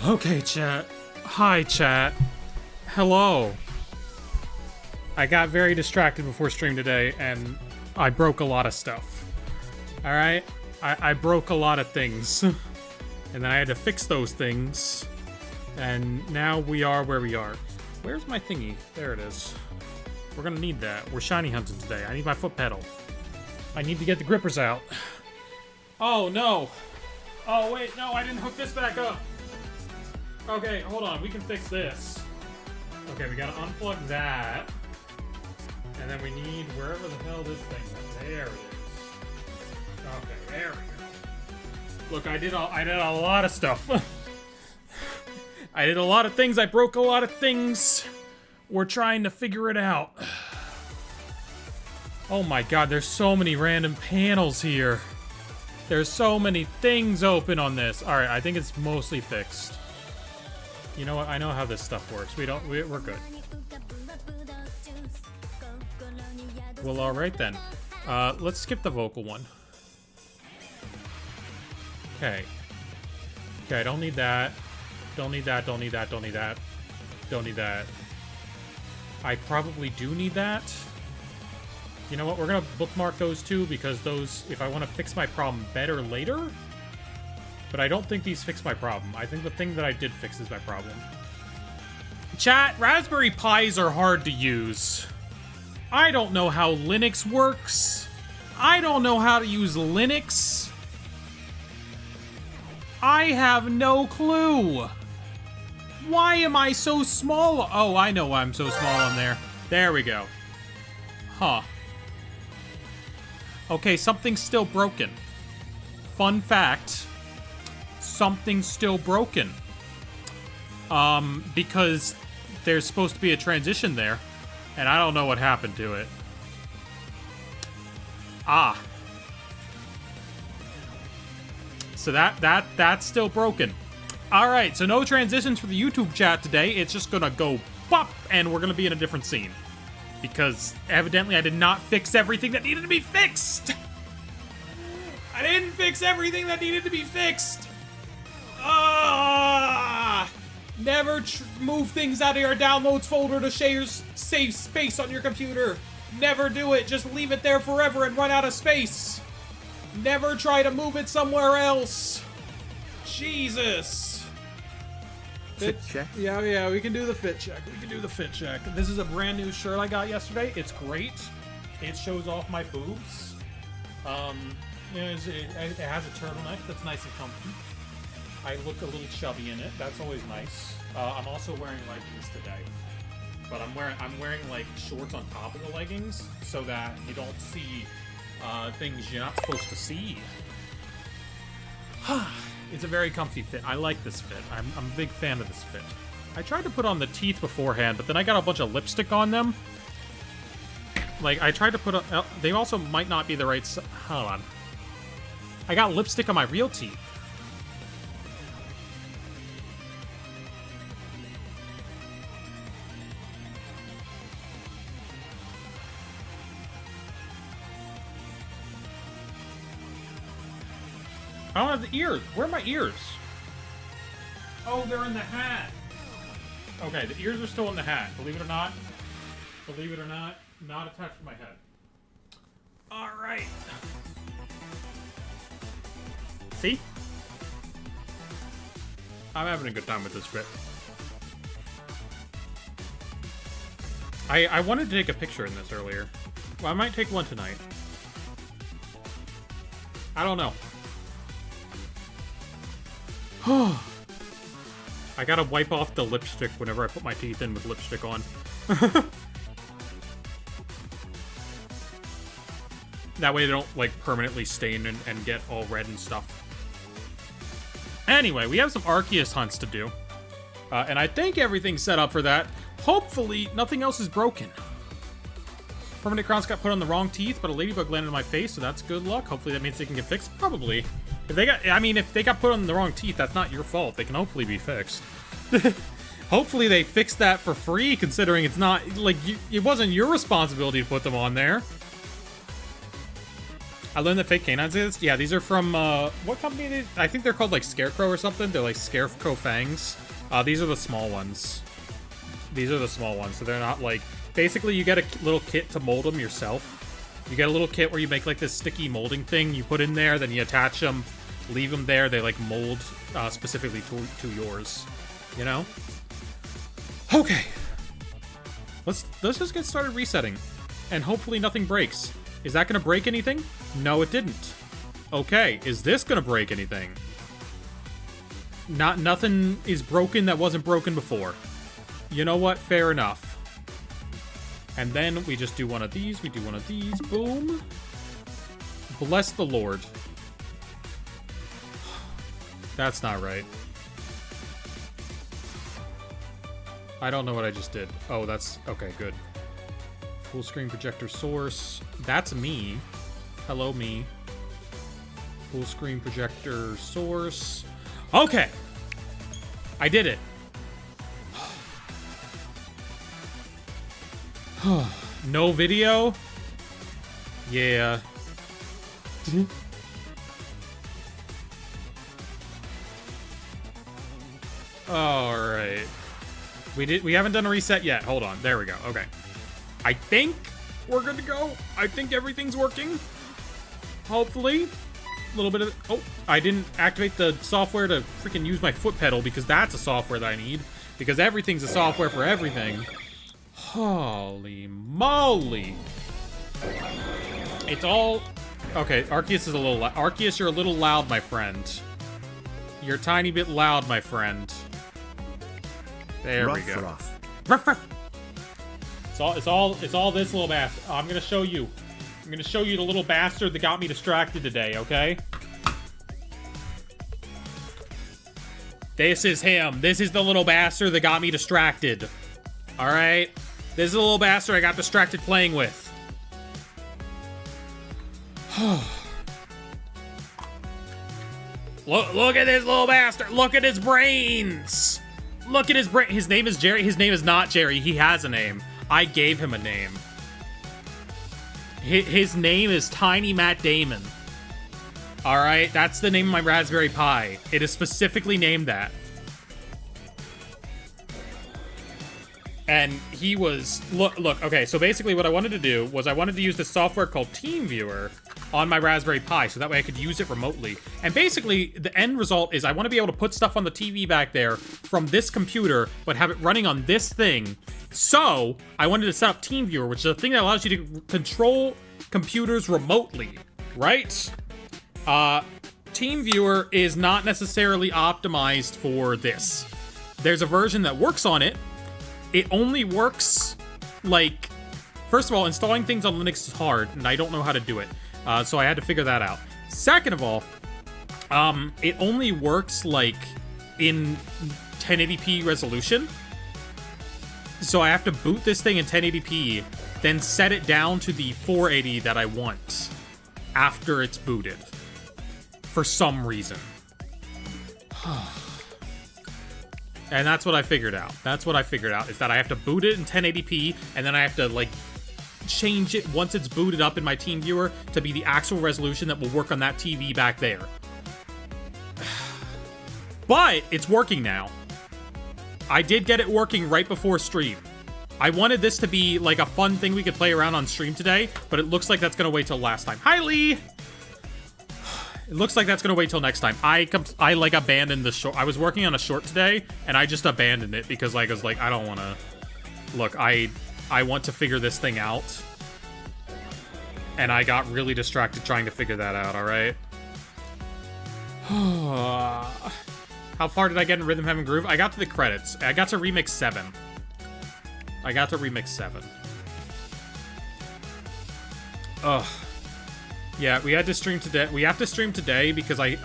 Okay, chat. Hi, chat. Hello. I got very distracted before stream today, and I broke a lot of stuff. Alright? I broke a lot of things. And then I had to fix those things. And now we are where we are. Where's my thingy? There it is. We're gonna need that. We're shiny hunting today. I need my foot pedal. I need to get the grippers out. Oh, no. Oh, wait, no, I didn't hook this back up. Okay, hold on. We can fix this. Okay, we gotta unplug that. And then we need wherever the hell this thing is. There it is. Okay, there we go. Look, I did a lot of stuff. I did a lot of things. I broke a lot of things. We're trying to figure it out. Oh my god, there's so many random panels here. There's so many things open on this. Alright, I think it's mostly fixed. You know what? I know how this stuff works. We're good. Well, alright then. Let's skip the vocal one. Okay. Okay, I don't need that. Don't need that, don't need that, don't need that. Don't need that. I probably do need that. You know what? We're gonna bookmark those two because those, if I want to fix my problem better later. But I don't think these fix my problem. I think the thing that I did fix is my problem. Chat, Raspberry Pis are hard to use. I don't know how Linux works. I don't know how to use Linux. I have no clue. Why am I so small? Oh, I know why I'm so small on there. There we go. Huh. Okay, something's still broken. Fun fact. Something's still broken. Because there's supposed to be a transition there. And I don't know what happened to it. Ah. So that's still broken. Alright, so no transitions for the YouTube chat today. It's just gonna go pop, and we're gonna be in a different scene. Because evidently I did not fix everything that needed to be fixed! I didn't fix everything that needed to be fixed! Never move things out of your downloads folder to save space on your computer. Never do it. Just leave it there forever and run out of space. Never try to move it somewhere else. Jesus. Fit check? Yeah, we can do the fit check. We can do the fit check. This is a brand new shirt I got yesterday. It's great. It shows off my boobs. It has a turtleneck that's nice and comfy. I look a little chubby in it. That's always nice. I'm also wearing leggings today, but I'm wearing like shorts on top of the leggings so that you don't see things you're not supposed to see. It's a very comfy fit. I like this fit. I'm a big fan of this fit. I tried to put on the teeth beforehand, but then I got a bunch of lipstick on them. Like, I tried to put on... they also might not be the right... Hold on. I got lipstick on my real teeth. I don't have the ears. Where are my ears? Oh, they're in the hat. Okay, the ears are still in the hat. Believe it or not. Believe it or not, not attached to my head. All right. See? I'm having a good time with this fit. I wanted to take a picture in this earlier. Well, I might take one tonight. I don't know. I gotta wipe off the lipstick whenever I put my teeth in with lipstick on. That way they don't, like, permanently stain and get all red and stuff. Anyway, we have some Arceus hunts to do. And I think everything's set up for that. Hopefully, nothing else is broken. Permanent crowns got put on the wrong teeth, but a ladybug landed on my face, so that's good luck. Hopefully that means they can get fixed. Probably. If they got put on the wrong teeth, that's not your fault. They can hopefully be fixed. Hopefully they fixed that for free, considering it's not, like, it wasn't your responsibility to put them on there. I learned that fake canines is. Yeah, these are from what company? I think they're called like Scarecrow or something. They're like Scarecrow fangs. These are the small ones. These are the small ones, so they're not like. Basically, you get a little kit to mold them yourself. You get a little kit where you make like this sticky molding thing. You put in there, then you attach them, leave them there. They like mold specifically to yours. You know. Okay. Let's just get started resetting, and hopefully nothing breaks. Is that gonna break anything? No, it didn't. Okay, is this gonna break anything? Nothing is broken that wasn't broken before. You know what? Fair enough. And then we just do one of these. We do one of these. Boom. Bless the Lord. That's not right. I don't know what I just did. Oh, that's... Okay, good. Full screen projector source. That's me. Hello, me. Full screen projector source. Okay. I did it. No video? Yeah. Alright. We haven't done a reset yet. Hold on. There we go. Okay. I think we're good to go. I think everything's working. Hopefully. A little bit of... Oh, I didn't activate the software to freaking use my foot pedal because that's a software that I need. Because everything's a software for everything. Holy moly. It's all... Okay, Arceus is a little... Arceus, you're a little loud, my friend. You're a tiny bit loud, my friend. There we go. Ruff, ruff. It's all this little bastard. I'm gonna show you. I'm gonna show you the little bastard that got me distracted today, okay? This is him. This is the little bastard that got me distracted. Alright? This is the little bastard I got distracted playing with. Look at this little bastard. Look at his brains. Look at his brain. His name is Jerry. His name is not Jerry. He has a name. I gave him a name. His name is Tiny Matt Damon. Alright? That's the name of my Raspberry Pi. It is specifically named that. And he was... Look, okay, so basically what I wanted to do was I wanted to use this software called TeamViewer on my Raspberry Pi, so that way I could use it remotely. And basically, the end result is I want to be able to put stuff on the TV back there from this computer, but have it running on this thing. So, I wanted to set up TeamViewer, which is a thing that allows you to control computers remotely, right? TeamViewer is not necessarily optimized for this. There's a version that works on it. It only works, like... First of all, installing things on Linux is hard, and I don't know how to do it. So I had to figure that out. Second of all, it only works, like, in 1080p resolution. So I have to boot this thing in 1080p, then set it down to the 480 that I want after it's booted. For some reason. And that's what I figured out. That's what I figured out, is that I have to boot it in 1080p, and then I have to, like, change it once it's booted up in my TeamViewer to be the actual resolution that will work on that TV back there. But it's working now. I did get it working right before stream. I wanted this to be like a fun thing we could play around on stream today, but it looks like that's gonna wait till last time. Hi, Lee! It looks like that's gonna wait till next time. I like abandoned the short. I was working on a short today, and I just abandoned it because like I was like, I don't want to. Look, I want to figure this thing out, and I got really distracted trying to figure that out. All right. How far did I get in Rhythm Heaven Groove? I got to the credits. I got to Remix 7. Ugh. Yeah, we had to stream today. We have to stream today because I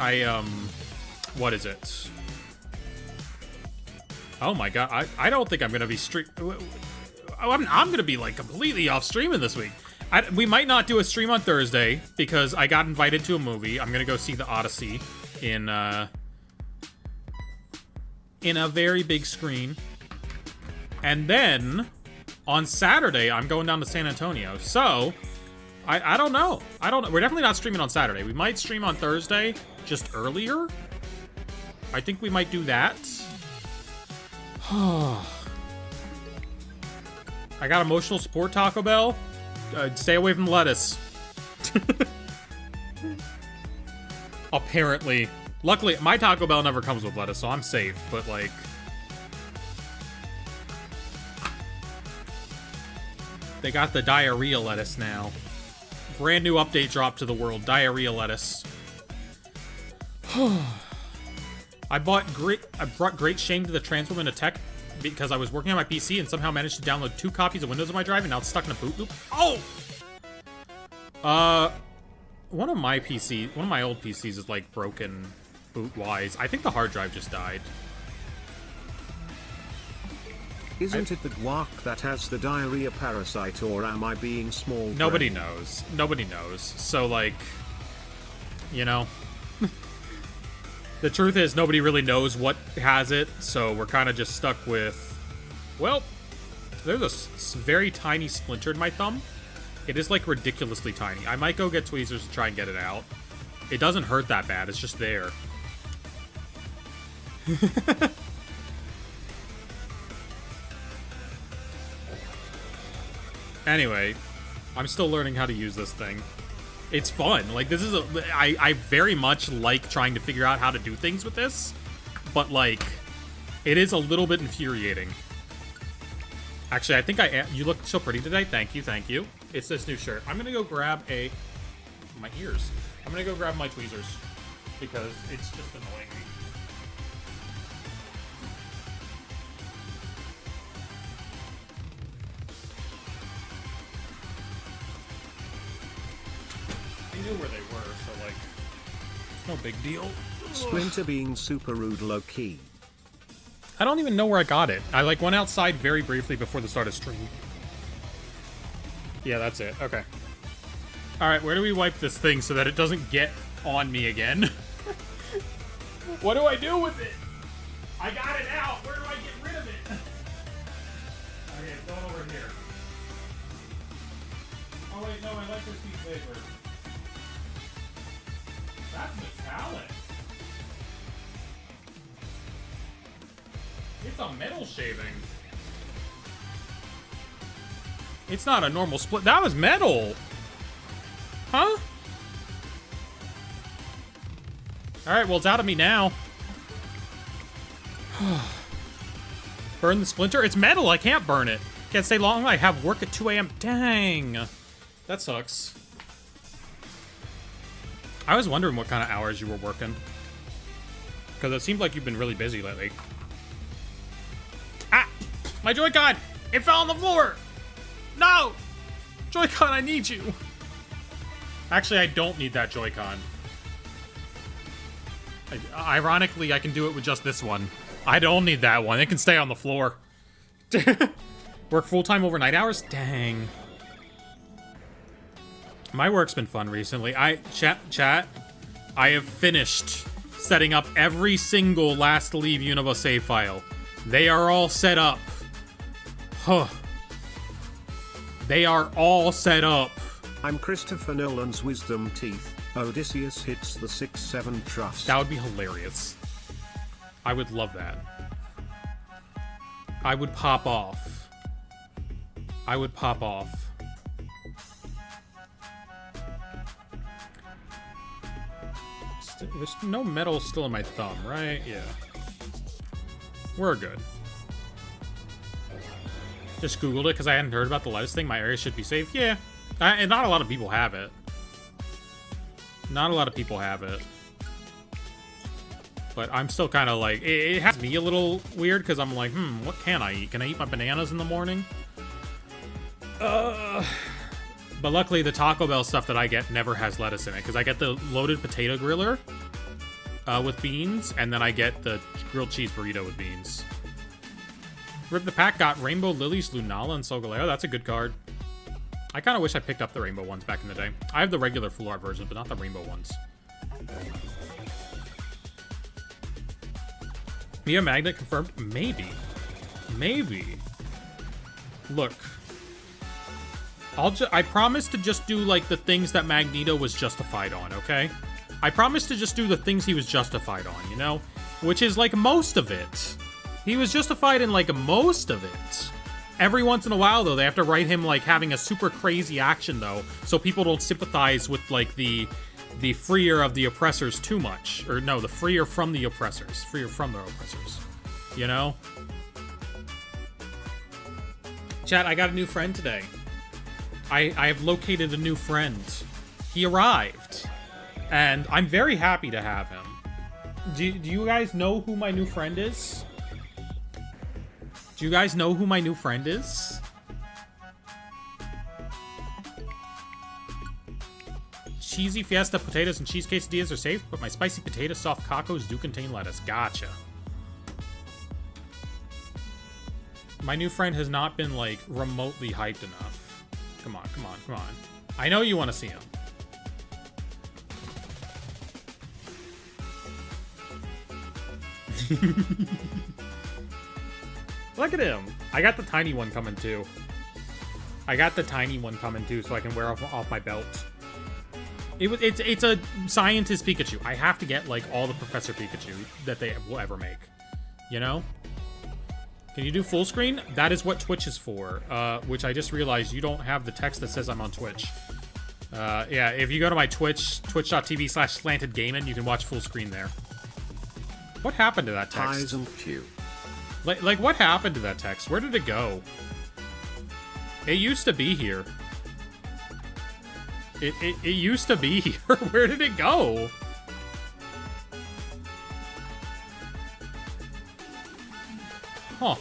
what is it? Oh my god, I don't think I'm gonna be I'm gonna be like completely off streaming this week. We might not do a stream on Thursday because I got invited to a movie. I'm gonna go see The Odyssey in a very big screen. And then on Saturday, I'm going down to San Antonio. So I don't know. I don't know. We're definitely not streaming on Saturday. We might stream on Thursday, just earlier. I think we might do that. I got emotional support, Taco Bell. Stay away from lettuce. Apparently. Luckily, my Taco Bell never comes with lettuce, so I'm safe. But, like... they got the diarrhea lettuce now. Brand new update dropped to the world. Diarrhea lettuce. I brought great shame to the Transwoman of Tech because I was working on my PC and somehow managed to download 2 copies of Windows on my drive and now it's stuck in a boot loop. Oh! One of my old PCs is like broken boot-wise. I think the hard drive just died. Isn't it the guac that has the diarrhea parasite, or am I being small? Nobody knows. Nobody knows. So, like, you know, the truth is nobody really knows what has it, so we're kind of just stuck with, well, there's a very tiny splinter in my thumb. It is, like, ridiculously tiny. I might go get tweezers to try and get it out. It doesn't hurt that bad. It's just there. Anyway, I'm still learning how to use this thing. It's fun. Like, this is I very much like trying to figure out how to do things with this, but, like, it is a little bit infuriating. Actually, I think you look so pretty today. Thank you, thank you. It's this new shirt. I'm gonna go grab my ears. I'm gonna go grab my tweezers because it's just annoying me. I knew where they were, so, like, it's no big deal. Splinter being super rude low-key. I don't even know where I got it. I, like, went outside very briefly before the start of stream. Yeah, that's it. Okay. Alright, where do we wipe this thing so that it doesn't get on me again? What do I do with it? I got it out! Where do I get rid of it? Okay, it's going over here. Oh wait, no, I like this piece of paper. That's metallic. It's a metal shaving. It's not a normal split. That was metal. Huh? Alright, well, it's out of me now. Burn the splinter? It's metal. I can't burn it. Can't stay long. I have work at 2 a.m. Dang. That sucks. I was wondering what kind of hours you were working. Because it seemed like you've been really busy lately. Ah! My Joy-Con! It fell on the floor! No! Joy-Con, I need you! Actually, I don't need that Joy-Con. Ironically, I can do it with just this one. I don't need that one. It can stay on the floor. Work full-time overnight hours? Dang. My work's been fun recently. Chat, I have finished setting up every single Last Leave Unova save file. They are all set up. Huh. They are all set up. I'm Christopher Nolan's wisdom teeth. Odysseus hits the 6-7 trust. That would be hilarious. I would love that. I would pop off. I would pop off. There's no metal still in my thumb, right? Yeah. We're good. Just Googled it because I hadn't heard about the lettuce thing. My area should be safe. Yeah. And not a lot of people have it. Not a lot of people have it. But I'm still kind of like... It has me a little weird because I'm like, what can I eat? Can I eat my bananas in the morning? But luckily, the Taco Bell stuff that I get never has lettuce in it, because I get the loaded potato griller with beans, and then I get the grilled cheese burrito with beans. Rip the Pack got Rainbow Lilies, Lunala, and Solgaleo. That's a good card. I kind of wish I picked up the rainbow ones back in the day. I have the regular full art version, but not the rainbow ones. Mia Magnet confirmed? Maybe. Maybe. Look. I promise to just do, like, the things that Magneto was justified on, okay? I promise to just do the things he was justified on, you know? Which is, like, most of it. He was justified in, like, most of it. Every once in a while, though, they have to write him, like, having a super crazy action, though, so people don't sympathize with, like, the freer of the oppressors too much. Or, no, the freer from the oppressors. Freer from their oppressors. You know? Chat, I got a new friend today. I have located a new friend. He arrived. And I'm very happy to have him. Do you guys know who my new friend is? Do you guys know who my new friend is? Cheesy Fiesta potatoes and cheese quesadillas are safe, but my spicy potato soft tacos do contain lettuce. Gotcha. My new friend has not been, like, remotely hyped enough. Come on, come on, come on. I know you want to see him. Look at him. I got the tiny one coming, too. I got the tiny one coming, too, so I can wear off my belt. It's a scientist Pikachu. I have to get, like, all the Professor Pikachu that they will ever make. You know? Can you do full screen? That is what Twitch is for, which I just realized you don't have the text that says I'm on Twitch. Yeah, if you go to my Twitch, twitch.tv/SlantedGaming, you can watch full screen there. What happened to that text? Like, what happened to that text? Where did it go? It used to be here. It used to be here. Where did it go? Huh.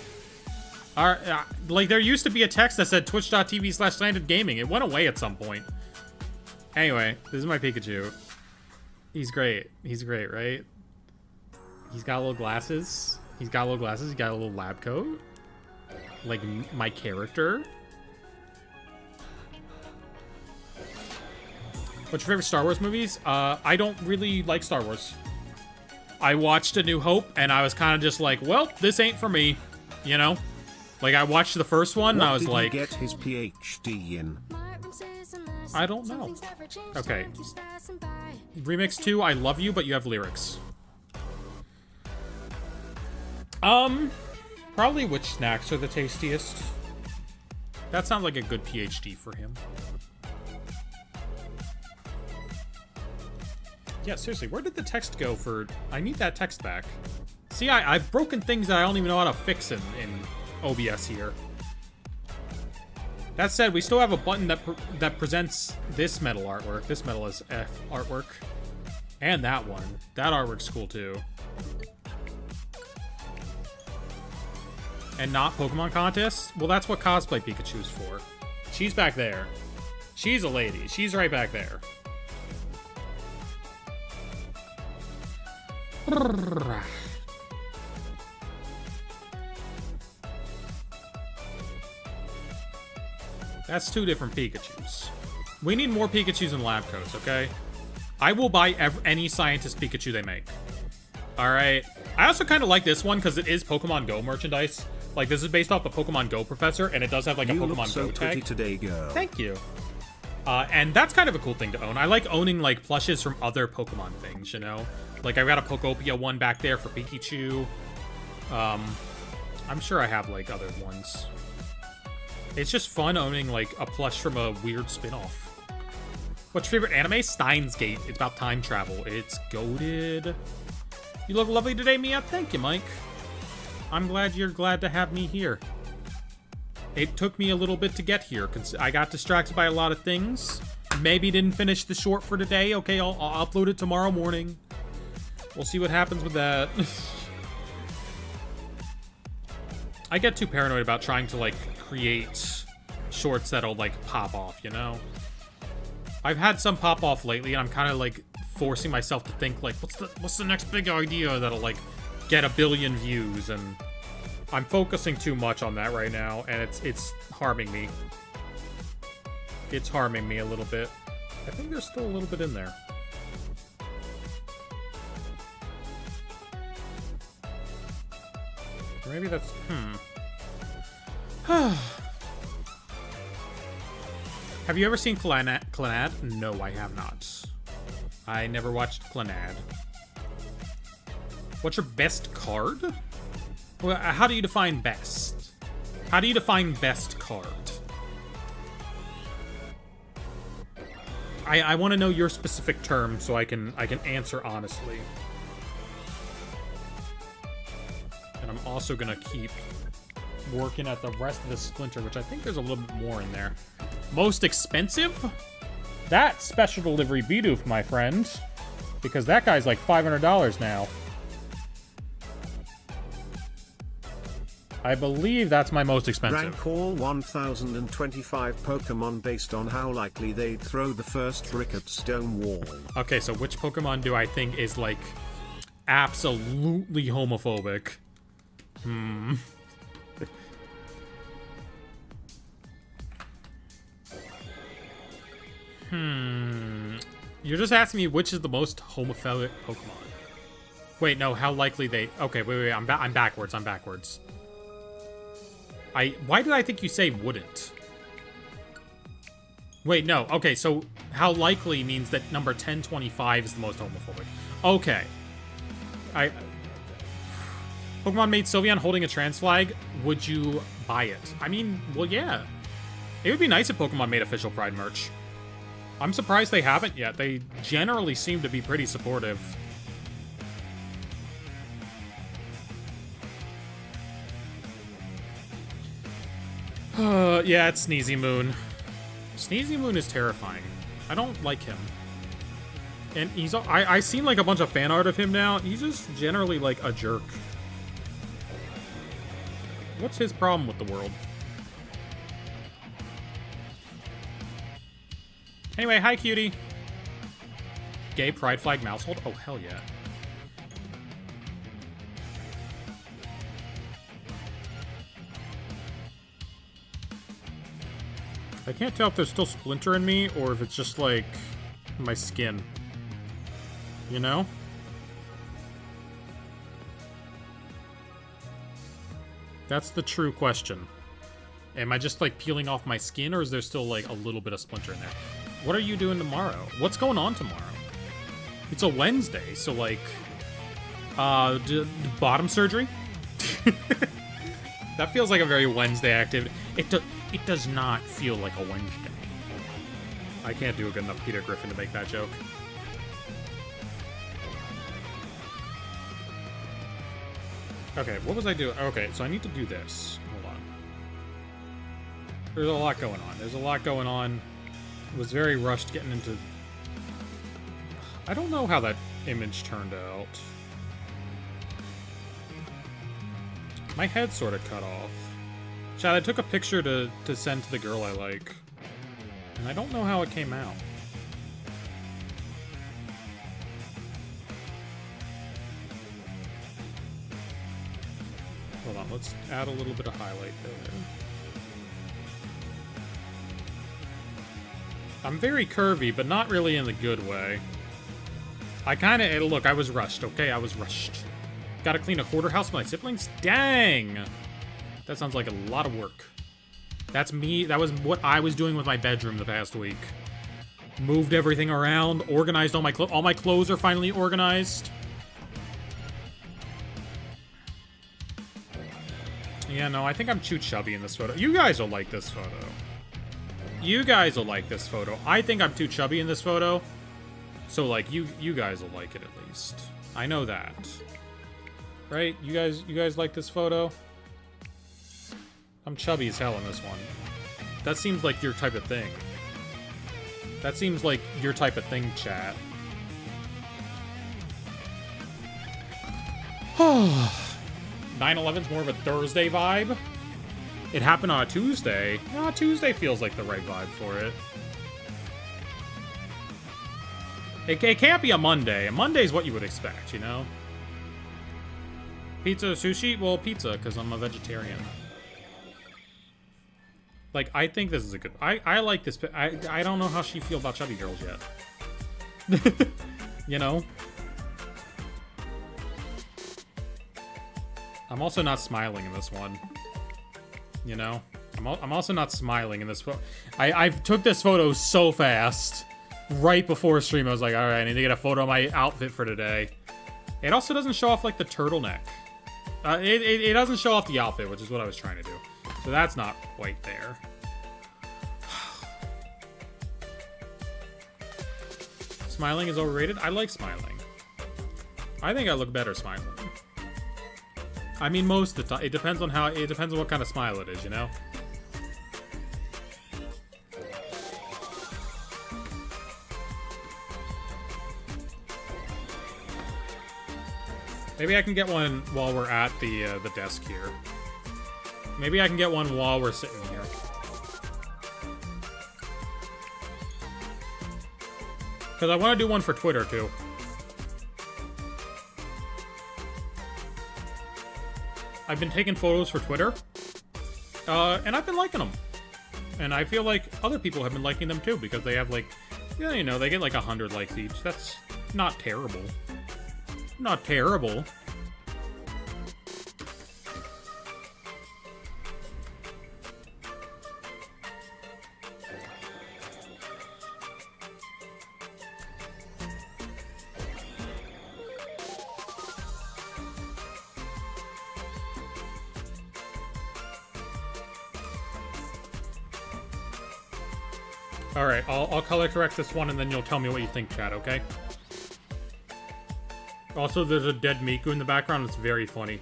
Like, there used to be a text that said twitch.tv/SlantedGaming. It went away at some point. Anyway, this is my Pikachu. He's great. He's great, right? He's got little glasses. He's got little glasses. He's got a little lab coat. Like, my character. What's your favorite Star Wars movies? I don't really like Star Wars. I watched A New Hope, and I was kind of just like, well, this ain't for me. You know? Like, I watched the first one, and I was like... What did he get his PhD in? I don't know. Okay. Remix 2, I love you, but you have lyrics. Probably which snacks are the tastiest. That sounds like a good PhD for him. Yeah, seriously, where did the text go for... I need that text back. See, I've broken things that I don't even know how to fix in OBS here. That said, we still have a button that presents this metal artwork. This metal is F artwork. And that one. That artwork's cool, too. And not Pokemon contests? Well, that's what cosplay Pikachu's for. She's back there. She's a lady. She's right back there. That's two different Pikachus. We need more Pikachus in lab coats, okay? I will buy any scientist Pikachu they make. Alright. I also kind of like this one because it is Pokemon Go merchandise. Like, this is based off the Pokemon Go professor, and it does have, like, a Pokemon Go tag. Today, girl. Thank you. And that's kind of a cool thing to own. I like owning, like, plushes from other Pokemon things, you know? Like, I've got a Pokopia one back there for Pikachu. I'm sure I have, like, other ones. It's just fun owning, like, a plush from a weird spin-off. What's your favorite anime? Steins Gate. It's about time travel. It's goated. You look lovely today, Mia. Thank you, Mike. I'm glad you're glad to have me here. It took me a little bit to get here, because I got distracted by a lot of things. Maybe didn't finish the short for today. Okay, I'll upload it tomorrow morning. We'll see what happens with that. I get too paranoid about trying to, like, create shorts that'll, like, pop off, you know? I've had some pop off lately, and I'm kind of, like, forcing myself to think, like, what's the next big idea that'll, like, get 1 billion views, and I'm focusing too much on that right now, and it's harming me. It's harming me a little bit. I think there's still a little bit in there. Or maybe that's... Have you ever seen Clannad? No, I have not. I never watched Clannad. What's your best card? Well, how do you define best? How do you define best card? I want to know your specific term so I can answer honestly. And I'm also gonna keep working at the rest of the Splinter, which I think there's a little bit more in there. Most expensive? That's special delivery Bidoof, my friend. Because that guy's like $500 now. I believe that's my most expensive. Rank all 1025 Pokemon based on how likely they'd throw the first brick at stone wall. Okay, so which Pokemon do I think is, like, absolutely homophobic? You're just asking me which is the most homophobic Pokemon. Wait, no, how likely they... Okay, wait, I'm backwards, Why did I think you say wouldn't? Wait, no. Okay, so how likely means that number 1025 is the most homophobic. Okay. Pokemon made Sylveon holding a trans flag. Would you buy it? I mean, well, yeah. It would be nice if Pokemon made official Pride merch. I'm surprised they haven't yet. They generally seem to be pretty supportive. Yeah, it's Sneezy Moon. Sneezy Moon is terrifying. I don't like him. And he's... I've seen, like, a bunch of fan art of him now. He's just generally, like, a jerk. What's his problem with the world? Anyway, hi, cutie. Gay pride flag mousehold? Oh, hell yeah. I can't tell if there's still Splinter in me or if it's just, like, my skin. You know? That's the true question. Am I just, like, peeling off my skin or is there still, like, a little bit of Splinter in there? What are you doing tomorrow? What's going on tomorrow? It's a Wednesday, so, like, bottom surgery? That feels like a very Wednesday activity. It does not feel like a Wednesday. I can't do a good enough Peter Griffin to make that joke. Okay, what was I doing? Okay, so I need to do this. Hold on. There's a lot going on. It was very rushed getting into... I don't know how that image turned out. My head sort of cut off. Chad, I took a picture to send to the girl I like. And I don't know how it came out. Hold on, let's add a little bit of highlight there. I'm very curvy, but not really in the good way. Look, I was rushed, okay? I was rushed. Gotta clean a quarter house with my siblings? Dang! That sounds like a lot of work. That's me. That was what I was doing with my bedroom the past week. Moved everything around, organized all my clothes. All my clothes are finally organized. Yeah, no, I think I'm too chubby in this photo. You guys will like this photo. You guys will like this photo. I think I'm too chubby in this photo. So, like, you guys will like it at least. I know that. Right? You guys like this photo? I'm chubby as hell in this one. That seems like your type of thing. That seems like your type of thing, chat. 9/11's more of a Thursday vibe. It happened on a Tuesday. No, Tuesday feels like the right vibe for it. It can't be a Monday. A Monday's what you would expect, you know? Pizza or sushi? Well, pizza, because I'm a vegetarian. Like, I think this is a good... I like this... I don't know how she feel about chubby girls yet. You know? I'm also not smiling in this one. You know? I'm also not smiling in this photo. I took this photo so fast. Right before stream, I was like, alright, I need to get a photo of my outfit for today. It also doesn't show off, like, the turtleneck. It doesn't show off the outfit, which is what I was trying to do. So that's not quite there. Smiling is overrated? I like smiling. I think I look better smiling. I mean, most of the time. It depends on what kind of smile it is, you know? Maybe I can get one while we're at the desk here. Maybe I can get one while we're sitting here. Because I want to do one for Twitter, too. I've been taking photos for Twitter. And I've been liking them. And I feel like other people have been liking them, too. Because they have, like, yeah, you know, they get, like, 100 likes each. That's not terrible. Not terrible. Alright, I'll color correct this one and then you'll tell me what you think, chat, okay? Also, there's a dead Miku in the background. It's very funny.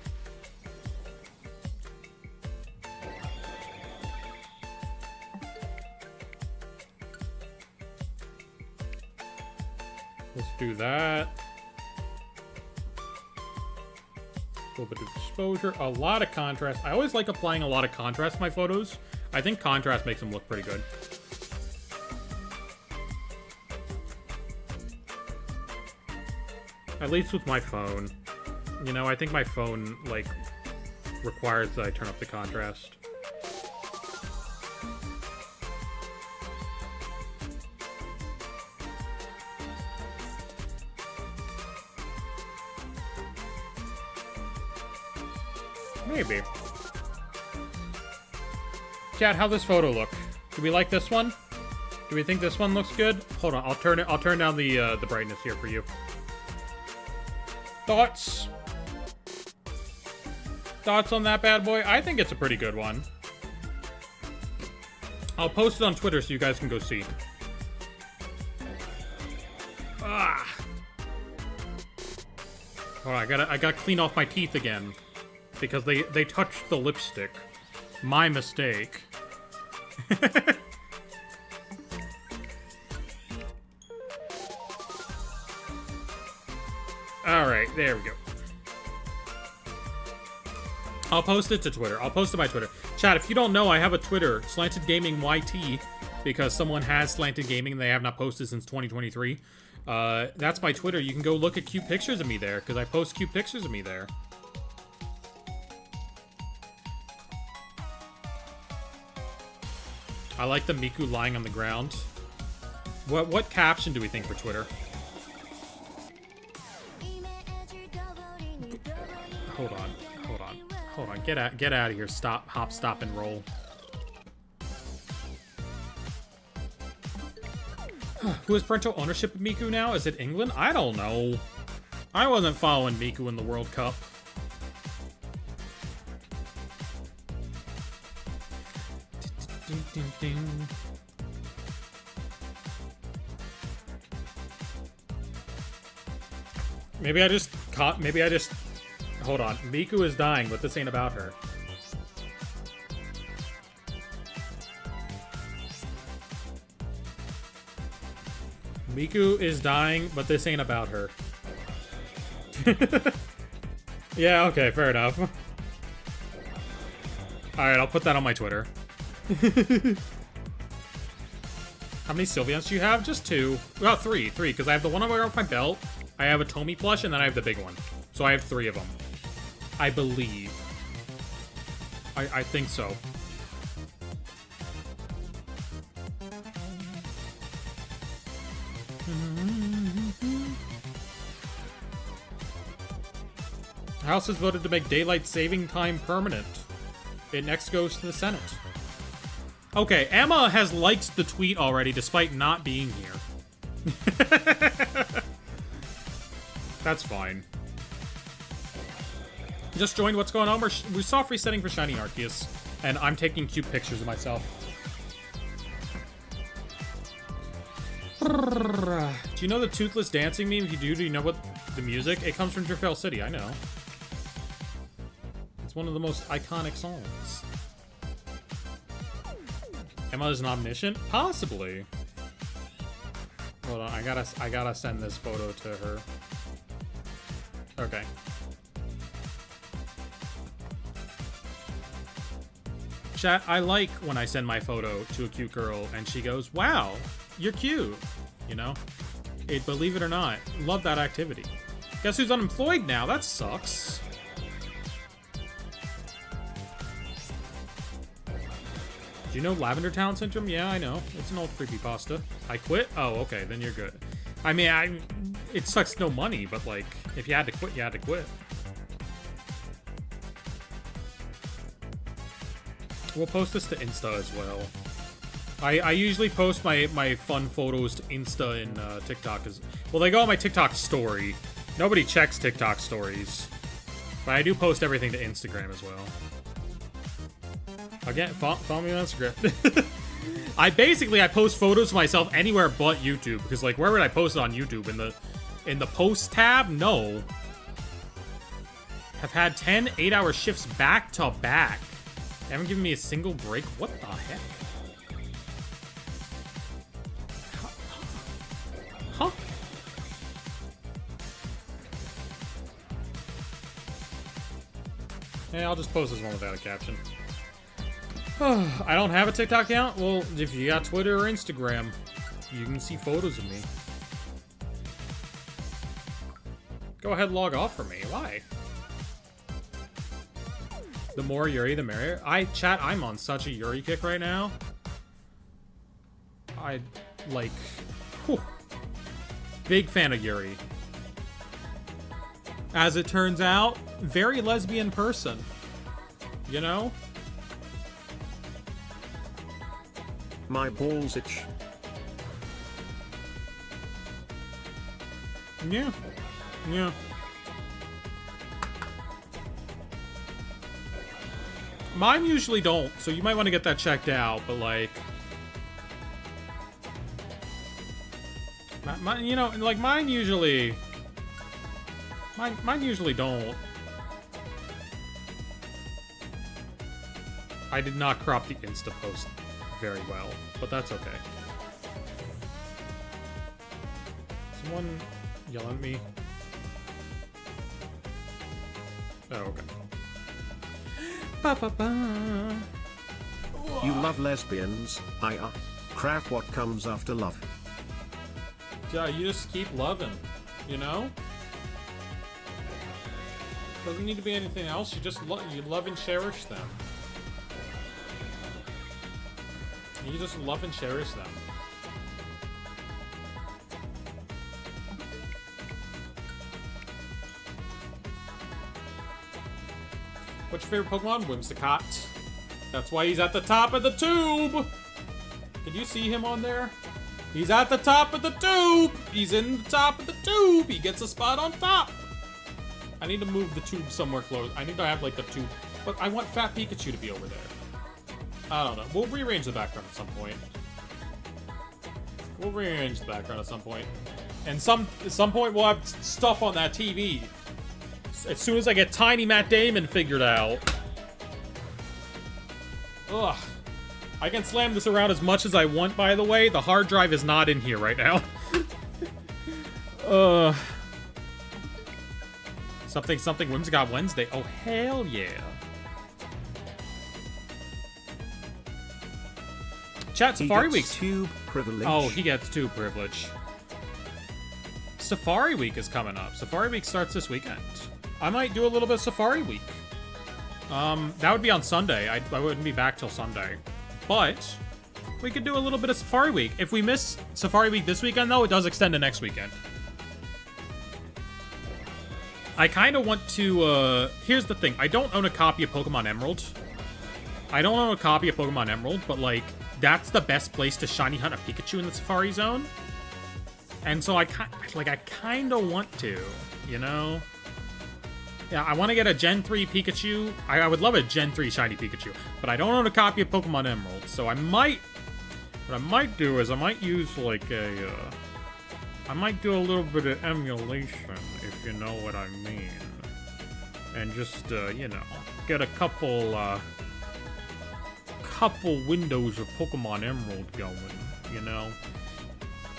Let's do that. A little bit of exposure. A lot of contrast. I always like applying a lot of contrast to my photos. I think contrast makes them look pretty good. At least with my phone. You know, I think my phone, like, requires that I turn up the contrast. Maybe. Chat, how'd this photo look? Do we like this one? Do we think this one looks good? Hold on, I'll turn down the brightness here for you. Thoughts? Thoughts on that bad boy? I think it's a pretty good one. I'll post it on Twitter so you guys can go see. Ah! Oh, I gotta clean off my teeth again. Because they touched the lipstick. My mistake. Alright, there we go. I'll post it to Twitter. I'll post it by Twitter. Chat, if you don't know, I have a Twitter, SlantedGaming YT, because someone has Slanted Gaming and they have not posted since 2023. That's my Twitter. You can go look at cute pictures of me there, because I post cute pictures of me there. I like the Miku lying on the ground. What caption do we think for Twitter? Hold on. Get out of here. Stop, hop, stop, and roll. Who has parental ownership of Miku now? Is it England? I don't know. I wasn't following Miku in the World Cup. Maybe I just hold on. Miku is dying, but this ain't about her. Miku is dying, but this ain't about her. Yeah, okay, fair enough. Alright, I'll put that on my Twitter. How many Sylveons do you have? Just two. Well, three, because I have the one off my belt, I have a Tomy plush, and then I have the big one. So I have three of them. I believe. I think so. House has voted to make daylight saving time permanent. It next goes to the Senate. Okay, Emma has liked the tweet already despite not being here. That's fine. Just joined. What's going on? We saw free setting for Shiny Arceus, and I'm taking cute pictures of myself. Do you know the toothless dancing meme? If you do you know what the music? It comes from Drifell City, I know. It's one of the most iconic songs. Emma is an omniscient? Possibly. Hold on, I gotta send this photo to her. Okay. Chat, I like when I send my photo to a cute girl and she goes, wow, you're cute. You know? Believe it or not, love that activity. Guess who's unemployed now? That sucks. Do you know Lavender Town Syndrome? Yeah, I know. It's an old creepypasta. I quit? Oh, okay, then you're good. I mean, it sucks no money, but like, if you had to quit, you had to quit. We'll post this to Insta as well. I usually post my fun photos to Insta and TikTok. Well, they go on my TikTok story. Nobody checks TikTok stories. But I do post everything to Instagram as well. Again, follow me on Instagram. I post photos of myself anywhere but YouTube. Because, like, where would I post it on YouTube? In the post tab? No. Have had 10 8-hour shifts back to back. They haven't given me a single break. What the heck? Huh? Yeah, I'll just post this one without a caption. I don't have a TikTok account? Well, if you got Twitter or Instagram, you can see photos of me. Go ahead and log off for me. Why? The more Yuri, the merrier. Chat, I'm on such a Yuri kick right now. Whew. Big fan of Yuri. As it turns out, very lesbian person. You know? My balls itch. Yeah. Yeah. Mine usually don't, so you might want to get that checked out, but like... you know, like mine usually... Mine usually don't. I did not crop the Insta post very well, but that's okay. Someone yell at me. Oh, okay. Ba, ba, ba. You love lesbians, crap, what comes after love? Yeah, you just keep loving, you know? Doesn't need to be anything else, you just you love and cherish them. You just love and cherish them. What's your favorite Pokemon? Whimsicott. That's why he's at the top of the tube! Can you see him on there? He's at the top of the tube! He's in the top of the tube! He gets a spot on top! I need to move the tube somewhere close. I need to have, like, the tube. But I want Fat Pikachu to be over there. I don't know. We'll rearrange the background at some point. We'll rearrange the background at some point. And at some point we'll have stuff on that TV. As soon as I get Tiny Matt Damon figured out. Ugh. I can slam this around as much as I want, by the way. The hard drive is not in here right now. Something Whimsicott Wednesday. Oh, hell yeah. Chat, Safari Week's tube privilege. Oh, he gets tube privilege. Safari Week is coming up. Safari Week starts this weekend. I might do a little bit of Safari Week. That would be on Sunday. I wouldn't be back till Sunday. But we could do a little bit of Safari Week. If we miss Safari Week this weekend, though, it does extend to next weekend. I kind of want to, here's the thing. I don't own a copy of Pokemon Emerald. I don't own a copy of Pokemon Emerald, but, like, that's the best place to shiny hunt a Pikachu in the Safari Zone. And so I kind of want to, you know? Yeah, I want to get a Gen 3 Pikachu. I would love a Gen 3 shiny Pikachu, but I don't own a copy of Pokemon Emerald, so I might... What I might do is I might use, like, I might do a little bit of emulation, if you know what I mean. And just, you know, get a couple windows of Pokemon Emerald going, you know?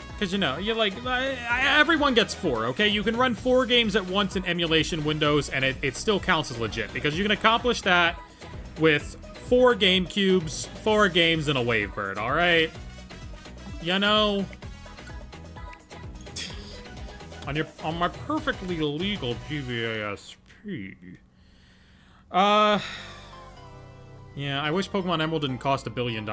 Because, you know, you're like, everyone gets 4, okay? You can run 4 games at once in emulation windows, and it still counts as legit, because you can accomplish that with 4 GameCubes, 4 games, and a Wavebird, alright? You know? On my perfectly legal GVASP. Yeah, I wish Pokemon Emerald didn't cost $1 billion.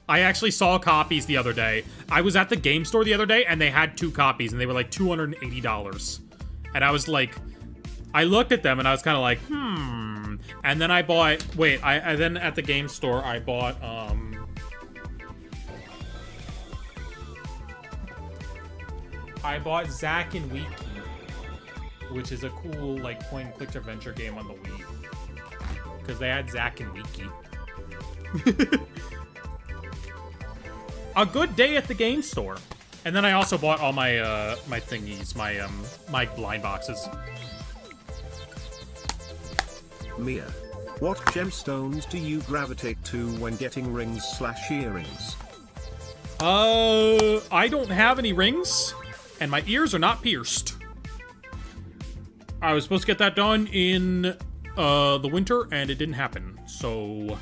I actually saw copies the other day. I was at the game store the other day, and they had 2 copies, and they were like $280. And I was like, I looked at them, and I was kind of like, And then I bought, I then at the game store, I bought, Zack and Wiki, which is a cool, like, point-and-click adventure game on the Wii. Because they had Zack and Wiki. A good day at the game store. And then I also bought all my, my thingies, my blind boxes. Mia, what gemstones do you gravitate to when getting rings/earrings? I don't have any rings, and my ears are not pierced. I was supposed to get that done in, the winter, and it didn't happen, so...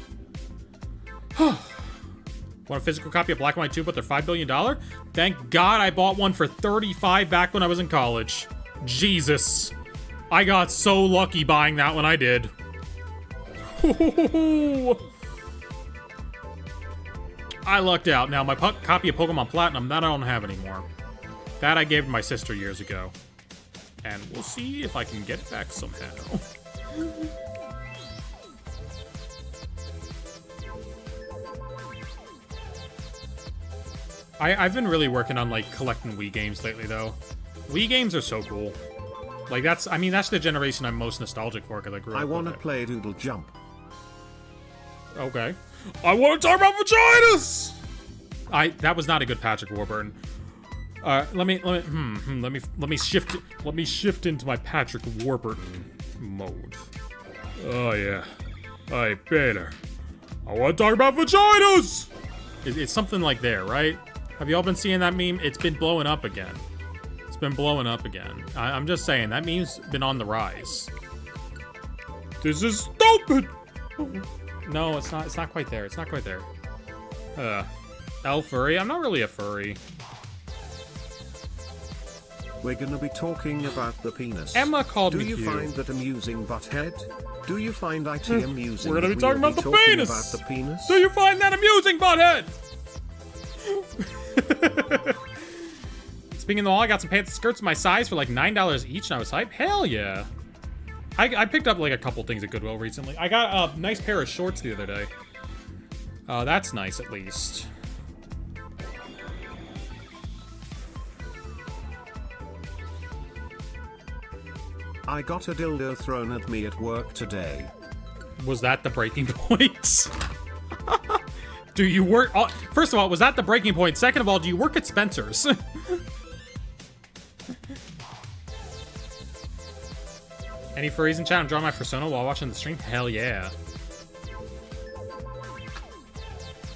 Want a physical copy of Black and White 2, but they're $5 billion? Thank God I bought one for $35 back when I was in college. Jesus. I got so lucky buying that when I did. I lucked out. Now, my copy of Pokemon Platinum, that I don't have anymore. That I gave to my sister years ago. And we'll see if I can get it back somehow. I've been really working on, like, collecting Wii games lately, though. Wii games are so cool. Like, that's the generation I'm most nostalgic for, because I grew up with it. I want to play Doodle Jump. Okay. I want to talk about vaginas! That was not a good Patrick Warburton. Let me shift into my Patrick Warburton mode. Oh, yeah. Hey, Peter. I want to talk about vaginas! It's something like there, right? Have you all been seeing that meme? It's been blowing up again. It's been blowing up again. I'm just saying, that meme's been on the rise. This is stupid! No, it's not. It's not quite there. It's not quite there. L furry? I'm not really a furry. We're gonna be talking about the penis. Emma called me cute. Do you find that amusing, butthead? Do you find IT amusing? We're gonna be talking about the penis! About the penis? Do you find that amusing, butthead? Speaking of all, I got some pants and skirts my size for like $9 each, and I was hyped. Hell yeah. I picked up like a couple things at Goodwill recently. I got a nice pair of shorts the other day. That's nice at least. I got a dildo thrown at me at work today. Was that the breaking point? Do you work... First of all, was that the breaking point? Second of all, do you work at Spencer's? Any furries in chat? I'm drawing my persona while watching the stream? Hell yeah.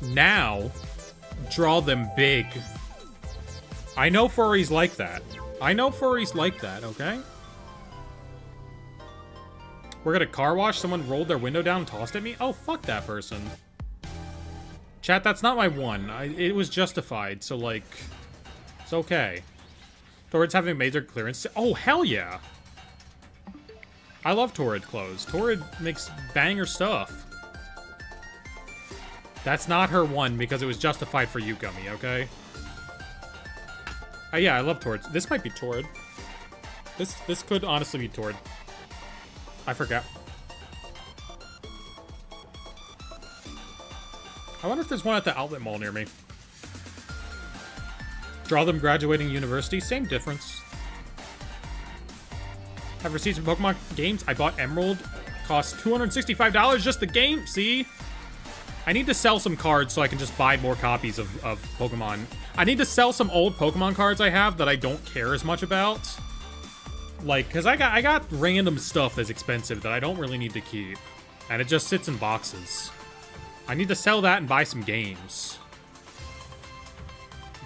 Now, draw them big. I know furries like that. I know furries like that, okay? We're at a car wash, someone rolled their window down and tossed at me? Oh, fuck that person. Chat, that's not my one. It was justified, so, like, it's okay. Torrid's having major clearance. Oh, hell yeah. I love Torrid clothes. Torrid makes banger stuff. That's not her one, because it was justified for you, Gummy, okay? Yeah, I love Torrid. This might be Torrid. This could honestly be Torrid. I forgot. I wonder if there's one at the outlet mall near me. Draw them graduating university. Same difference. Have received some Pokemon games. I bought Emerald. Cost $265 just the game. See? I need to sell some cards so I can just buy more copies of Pokemon. I need to sell some old Pokemon cards I have that I don't care as much about. Like, because I got random stuff that's expensive that I don't really need to keep. And it just sits in boxes. I need to sell that and buy some games.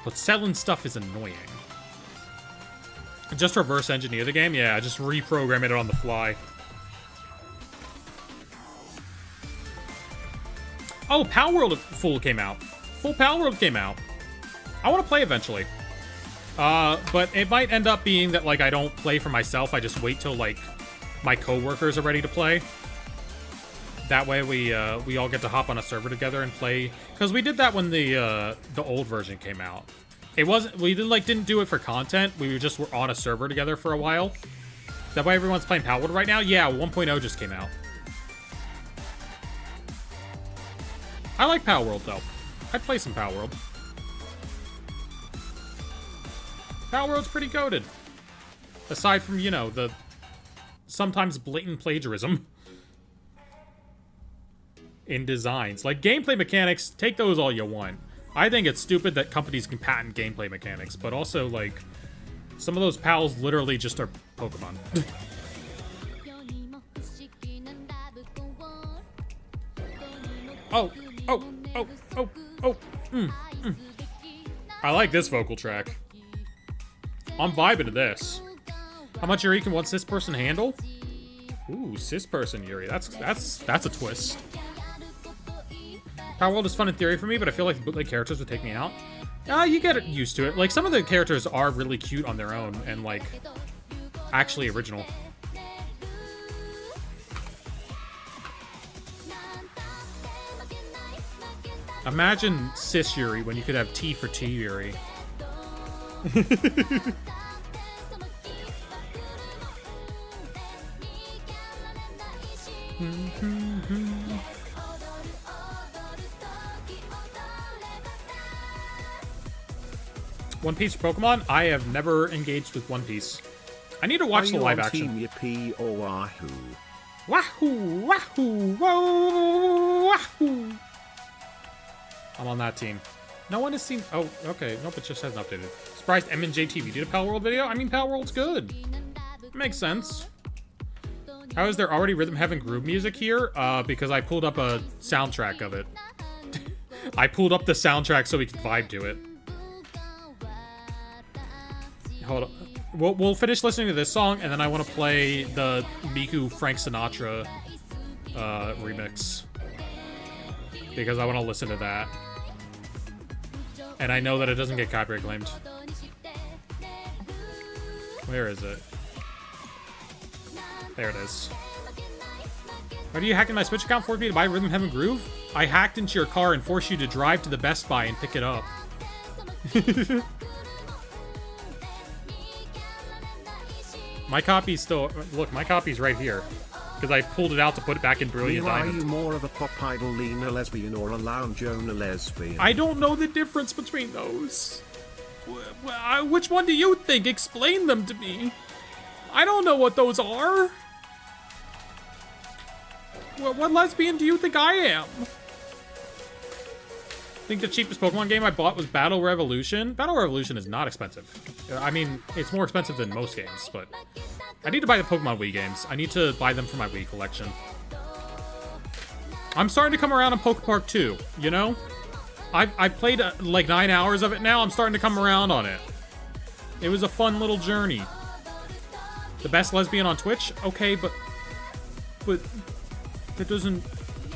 But selling stuff is annoying. Just reverse engineer the game? Yeah, just reprogram it on the fly. Oh, Pal World Full came out. Full Pal World came out. I want to play eventually. But it might end up being that, like, I don't play for myself. I just wait till, like, my coworkers are ready to play. That way we all get to hop on a server together and play. Because we did that when the old version came out. It wasn't, we didn't do it for content. We were on a server together for a while. Is that why everyone's playing Pal World right now? Yeah, 1.0 just came out. I like Pal World, though. I'd play some Pal World. Pal World's pretty goated. Aside from, you know, the sometimes blatant plagiarism in designs. Like, gameplay mechanics, take those all you want. I think it's stupid that companies can patent gameplay mechanics, but also, like, some of those pals literally just are Pokemon. Oh. I like this vocal track. I'm vibing to this. How much Yuri can one cis person handle? Ooh, cis person Yuri. That's a twist. Power World is fun in theory for me, but I feel like the bootleg characters would take me out. You get used to it. Like, some of the characters are really cute on their own and, like, actually original. Imagine cis Yuri when you could have T for T Yuri. One Piece for Pokemon? I have never engaged with One Piece. I need to watch the live action. Team Yippee or Wahoo? Wahoo! Wahoo! Wahoo! I'm on that team. No one has seen... Oh, okay. Nope, it just hasn't updated. Surprised M and JTV did a Pal World video? I mean, Pal World's good. Makes sense. How is there already Rhythm Heaven Groove music here? Because I pulled up a soundtrack of it. I pulled up the soundtrack so we could vibe to it. Hold on. We'll finish listening to this song, and then I want to play the Miku Frank Sinatra remix. Because I want to listen to that. And I know that it doesn't get copyright claimed. Where is it? There it is. Why do you hack in my Switch account for me to buy Rhythm Heaven Groove? I hacked into your car and forced you to drive to the Best Buy and pick it up. My copy's still... Look, my copy's right here. Because I pulled it out to put it back in Brilliant Diamond. Are you more of a pop idol Lena lesbian or a lounge owner lesbian? I don't know the difference between those. Which one do you think? Explain them to me. I don't know what those are. What lesbian do you think I am? I think the cheapest Pokemon game I bought was Battle Revolution. Battle Revolution is not expensive. I mean, it's more expensive than most games, but... I need to buy the Pokemon Wii games. I need to buy them for my Wii collection. I'm starting to come around on Poke Park 2, you know? I played like 9 hours of it now. I'm starting to come around on it. It was a fun little journey. The best lesbian on Twitch? Okay, but it doesn't...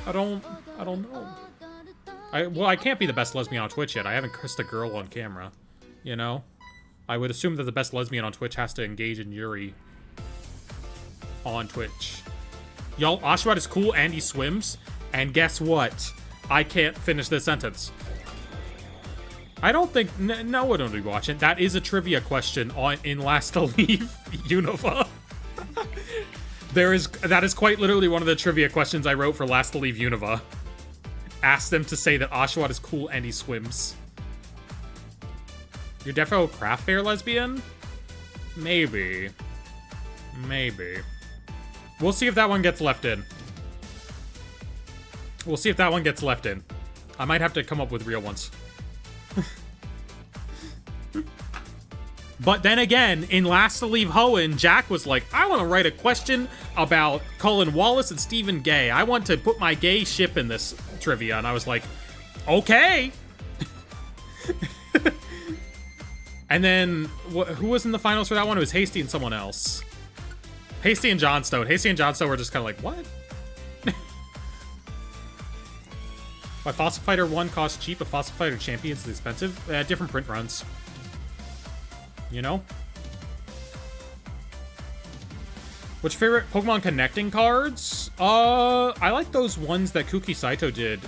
I don't know. Well, I can't be the best lesbian on Twitch yet. I haven't kissed a girl on camera, you know? I would assume that the best lesbian on Twitch has to engage in Yuri on Twitch. Y'all, Oshawott is cool and he swims. And guess what? I can't finish this sentence. I don't think... No one will be watching. That is a trivia question in Last to Leave Unova. That is quite literally one of the trivia questions I wrote for Last to Leave Unova. Ask them to say that Oshawott is cool and he swims. You're defo craft fair lesbian? Maybe. Maybe. We'll see if that one gets left in. We'll see if that one gets left in. I might have to come up with real ones. But then again, in Last to Leave Hoenn, Jack was like, I want to write a question about Cullen Wallace and Stephen Gay. I want to put my gay ship in this trivia. And I was like, okay. And then, who was in the finals for that one? It was Hasty and someone else. Hasty and Johnstone. Hasty and Johnstone were just kind of like, what? Why Fossil Fighter 1 costs cheap, but Fossil Fighter Champions is expensive? Different print runs. You know? What's your favorite Pokemon connecting cards? I like those ones that Kuki Saito did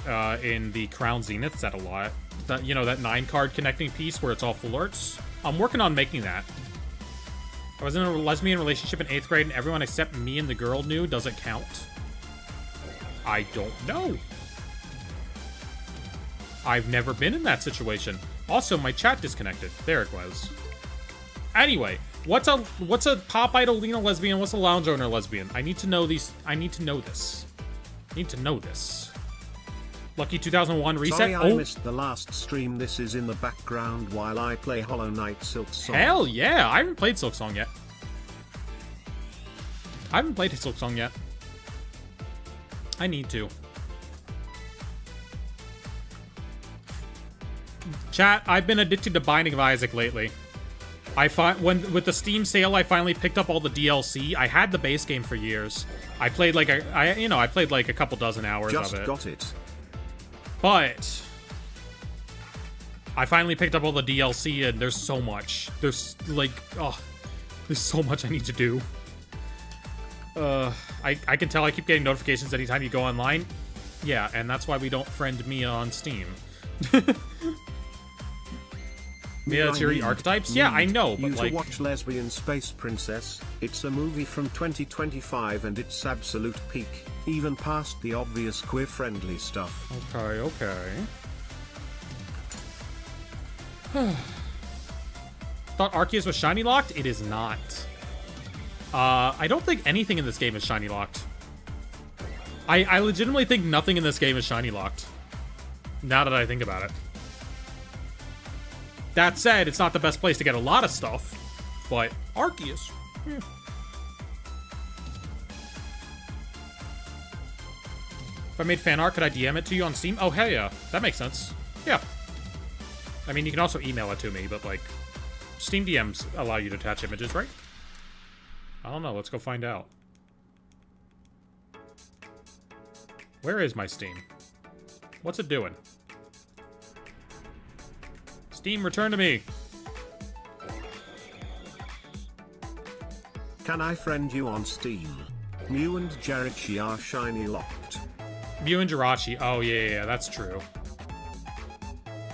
in the Crown Zenith set a lot. That, you know, that 9-card connecting piece where it's all full arts. I'm working on making that. I was in a lesbian relationship in 8th grade and everyone except me and the girl knew. Does it count? I don't know. I've never been in that situation. Also, my chat disconnected. There it was. Anyway, what's a pop idol Lena lesbian? What's a lounge owner lesbian? I need to know these. I need to know this. I need to know this. Lucky 2001 reset. Sorry, I missed the last stream. This is in the background while I play Hollow Knight Silksong. Hell yeah! I haven't played Silksong yet. I haven't played Silksong yet. I need to. Chat, I've been addicted to Binding of Isaac lately. With the Steam sale, I finally picked up all the DLC. I had the base game for years. I played like I played like a couple dozen hours of it. Just got it. But I finally picked up all the DLC, and there's so much. There's like, oh, there's so much I need to do. I can tell I keep getting notifications anytime you go online. Yeah, and that's why we don't friend Mia on Steam. Military archetypes? Yeah, I know, but like... to watch Lesbian Space Princess. It's a movie from 2025 and it's absolute peak, even past the obvious queer-friendly stuff. Okay, okay. Thought Arceus was shiny locked? It is not. I don't think anything in this game is shiny locked. I legitimately think nothing in this game is shiny locked. Now that I think about it. That said, it's not the best place to get a lot of stuff, but Arceus. Yeah. If I made fan art, could I DM it to you on Steam? Oh, hell yeah. That makes sense. Yeah. I mean, you can also email it to me, but, like, Steam DMs allow you to attach images, right? I don't know. Let's go find out. Where is my Steam? What's it doing? Steam, return to me. Can I friend you on Steam? Mew and Jirachi are shiny locked. Mew and Jirachi. Oh, yeah, that's true.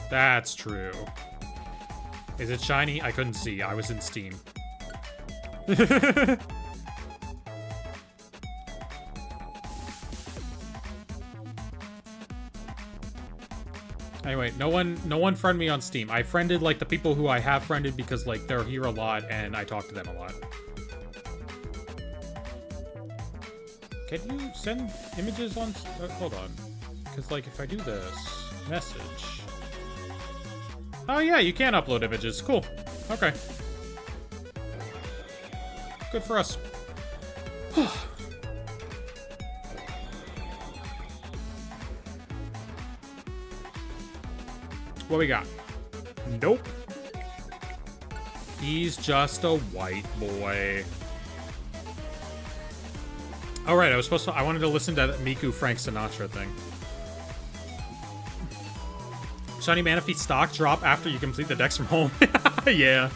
That's true. Is it shiny? I couldn't see. I was in Steam. Anyway, no one friend me on Steam. I friended, like, the people who I have friended because, like, they're here a lot and I talk to them a lot. Can you send images on... hold on. Because, like, if I do this... Message... Oh, yeah, you can upload images. Cool. Okay. Good for us. What we got? Nope. He's just a white boy. All right, I wanted to listen to that Miku Frank Sinatra thing. Shiny Manaphy stock drop after you complete the decks from home. Yeah.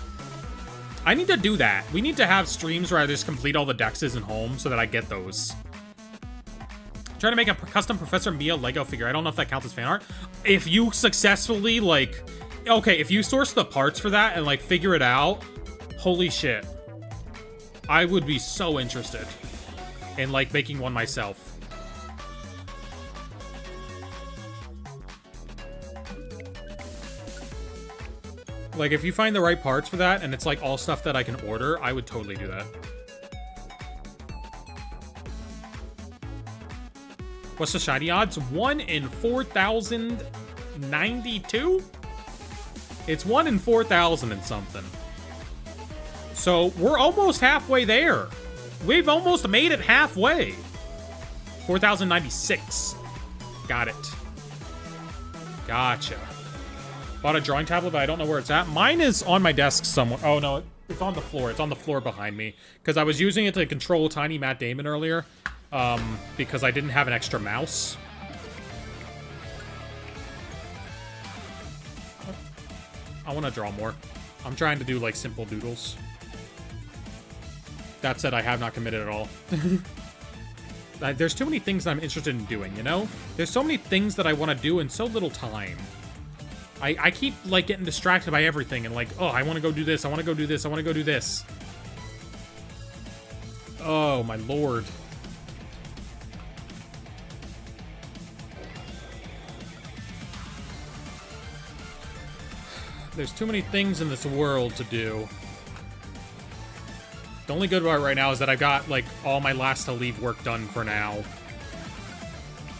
I need to do that. We need to have streams where I just complete all the dexes in home so that I get those. Trying to make a custom Professor Mia Lego figure. I don't know if that counts as fan art. If you successfully, like... Okay, if you source the parts for that and, like, figure it out, holy shit. I would be so interested in, like, making one myself. Like, if you find the right parts for that, and it's, like, all stuff that I can order, I would totally do that. What's the shiny odds? 1 in 4,092? It's 1 in 4,000 and something. So, we're almost halfway there. We've almost made it halfway. 4,096. Got it. Gotcha. Bought a drawing tablet, but I don't know where it's at. Mine is on my desk somewhere. Oh, no, it's on the floor. It's on the floor behind me. Because I was using it to control Tiny Matt Damon earlier. Because I didn't have an extra mouse. I want to draw more. I'm trying to do, like, simple doodles. That said, I have not committed at all. There's too many things that I'm interested in doing, you know? There's so many things that I want to do in so little time. I keep, like, getting distracted by everything and, like, oh, I want to go do this, I want to go do this, I want to go do this. Oh, my lord. There's too many things in this world to do. The only good part right now is that I've got, like, all my last to leave work done for now.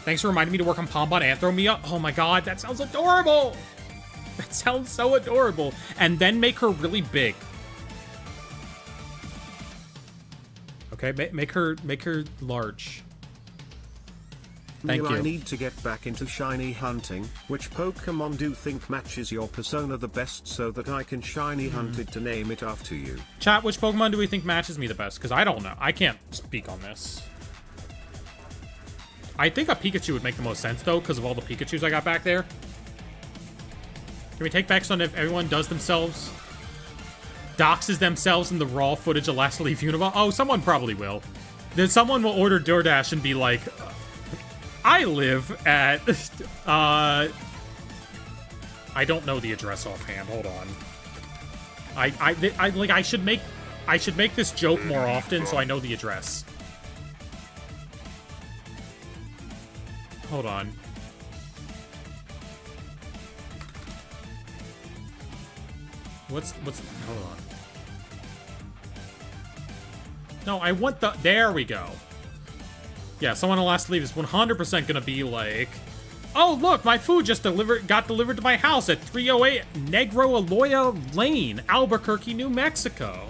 Thanks for reminding me to work on Pombon Anthromia. Oh my god, that sounds adorable! That sounds so adorable. And then make her really big. Okay, make her large. Thank you. I need to get back into shiny hunting. Which Pokemon do you think matches your persona the best so that I can shiny hunt it to name it after you? Chat, which Pokemon do we think matches me the best? Because I don't know. I can't speak on this. I think a Pikachu would make the most sense, though, because of all the Pikachus I got back there. Can we take backs on if everyone does themselves? Doxes themselves in the raw footage of Last Leaf Unova? Oh, someone probably will. Then someone will order DoorDash and be like... I live at, I don't know the address offhand. Hold on. I should make this joke more often so I know the address. Hold on. What's, hold on. No, I want the, there we go. Yeah, someone on Last Leave is 100% gonna be like, oh, look, my food just got delivered to my house at 308 Negro Aloya Lane, Albuquerque, New Mexico.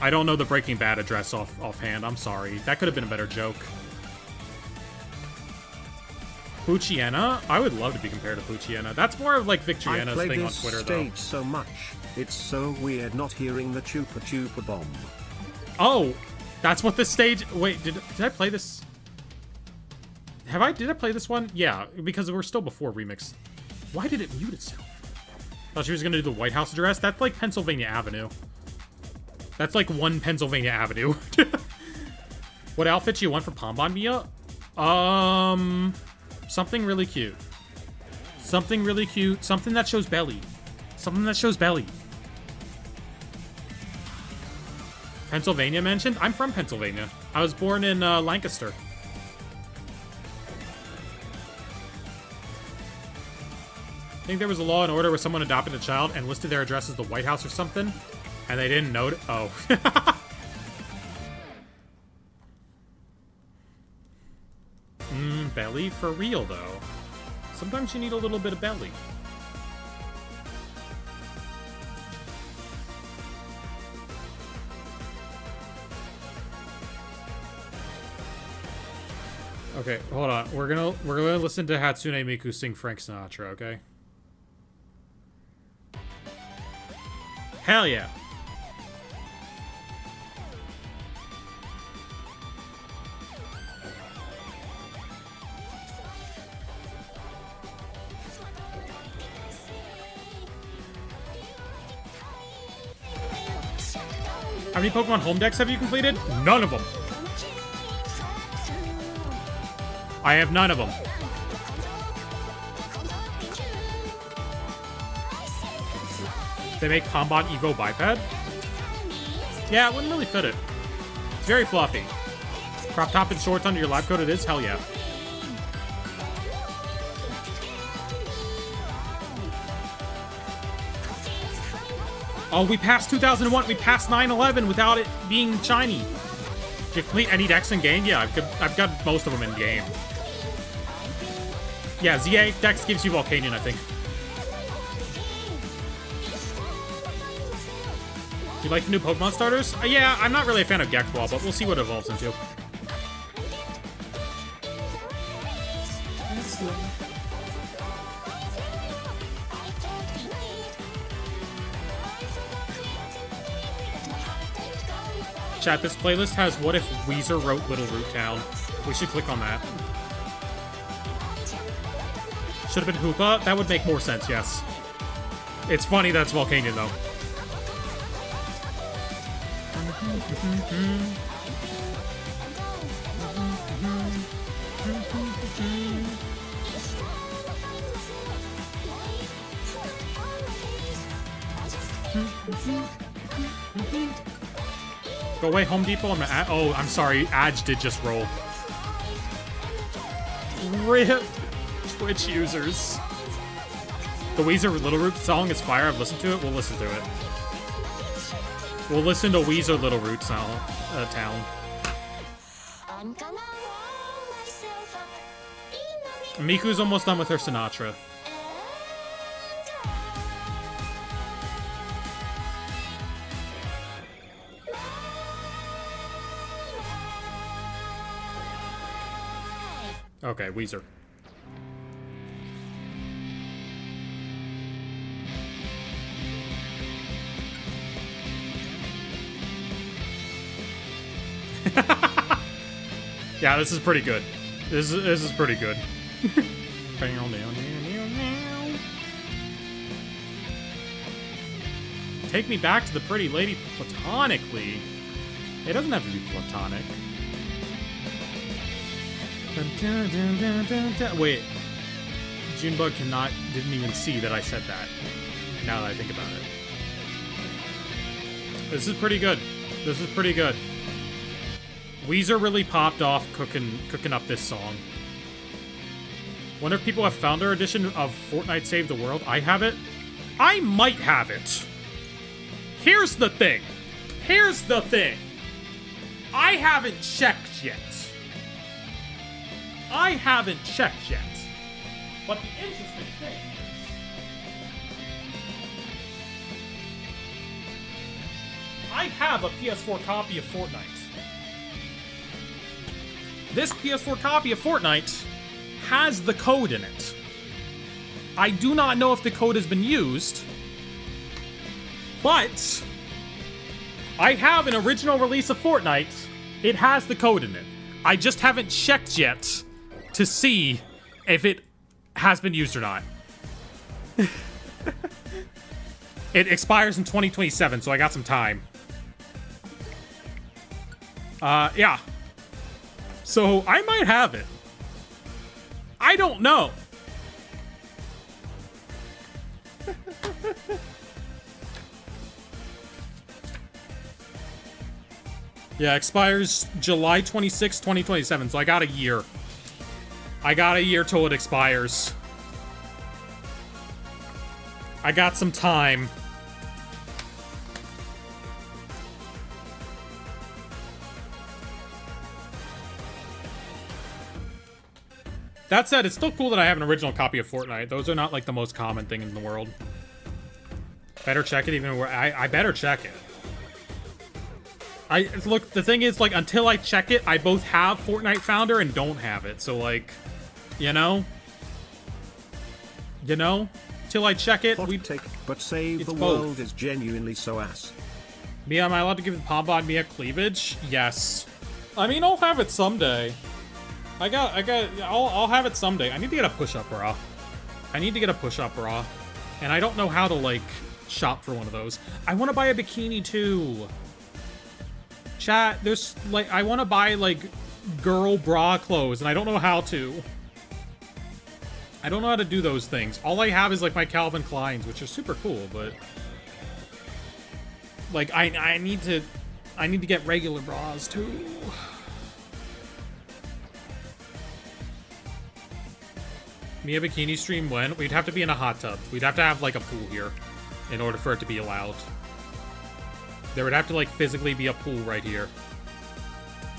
I don't know the Breaking Bad address offhand. I'm sorry. That could have been a better joke. Poochyena? I would love to be compared to Poochyena. That's more of like Victoriena's thing on Twitter, though. I play this stage so much. It's so weird not hearing the Chupa Chupa Bomb. Oh, that's what this stage... Wait, did I play this? Did I play this one? Yeah, because we're still before Remix. Why did it mute itself? Thought she was gonna do the White House address. That's like Pennsylvania Avenue. That's like one Pennsylvania Avenue. What outfit do you want for Pombon Mia? Something really cute. Something really cute. Something that shows belly. Something that shows belly. Pennsylvania mentioned? I'm from Pennsylvania. I was born in Lancaster. I think there was a law and order where someone adopted a child and listed their address as the White House or something, and they didn't know it. Oh. Belly for real, though. Sometimes you need a little bit of belly. Okay, hold on. We're gonna listen to Hatsune Miku sing Frank Sinatra, okay? Hell yeah. How many Pokemon home decks have you completed? None of them. I have none of them. They make Pombon Evo biped? Yeah, it wouldn't really fit it. It's very fluffy. Crop top and shorts under your lab coat it is? Hell yeah. Oh, we passed 2001. We passed 9/11 without it being shiny. Did you complete any decks in game? Yeah, I've got most of them in game. Yeah, ZA Dex gives you Volcanion, I think. You like the new Pokemon starters? Yeah, I'm not really a fan of Gekball, but we'll see what it evolves into. Chat, this playlist has What If Weezer Wrote Little Root Town. We should click on that. Should have been Hoopa? That would make more sense, yes. It's funny that's Volcanion, though. Go away, Home Depot. I'm sorry. Adge did just roll. RIP Twitch users. The Weezer Little Root song is fire. I've listened to it. We'll listen to it. We'll listen to Weezer Little Root Town. Miku's almost done with her Sinatra. Okay, Weezer. Yeah, this is pretty good. This is pretty good. Take me back to the pretty lady platonically. It doesn't have to be platonic. Wait. Junebug didn't even see that I said that. Now that I think about it. This is pretty good. This is pretty good. Weezer really popped off cooking up this song. Wonder if people have found our edition of Fortnite Save the World. I have it. I might have it. Here's the thing. Here's the thing. I haven't checked yet. I haven't checked yet. But the interesting thing is, I have a PS4 copy of Fortnite. This PS4 copy of Fortnite has the code in it. I do not know if the code has been used, but I have an original release of Fortnite. It has the code in it. I just haven't checked yet to see if it has been used or not. It expires in 2027, so I got some time. Yeah. So I might have it. I don't know. Yeah, expires July 26, 2027, so I got a year. I got a year till it expires. I got some time. That said, it's still cool that I have an original copy of Fortnite. Those are not, like, the most common thing in the world. Better check it even where... I better check it. Look, the thing is, like, until I check it, I both have Fortnite Founder and don't have it. So, like, you know? You know? Till I check it, Hot take, but Save the World is genuinely so ass. Mia, am I allowed to give Pombon Mia cleavage? Yes. I mean, I'll have it someday. I'll have it someday. I need to get a push-up bra. I need to get a push-up bra. And I don't know how to, like, shop for one of those. I want to buy a bikini, too. Chat, there's, like, I want to buy, like, girl bra clothes, and I don't know how to. I don't know how to do those things. All I have is, like, my Calvin Kleins, which are super cool, but... Like, I need to get regular bras, too. Mia bikini stream when? We'd have to be in a hot tub. We'd have to have, like, a pool here in order for it to be allowed. There would have to, like, physically be a pool right here.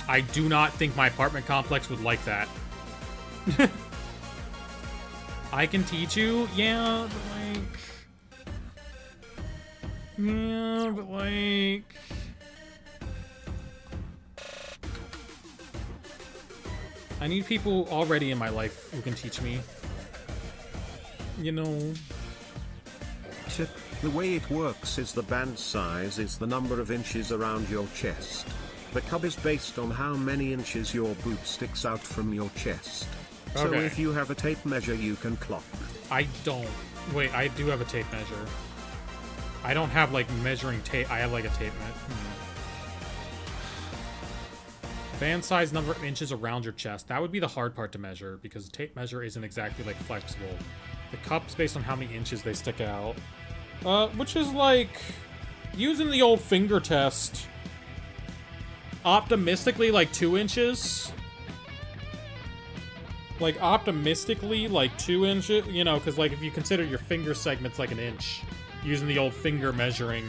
I do not think my apartment complex would like that. I can teach you? Yeah, but, like... Yeah, but, like... I need people already in my life who can teach me. You know... Tip: the way it works is the band size is the number of inches around your chest. The cub is based on how many inches your boot sticks out from your chest. So Okay. if you have a tape measure, you can clock. I don't. Wait, I do have a tape measure. I don't have, like, measuring tape. I have, like, a tape measure. Band size, number of inches around your chest. That would be the hard part to measure, because the tape measure isn't exactly, like, flexible. The cup's based on how many inches they stick out. Which is, like, using the old finger test. Optimistically, like, 2 inches. Like, optimistically, like, 2 inches. You know, because, like, if you consider your finger segments like an inch, using the old finger measuring,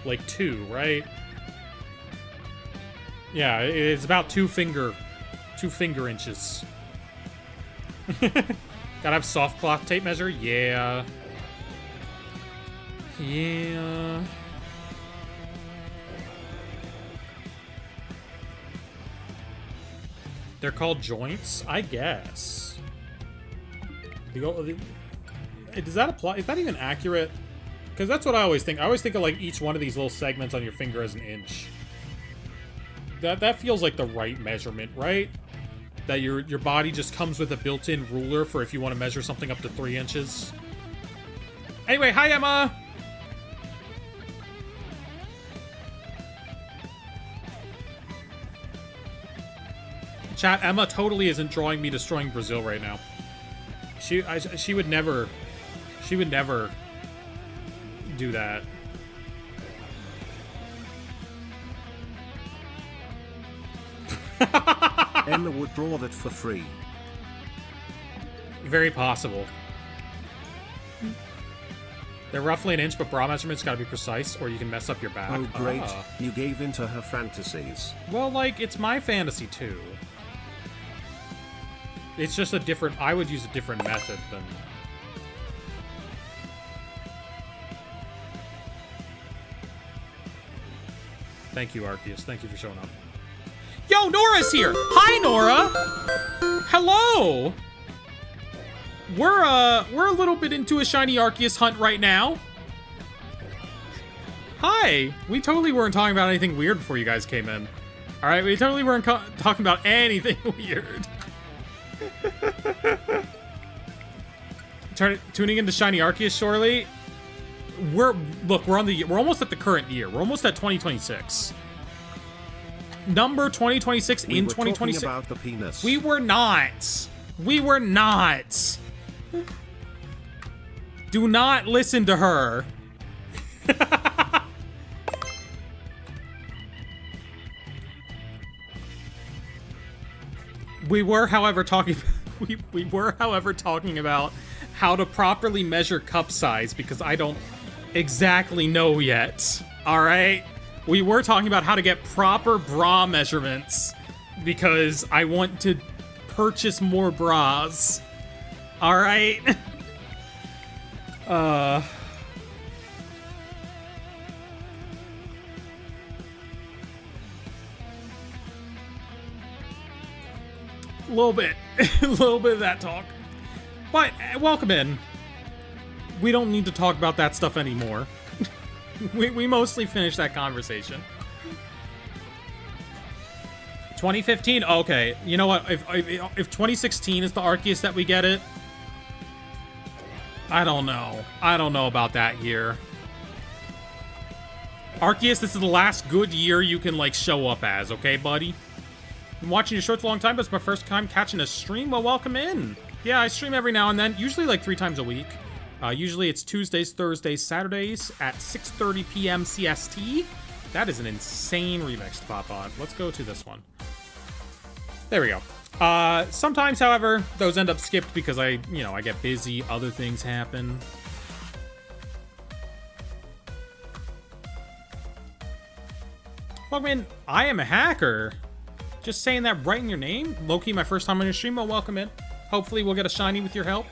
like, 2, right? Yeah, it's about 2 finger inches. Gotta have soft cloth tape measure? Yeah. Yeah. They're called joints? I guess. Does that apply? Is that even accurate? Because that's what I always think. I always think of, like, each one of these little segments on your finger as an inch. That feels like the right measurement, right? That your body just comes with a built-in ruler for if you want to measure something up to 3 inches. Anyway, hi, Emma! Chat, Emma totally isn't drawing me destroying Brazil right now. She would never do that. Emma would draw that for free. Very possible. They're roughly an inch, but bra measurements gotta be precise, or you can mess up your back. Oh, great. You gave into her fantasies. Well, like, it's my fantasy, too. It's just a different... I would use a different method than... Thank you, Arceus. Thank you for showing up. Yo, Nora's here! Hi, Nora! Hello! We're a little bit into a shiny Arceus hunt right now. Hi! We totally weren't talking about anything weird before you guys came in. Alright, we totally weren't talking about anything weird. Tuning into shiny Arceus shortly. We're almost at the current year. We're almost at 2026. Number 2026 in 2026. Talking about the penis. We were not. We were not. Do not listen to her. We were, however, talking about how to properly measure cup size, because I don't exactly know yet. All right? We were talking about how to get proper bra measurements because I want to purchase more bras. All right? A little bit of that talk. But welcome in. We don't need to talk about that stuff anymore. we mostly finished that conversation. 2015? Okay. You know what? If 2016 is the Arceus that we get it, I don't know. I don't know about that year. Arceus, this is the last good year you can, like, show up as, okay, buddy? Been watching your shorts a long time, but it's my first time catching a stream. Well, welcome in. Yeah, I stream every now and then, usually like 3 times a week. Usually it's Tuesdays, Thursdays, Saturdays at 6:30 p.m. CST. That is an insane remix to pop on. Let's go to this one. There we go. Sometimes, however, those end up skipped because I get busy, other things happen. Welcome in. I am a hacker. Just saying that right in your name. Loki, my first time on your stream. Well, welcome in. Hopefully we'll get a shiny with your help.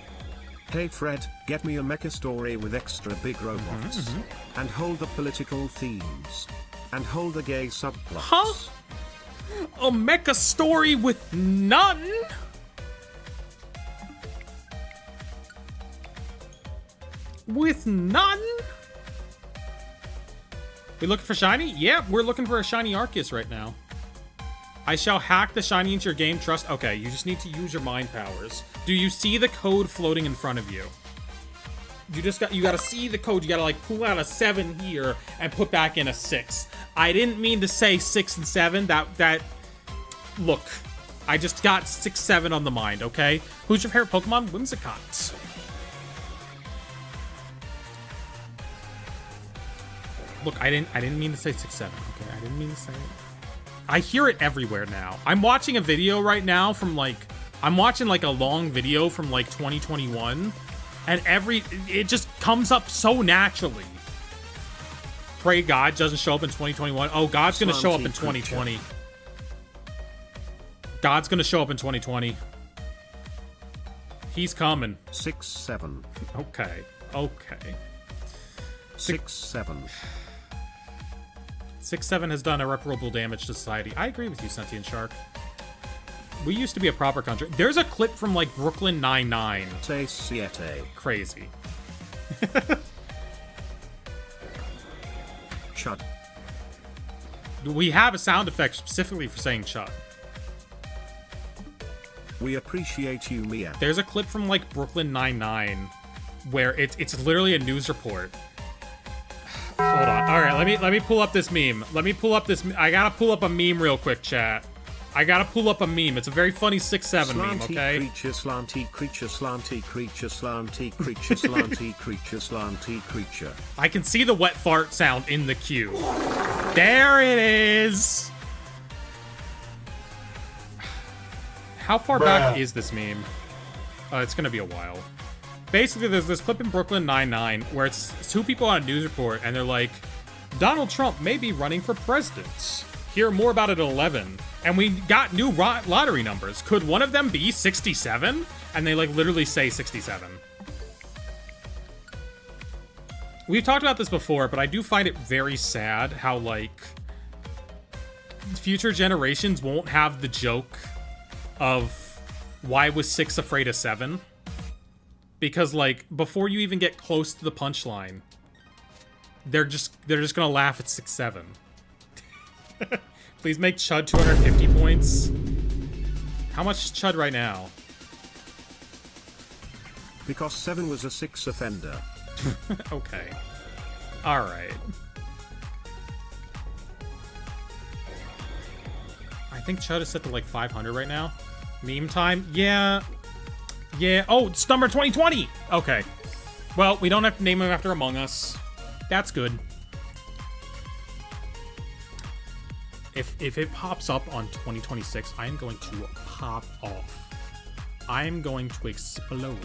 Hey Fred, get me a mecha story with extra big robots. And hold the political themes. And hold the gay subplots. Huh? A mecha story with none? With none? We looking for shiny? Yeah, we're looking for a shiny Arceus right now. I shall hack the shiny into your game. Trust. Okay, you just need to use your mind powers. Do you see the code floating in front of you? You gotta see the code. You gotta like pull out a 7 here and put back in a 6. I didn't mean to say 6 and 7. That look, I just got 6, 7 on the mind. Okay, who's your favorite Pokemon? Whimsicott. Look, I didn't mean to say 6, 7. Okay, I didn't mean to say it. I hear it everywhere now. I'm watching a video right now from like, I'm watching like a long video from like 2021, and it just comes up so naturally. Pray God doesn't show up in 2021. Oh, God's gonna show up in 2020. God's gonna show up in 2020. He's coming. 6, 7. Okay. 6, 7. 6, 7 has done irreparable damage to society. I agree with you, Sentient Shark. We used to be a proper country. There's a clip from like Brooklyn Nine-Nine. Say siete. Crazy. Chud. We have a sound effect specifically for saying chud. We appreciate you, Mia. There's a clip from like Brooklyn Nine-Nine where it's literally a news report. Hold on. All right, let me pull up this meme. I gotta pull up a meme real quick, chat. I gotta pull up a meme. It's a very funny 6, 7 meme, okay? Creature, slanty creature, slanty creature, slanty creature, slanty creature, slanty creature. I can see the wet fart sound in the queue. There it is. How far back is this meme? It's gonna be a while. Basically, there's this clip in Brooklyn Nine-Nine where it's 2 people on a news report, and they're like, Donald Trump may be running for president. Hear more about it at 11. And we got new lottery numbers. Could one of them be 67? And they, like, literally say 67. We've talked about this before, but I do find it very sad how, like, future generations won't have the joke of why was 6 afraid of 7? Because, like, before you even get close to the punchline, they're just gonna laugh at 6, 7. Please make Chud 250 points. How much is Chud right now? Because 7 was a 6 offender. Okay. Alright. I think Chud is set to like 500 right now. Meme time? Yeah. Yeah. Oh, it's number 2020! Okay. Well, we don't have to name him after Among Us. That's good. If it pops up on 2026, I am going to pop off. I am going to explode.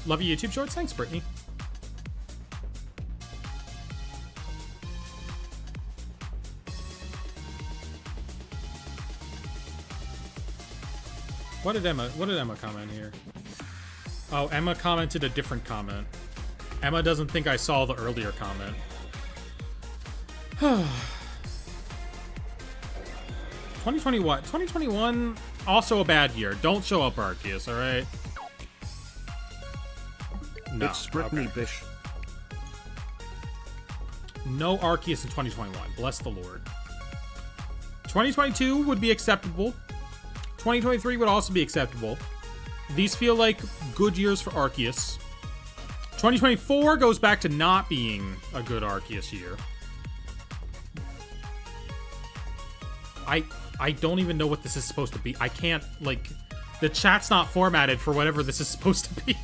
Love you, YouTube Shorts. Thanks, Brittany. What did Emma comment here? Oh, Emma commented a different comment. Emma doesn't think I saw the earlier comment. 2021. 2021, also a bad year. Don't show up, Arceus, alright? No. It's Brittany okay. Bish. No Arceus in 2021. Bless the Lord. 2022 would be acceptable. 2023 would also be acceptable. These feel like good years for Arceus. 2024 goes back to not being a good Arceus year. I don't even know what this is supposed to be. I can't, like, the chat's not formatted for whatever this is supposed to be.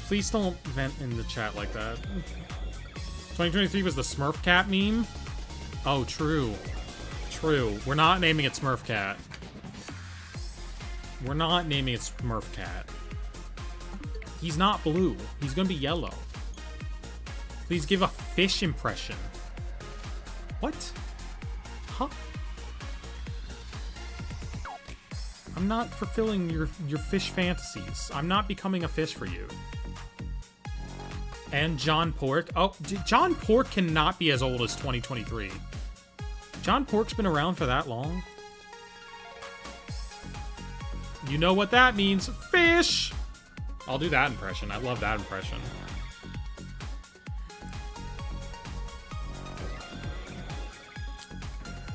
Please don't vent in the chat like that. 2023 was the Smurf Cat meme. Oh, true. True. We're not naming it Smurf Cat. We're not naming it Smurf Cat. He's not blue. He's gonna be yellow. Please give a fish impression. What? Huh? I'm not fulfilling your fish fantasies. I'm not becoming a fish for you. And John Pork. Oh, John Pork cannot be as old as 2023. John Pork's been around for that long. You know what that means. Fish! I'll do that impression. I love that impression.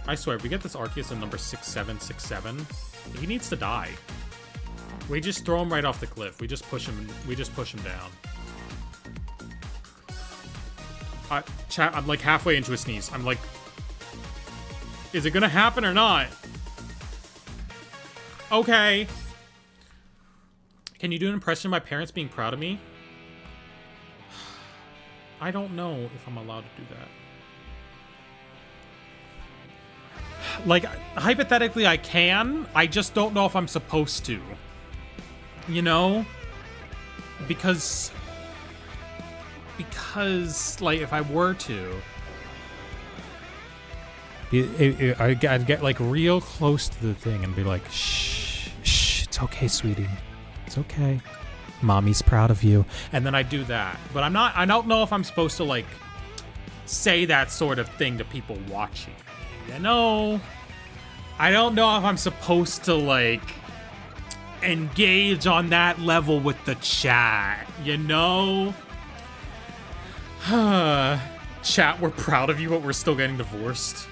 I swear, if we get this Arceus in number 6767, he needs to die. We just throw him right off the cliff. We just push him down. Chat, I'm like halfway into a sneeze. I'm like, is it gonna happen or not? Okay. Can you do an impression of my parents being proud of me? I don't know if I'm allowed to do that. Like, hypothetically, I can. I just don't know if I'm supposed to. You know? Because, like, if I were to... I'd get, like, real close to the thing and be like, shh, it's okay, sweetie. It's okay. Mommy's proud of you. And then I do that. But I don't know if I'm supposed to, like, say that sort of thing to people watching. You know? I don't know if I'm supposed to, like, engage on that level with the chat. You know? Chat, we're proud of you, but we're still getting divorced.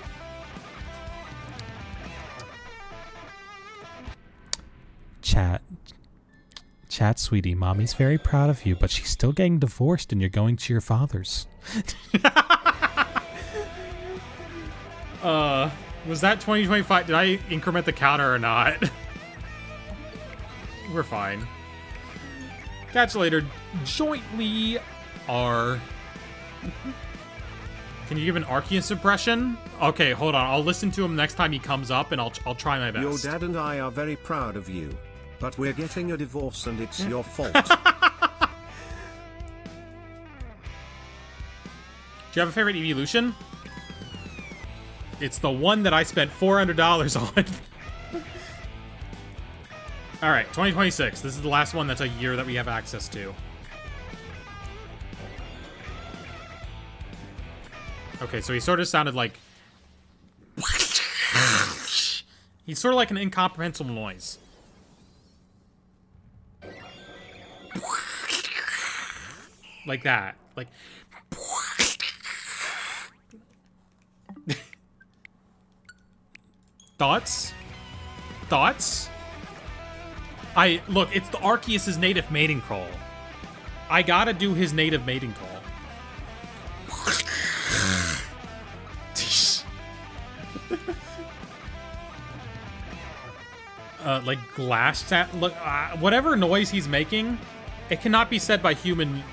Chat, sweetie, mommy's very proud of you, but she's still getting divorced and you're going to your father's. Was that 2025? Did I increment the counter or not? We're fine. Catch you later. Jointly are... Can you give an Arceus impression? Okay, hold on. I'll listen to him next time he comes up, and I'll try my best. Your dad and I are very proud of you, but we're getting a divorce, and it's your fault. Do you have a favorite evolution? It's the one that I spent $400 on. All right, 2026. This is the last one that's a year that we have access to. Okay, so he sort of sounded like... He's sort of like an incomprehensible noise. Like that. Like... Thoughts? Thoughts? Look, it's the Arceus' native mating call. I gotta do his native mating call. Like glass sound. Look, whatever noise he's making, it cannot be said by human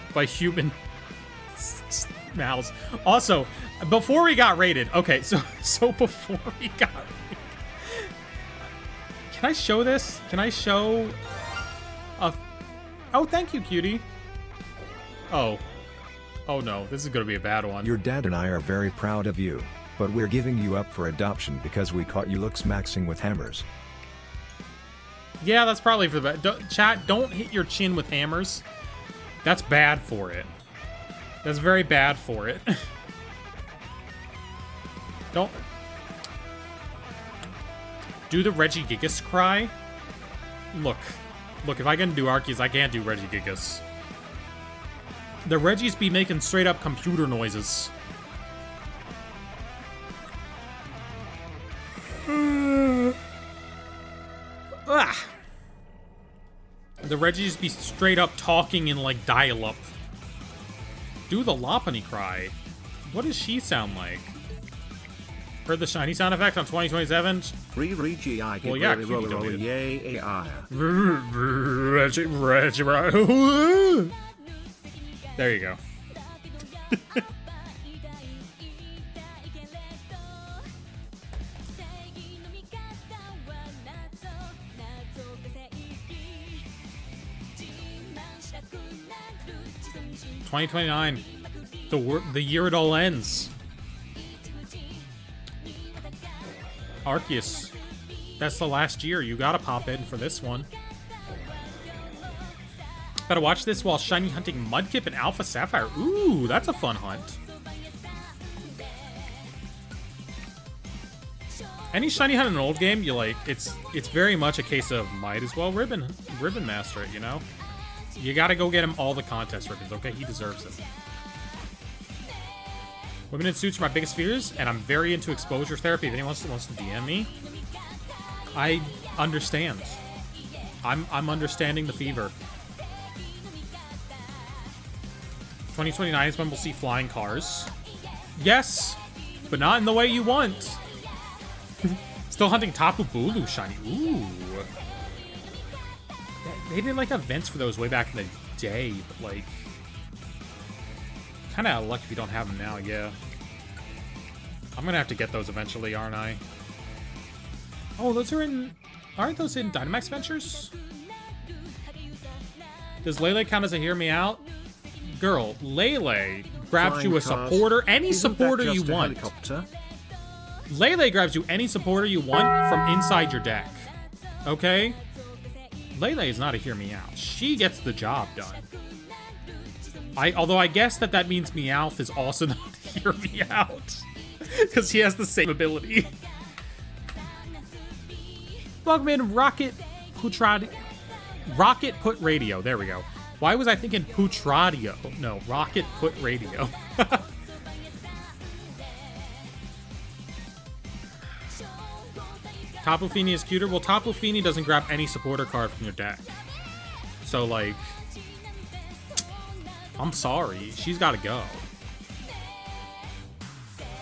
mouths. Also, before we got raided, okay, so before we got raided, can I show this? Can I show oh, thank you, cutie. Oh no, this is gonna be a bad one. Your dad and I are very proud of you, but we're giving you up for adoption because we caught you maxing with hammers. Yeah, that's probably for the best. Chat, don't hit your chin with hammers. That's bad for it. That's very bad for it. Don't... Do the Regigigas cry? Look, if I can do Arceus, I can't do Regigigas. The Regis be making straight up computer noises. The Regis be straight up talking in like dial-up. Do the Lopunny cry. What does she sound like? Heard the shiny sound effect on 2027? Well, yeah, there you go. $20.29. The year it all ends. Arceus. That's the last year. You gotta pop in for this one. Gotta watch this while shiny hunting Mudkip and Alpha Sapphire. Ooh, that's a fun hunt. Any shiny hunt in an old game, you like, it's very much a case of might as well ribbon master it, you know? You gotta go get him all the contest ribbons, okay? He deserves it. Women in suits are my biggest fears, and I'm very into exposure therapy. If anyone wants to DM me, I understand. I'm understanding the fever. 2029 is when we'll see flying cars. Yes, but not in the way you want. Still hunting Tapu Bulu shiny. Ooh. They did like events for those way back in the day, but like, kind of out of luck if you don't have them now. Yeah, I'm gonna have to get those eventually, aren't I? Oh, those are in. Aren't those in Dynamax Ventures? Does Lele count as a hear me out? Girl, Lele grabs you a supporter, any supporter you want. Helicopter? Lele grabs you any supporter you want from inside your deck. Okay? Lele is not a hear me out. She gets the job done. Although I guess that means Meowth is also not a hear me out. Because he has the same ability. Welcome in, Rocket Put Radio. There we go. Why was I thinking Putradio? No, Rocket Put Radio. Tapu Fini is cuter. Well, Tapu Fini doesn't grab any supporter card from your deck. So, like, I'm sorry. She's got to go.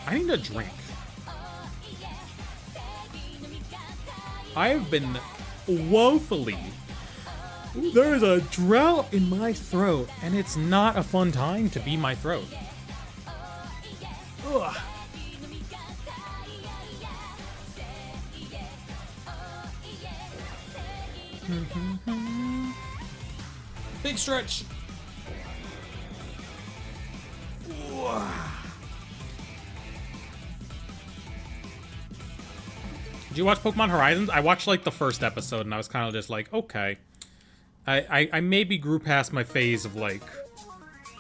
I need a drink. I have been woefully... There is a drought in my throat, and it's not a fun time to be my throat. Ugh. Big stretch. Did you watch Pokemon Horizons? I watched like the first episode and I was kind of just like, okay. I maybe grew past my phase of like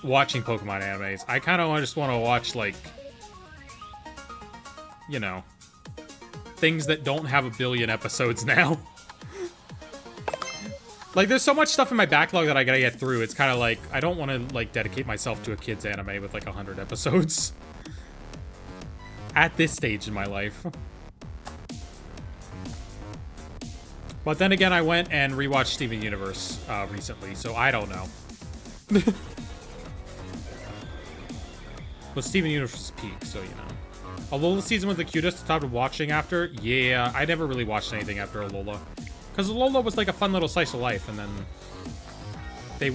watching Pokemon animes. I kind of just want to watch like, you know, things that don't have a billion episodes now. Like, there's so much stuff in my backlog that I gotta get through. It's kind of like, I don't want to, like, dedicate myself to a kid's anime with, like, 100 episodes. At this stage in my life. But then again, I went and rewatched Steven Universe recently, so I don't know. But Steven Universe peak, so, you know. Alola season was the cutest to top of watching after? Yeah, I never really watched anything after Alola. Because Alola was like a fun little slice of life, and then they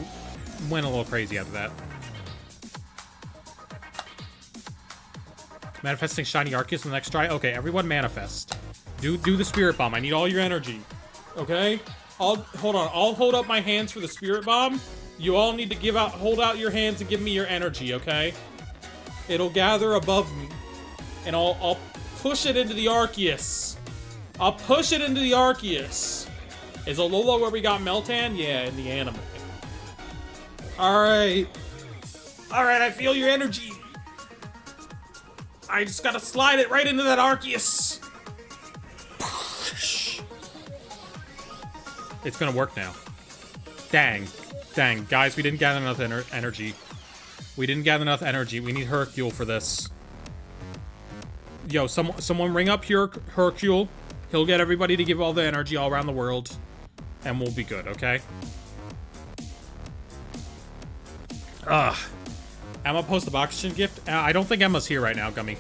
went a little crazy after that. Manifesting shiny Arceus in the next try? Okay, everyone manifest. Do the Spirit Bomb. I need all your energy. Okay? Hold on. I'll hold up my hands for the Spirit Bomb. You all need to hold out your hands and give me your energy, okay? It'll gather above me. And I'll push it into the Arceus. I'll push it into the Arceus. Is Alola where we got Meltan? Yeah, in the anime. Alright. Alright, I feel your energy. I just gotta slide it right into that Arceus. It's gonna work now. Dang. Dang. Guys, we didn't gather enough energy. We didn't gather enough energy. We need Hercule for this. Yo, someone ring up Hercule. He'll get everybody to give all the energy all around the world. And we'll be good, okay? Ugh. Emma post the oxygen gift? I don't think Emma's here right now, Gummy.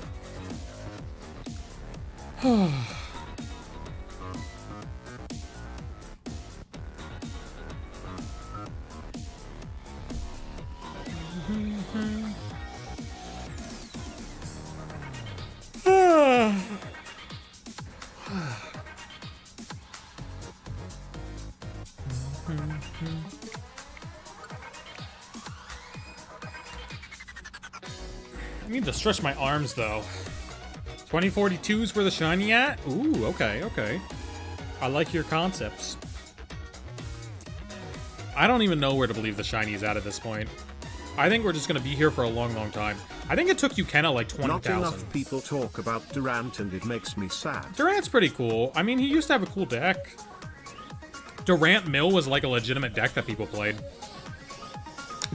need to stretch my arms, though. 2042's where the shiny at? Ooh, okay, okay. I like your concepts. I don't even know where to believe the shiny is at this point. I think we're just going to be here for a long, long time. I think it took you, Kenna, like 20,000. Not enough people talk about Durant and it makes me sad. Durant's pretty cool. I mean, he used to have a cool deck. Durant Mill was like a legitimate deck that people played.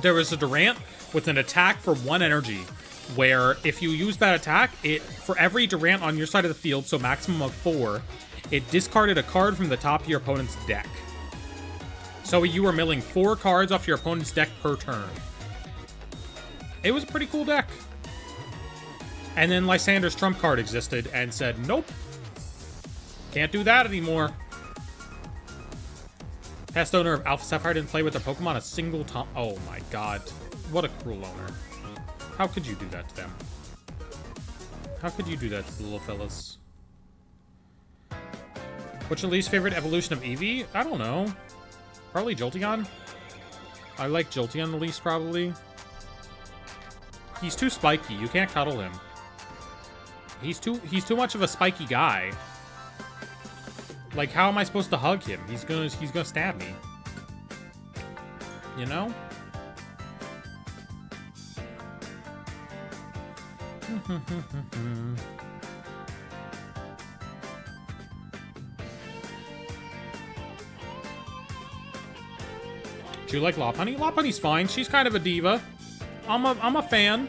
There was a Durant with an attack for 1 energy, where if you use that attack, it for every Durant on your side of the field, so maximum of 4, it discarded a card from the top of your opponent's deck. So you were milling 4 cards off your opponent's deck per turn. It was a pretty cool deck. And then Lysander's trump card existed and said, nope. Can't do that anymore. Past owner of Alpha Sapphire didn't play with their Pokemon a single time. Oh my god. What a cruel owner. How could you do that to them? How could you do that to the little fellas? What's your least favorite evolution of Eevee? I don't know. Probably Jolteon. I like Jolteon the least, probably. He's too spiky. You can't cuddle him. He's too much of a spiky guy. Like, how am I supposed to hug him? He's gonna stab me. You know? Do you like Lopunny? Lopunny's fine. She's kind of a diva. I'm a fan.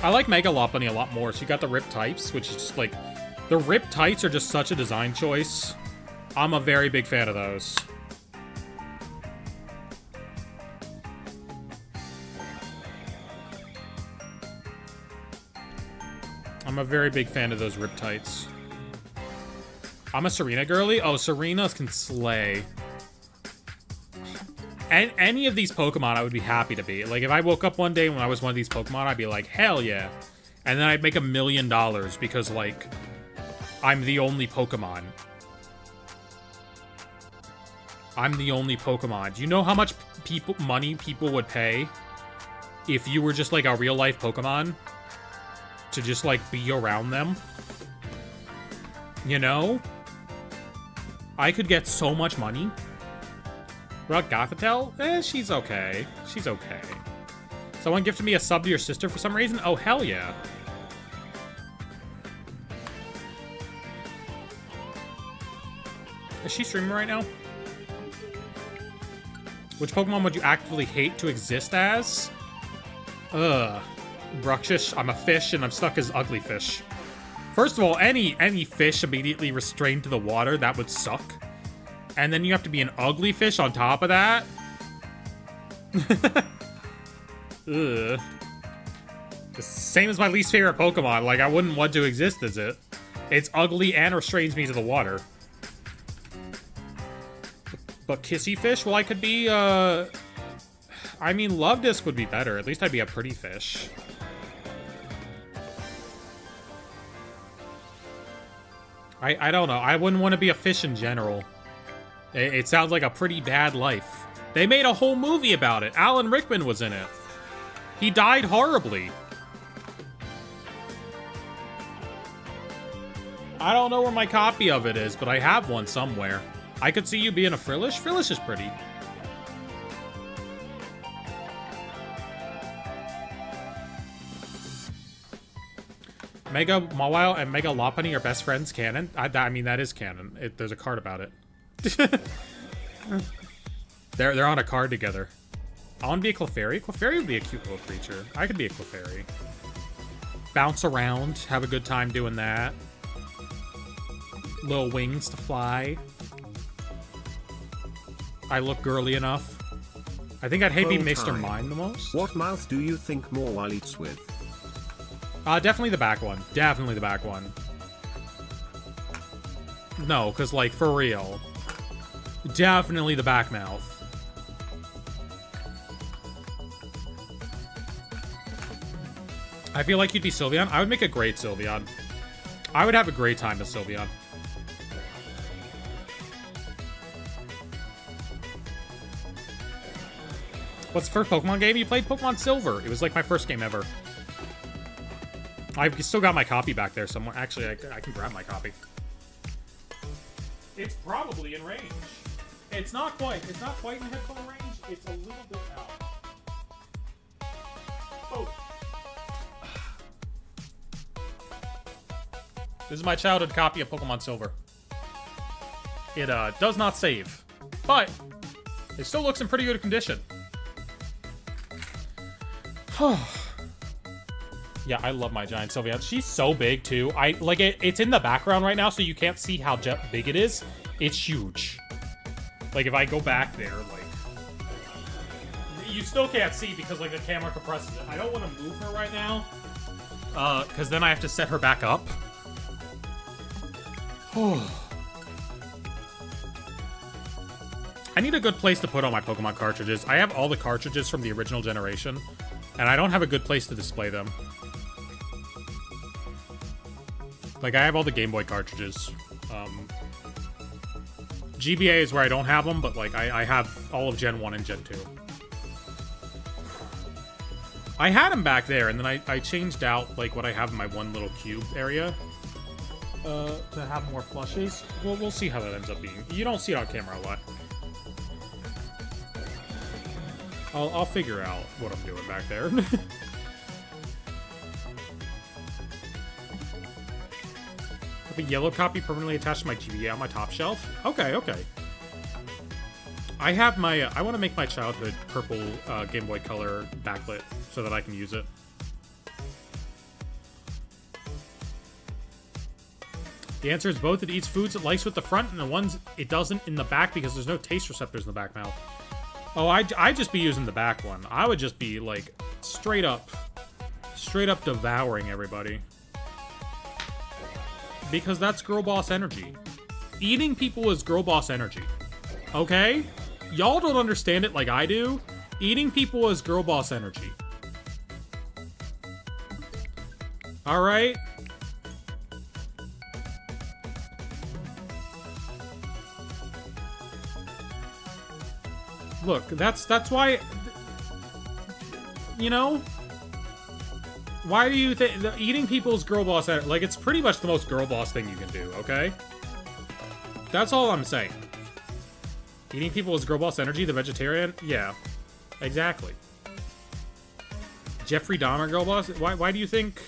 I like Mega Lopunny a lot more. She got the Rip types, which is just like... The Rip types are just such a design choice. I'm a very big fan of those. I'm a very big fan of those Rip tights. I'm a Serena girly. Oh, Serena can slay. And any of these Pokemon, I would be happy to be. Like, if I woke up one day when I was one of these Pokemon, I'd be like, hell yeah. And then I'd make $1 million because, like, I'm the only Pokemon. I'm the only Pokemon. Do you know how much money people would pay if you were just, like, a real-life Pokemon? To just, like, be around them? You know? I could get so much money. What about Gothitelle? She's okay. She's okay. Someone gifted me a sub to your sister for some reason? Oh, hell yeah. Is she streaming right now? Which Pokemon would you actively hate to exist as? Bruxish. I'm a fish and I'm stuck as ugly fish. First of all, any fish immediately restrained to the water, that would suck. And then you have to be an ugly fish on top of that? Ugh. The same as my least favorite Pokemon. Like, I wouldn't want to exist as it. It's ugly and restrains me to the water. But Kissy Fish? Well, I could be, I mean, Love Disc would be better. At least I'd be a pretty fish. I don't know. I wouldn't want to be a fish in general. It sounds like a pretty bad life. They made a whole movie about it. Alan Rickman was in it. He died horribly. I don't know where my copy of it is, but I have one somewhere. I could see you being a Frillish. Frillish is pretty. Mega Mawile and Mega Lopunny are best friends canon. I mean, that is canon. There's a card about it. They're on a card together. I want to be a Clefairy. Clefairy would be a cute little creature. I could be a Clefairy. Bounce around, have a good time doing that. Little wings to fly. I look girly enough. I think I'd hate being Mr. Mime the most. What mouth do you think Mawile eats with? Definitely the back one. Definitely the back one. No, because, like, for real. Definitely the back mouth. I feel like you'd be Sylveon. I would make a great Sylveon. I would have a great time as Sylveon. What's the first Pokemon game you played? Pokemon Silver. It was like my first game ever. I've still got my copy back there somewhere. Actually, I can grab my copy. It's probably in range. It's not quite. It's not quite in headphone range. It's a little bit out. Oh. This is my childhood copy of Pokemon Silver. It does not save, but it still looks in pretty good condition. Yeah, I love my giant Sylveon. She's so big too. It's in the background right now, so you can't see how big it is. It's huge. Like if I go back there, like you still can't see because like the camera compresses it. I don't want to move her right now, because then I have to set her back up. I need a good place to put all my Pokemon cartridges. I have all the cartridges from the original generation, and I don't have a good place to display them. Like, I have all the Game Boy cartridges. GBA is where I don't have them, but, like, I have all of Gen 1 and Gen 2. I had them back there, and then I changed out, like, what I have in my one little cube area. To have more plushes. Well, we'll see how that ends up being. You don't see it on camera a lot. I'll figure out what I'm doing back there. Have a yellow copy permanently attached to my GBA on my top shelf? Okay, okay. I have my... I want to make my childhood purple Game Boy Color backlit so that I can use it. The answer is both. It eats foods it likes with the front, and the ones it doesn't in the back because there's no taste receptors in the back mouth. Oh, I'd just be using the back one. I would just be, like, straight up devouring everybody. Because that's girl boss energy. Eating people is girl boss energy. Okay? Y'all don't understand it like I do. Eating people is girl boss energy. Alright? Look, that's why, you know, why do you think eating people's girl boss, like, it's pretty much the most girl boss thing you can do, okay? That's all I'm saying. Eating people is girl boss energy, the vegetarian? Yeah, exactly. Jeffrey Dahmer girl boss? Why do you think,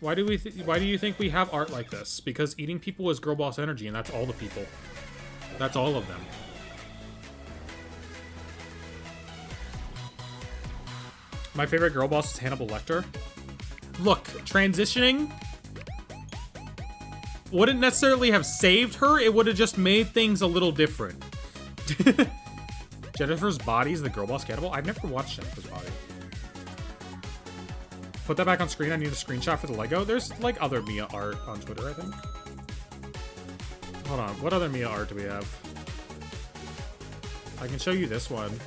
why do you think we have art like this? Because eating people is girl boss energy, and that's all the people. That's all of them. My favorite girl boss is Hannibal Lecter. Look, transitioning wouldn't necessarily have saved her. It would have just made things a little different. Jennifer's Body is the girl boss cannibal? I've never watched Jennifer's Body. Put that back on screen. I need a screenshot for the Lego. There's, like, other Mia art on Twitter, I think. Hold on. What other Mia art do we have? I can show you this one.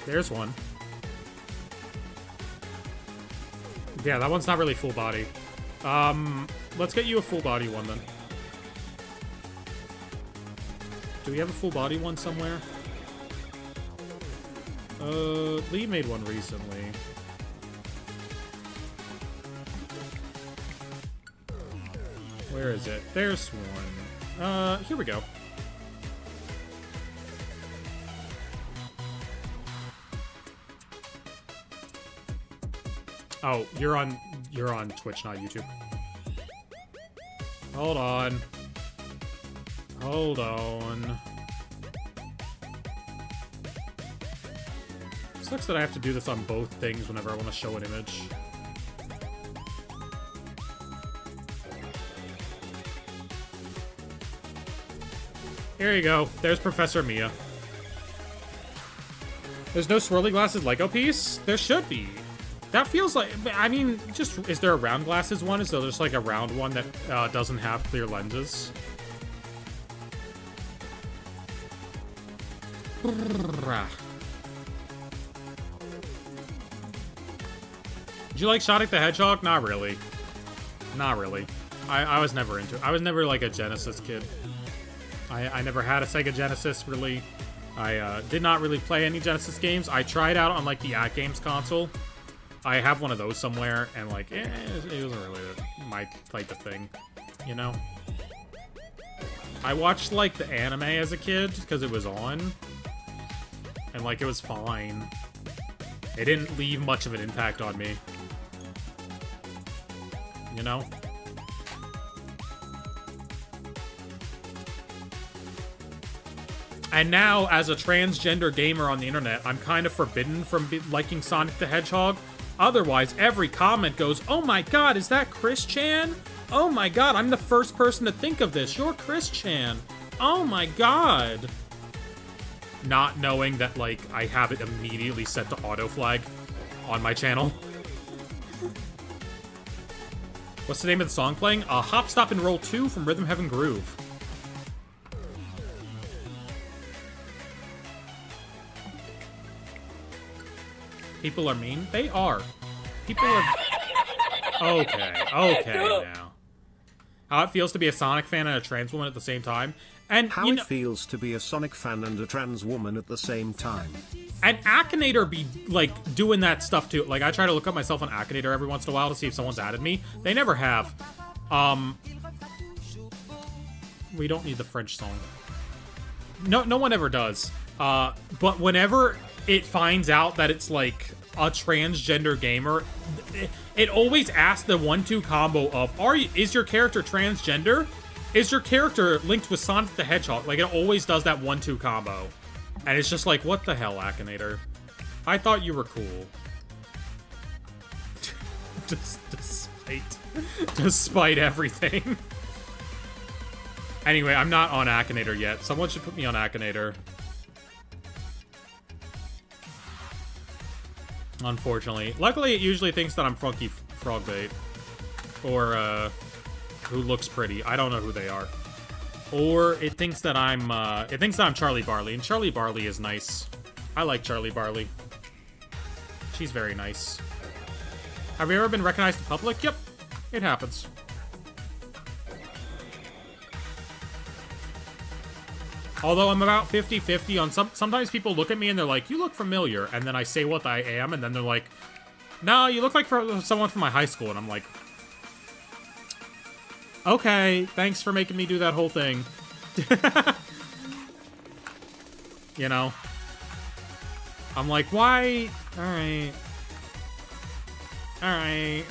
There's one. Yeah, that one's not really full body. Let's get you a full body one then. Do we have a full body one somewhere? Lee made one recently. Where is it? There's one. Here we go. Oh, you're on Twitch, not YouTube. Hold on. Hold on. Sucks that I have to do this on both things whenever I want to show an image. Here you go. There's Professor Mia. There's no swirly glasses Lego piece? There should be. That feels like, I mean, just, is there a round glasses one? Is there just like a round one that doesn't have clear lenses? Did you like Sonic the Hedgehog? Not really. Not really. I was never into it. I was never like a Genesis kid. I never had a Sega Genesis, really. I did not really play any Genesis games. I tried out on, like, the at-games console. I have one of those somewhere, and, like, it wasn't really my type of thing, you know? I watched, like, the anime as a kid, because it was on. And, like, it was fine. It didn't leave much of an impact on me. You know? And now, as a transgender gamer on the internet, I'm kind of forbidden from liking Sonic the Hedgehog. Otherwise, every comment goes, "Oh my god, is that Chris Chan? Oh my god, I'm the first person to think of this. You're Chris Chan. Oh my god." Not knowing that, like, I have it immediately set to auto-flag on my channel. What's the name of the song playing? Hop, Stop, and Roll 2 from Rhythm Heaven Groove. People are mean? They are. People are... Okay now. How it feels to be a Sonic fan and a trans woman at the same time. And how it feels to be a Sonic fan and a trans woman at the same time. And Akinator be, like, doing that stuff too. Like, I try to look up myself on Akinator every once in a while to see if someone's added me. They never have. We don't need the French song. No one ever does. But whenever it finds out that it's, like, a transgender gamer, it always asks the 1-2 combo of, is your character transgender? Is your character linked with Sonic the Hedgehog? Like, it always does that 1-2 combo. And it's just like, what the hell, Akinator? I thought you were cool. Despite everything. Anyway, I'm not on Akinator yet. Someone should put me on Akinator. Unfortunately. Luckily, it usually thinks that I'm Funky Frogbait. Or, who looks pretty. I don't know who they are. Or it thinks that I'm Charlie Barley, and Charlie Barley is nice. I like Charlie Barley. She's very nice. Have you ever been recognized in public? Yep. It happens. Although I'm about 50-50 on sometimes people look at me and they're like, "You look familiar," and then I say what I am, and then they're like, "No, you look like someone from my high school," and I'm like, okay, thanks for making me do that whole thing. You know? I'm like, why? Alright. Alright.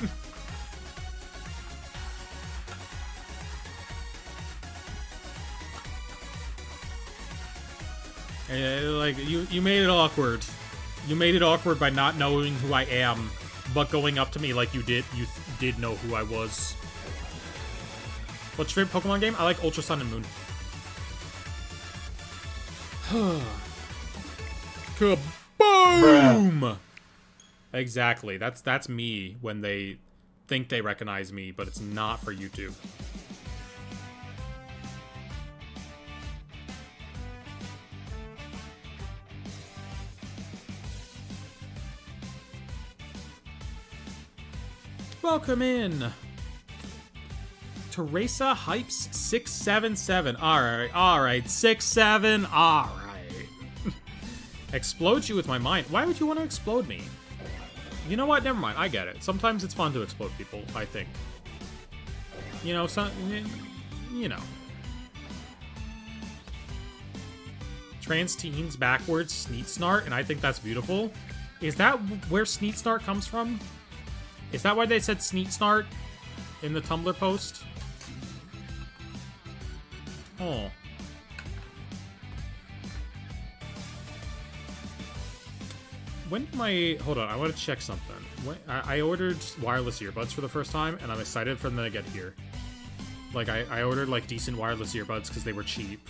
Like, you made it awkward. You made it awkward by not knowing who I am, but going up to me like you did know who I was. What's your favorite Pokemon game? I like Ultra Sun and Moon. Kaboom! Exactly. That's me when they think they recognize me, but it's not for YouTube. Welcome in. Teresa Hypes 677. Alright, 67. Alright. Explode you with my mind. Why would you want to explode me? You know what? Never mind. I get it. Sometimes it's fun to explode people, I think. You know, you know. Trans teens backwards Sneet Snart, and I think that's beautiful. Is that where Sneet Snart comes from? Is that why they said Sneet Snart in the Tumblr post? Oh. When did my... Hold on, I want to check something. I ordered wireless earbuds for the first time, and I'm excited for them to get here. Like, I ordered, like, decent wireless earbuds because they were cheap.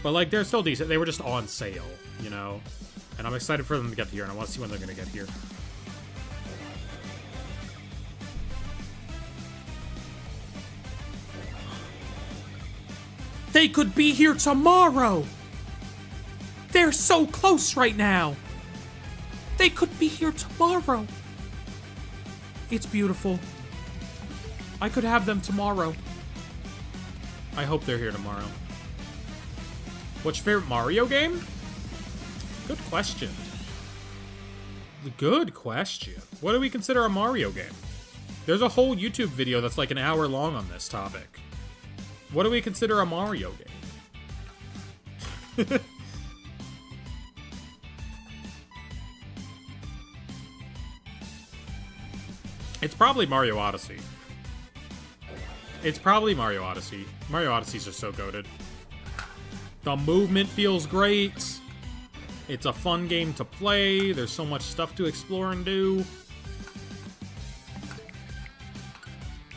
But, like, they're still decent. They were just on sale, you know? And I'm excited for them to get here, and I want to see when they're going to get here. They could be here tomorrow! They're so close right now! They could be here tomorrow! It's beautiful. I could have them tomorrow. I hope they're here tomorrow. What's your favorite Mario game? Good question. Good question. What do we consider a Mario game? There's a whole YouTube video that's like an hour long on this topic. What do we consider a Mario game? It's probably Mario Odyssey. It's probably Mario Odyssey. Mario Odysseys are so goated. The movement feels great. It's a fun game to play. There's so much stuff to explore and do.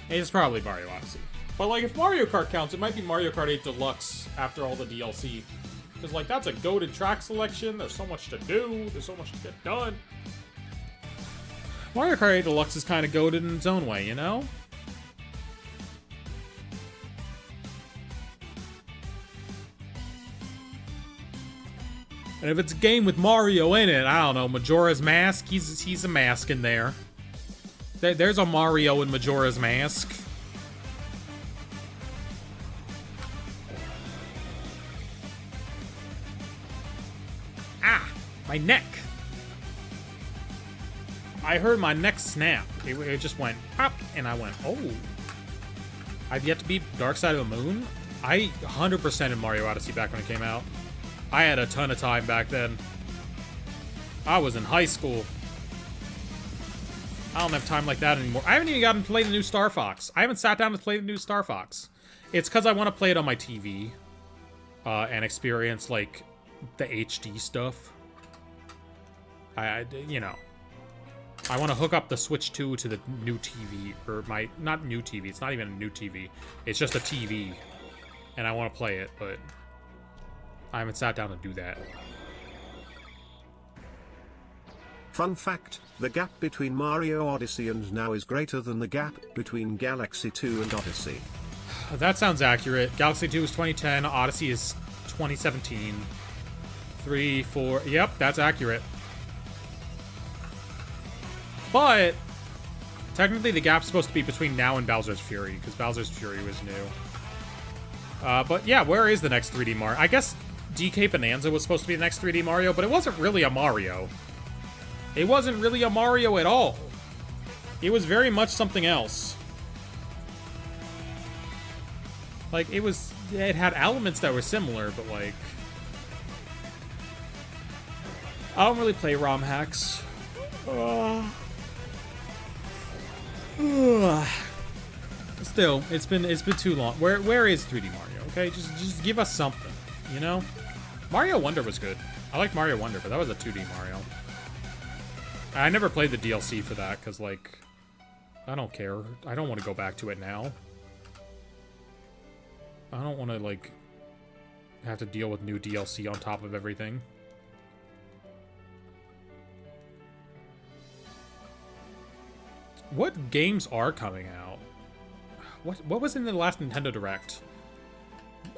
It's probably Mario Odyssey. But, like, if Mario Kart counts, it might be Mario Kart 8 Deluxe after all the DLC. Because, like, that's a goated track selection. There's so much to do. There's so much to get done. Mario Kart 8 Deluxe is kind of goated in its own way, you know? And if it's a game with Mario in it, I don't know, Majora's Mask, he's a mask in there. There's a Mario in Majora's Mask. Ah, my neck. I heard my neck snap. It just went pop, and I went, oh. I've yet to beat Dark Side of the Moon. I 100% in Mario Odyssey back when it came out. I had a ton of time back then. I was in high school. I don't have time like that anymore. I haven't even gotten to play the new Star Fox. I haven't sat down to play the new Star Fox. It's because I want to play it on my TV. And experience, like, the HD stuff. You know. I want to hook up the Switch 2 to the new TV. Or my... Not new TV. It's not even a new TV. It's just a TV. And I want to play it, but... I haven't sat down to do that. Fun fact, the gap between Mario Odyssey and now is greater than the gap between Galaxy 2 and Odyssey. That sounds accurate. Galaxy 2 is 2010, Odyssey is 2017. 3, 4... Yep, that's accurate. But, technically the gap's supposed to be between now and Bowser's Fury, because Bowser's Fury was new. But yeah, where is the next 3D Mario? I guess DK Bonanza was supposed to be the next 3D Mario, but it wasn't really a Mario. It wasn't really a Mario at all. It was very much something else. Like, it had elements that were similar, but like... I don't really play ROM hacks. Still, it's been too long. Where is 3D Mario? Okay, just give us something, you know? Mario Wonder was good. I like Mario Wonder, but that was a 2D Mario. I never played the DLC for that, because, like, I don't care. I don't want to go back to it now. I don't want to, like, have to deal with new DLC on top of everything. What games are coming out? What was in the last Nintendo Direct?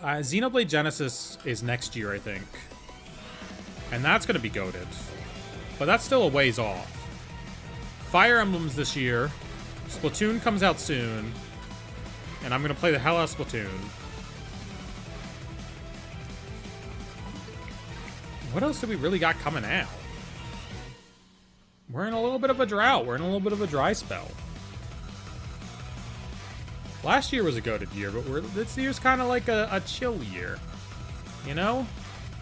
Xenoblade Genesis is next year, I think. And that's going to be goated. But that's still a ways off. Fire Emblem's this year. Splatoon comes out soon. And I'm going to play the hell out of Splatoon. What else do we really got coming out? We're in a little bit of a drought. We're in a little bit of a dry spell. Last year was a goated year, but this year's kind of like a chill year. You know?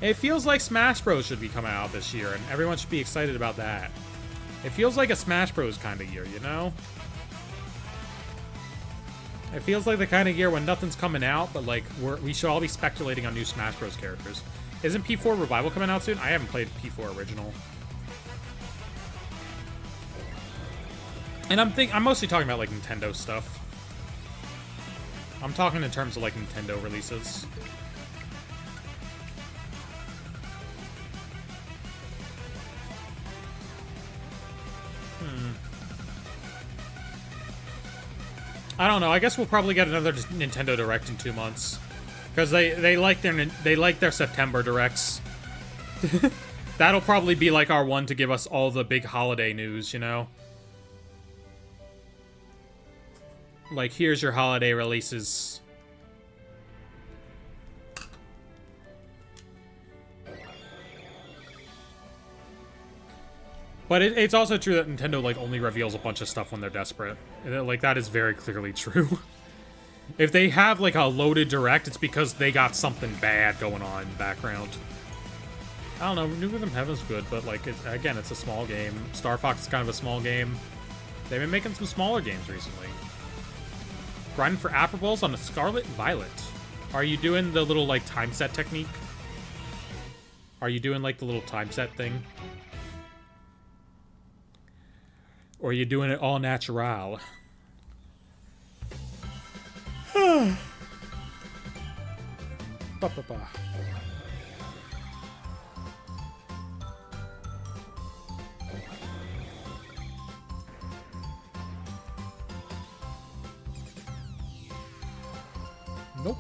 It feels like Smash Bros. Should be coming out this year, and everyone should be excited about that. It feels like a Smash Bros. Kind of year, you know? It feels like the kind of year when nothing's coming out, but like we should all be speculating on new Smash Bros. Characters. Isn't P4 Revival coming out soon? I haven't played P4 Original. And I'm mostly talking about like Nintendo stuff. I'm talking in terms of like Nintendo releases. I don't know. I guess we'll probably get another Nintendo Direct in 2 months, because they like their September Directs. That'll probably be like our one to give us all the big holiday news, you know. Like, here's your holiday releases. But it's also true that Nintendo, like, only reveals a bunch of stuff when they're desperate. Like, that is very clearly true. If they have, like, a loaded direct, it's because they got something bad going on in the background. I don't know, New Rhythm Heaven's good, but, like, again, it's a small game. Star Fox is kind of a small game. They've been making some smaller games recently. Grinding for Apple Balls on a Scarlet Violet. Are you doing the little, like, time set technique? Are you doing, like, the little time set thing? Or are you doing it all natural? Ba, ba, ba. Nope.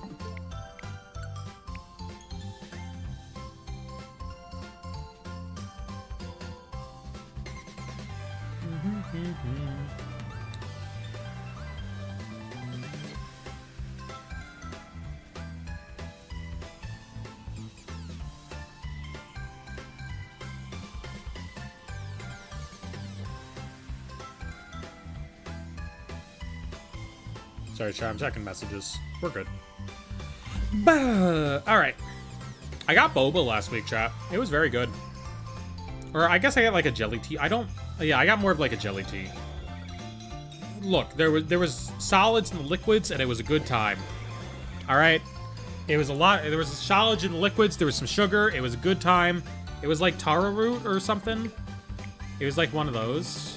Sorry, chat, I'm checking messages. We're good. Alright. I got boba last week, chat. It was very good. Or I guess I got like a jelly tea. Yeah, I got more of like a jelly tea. Look, there was solids and liquids, and it was a good time. Alright? It was a lot. There was solids and liquids, there was some sugar, it was a good time. It was like taro root or something. It was like one of those.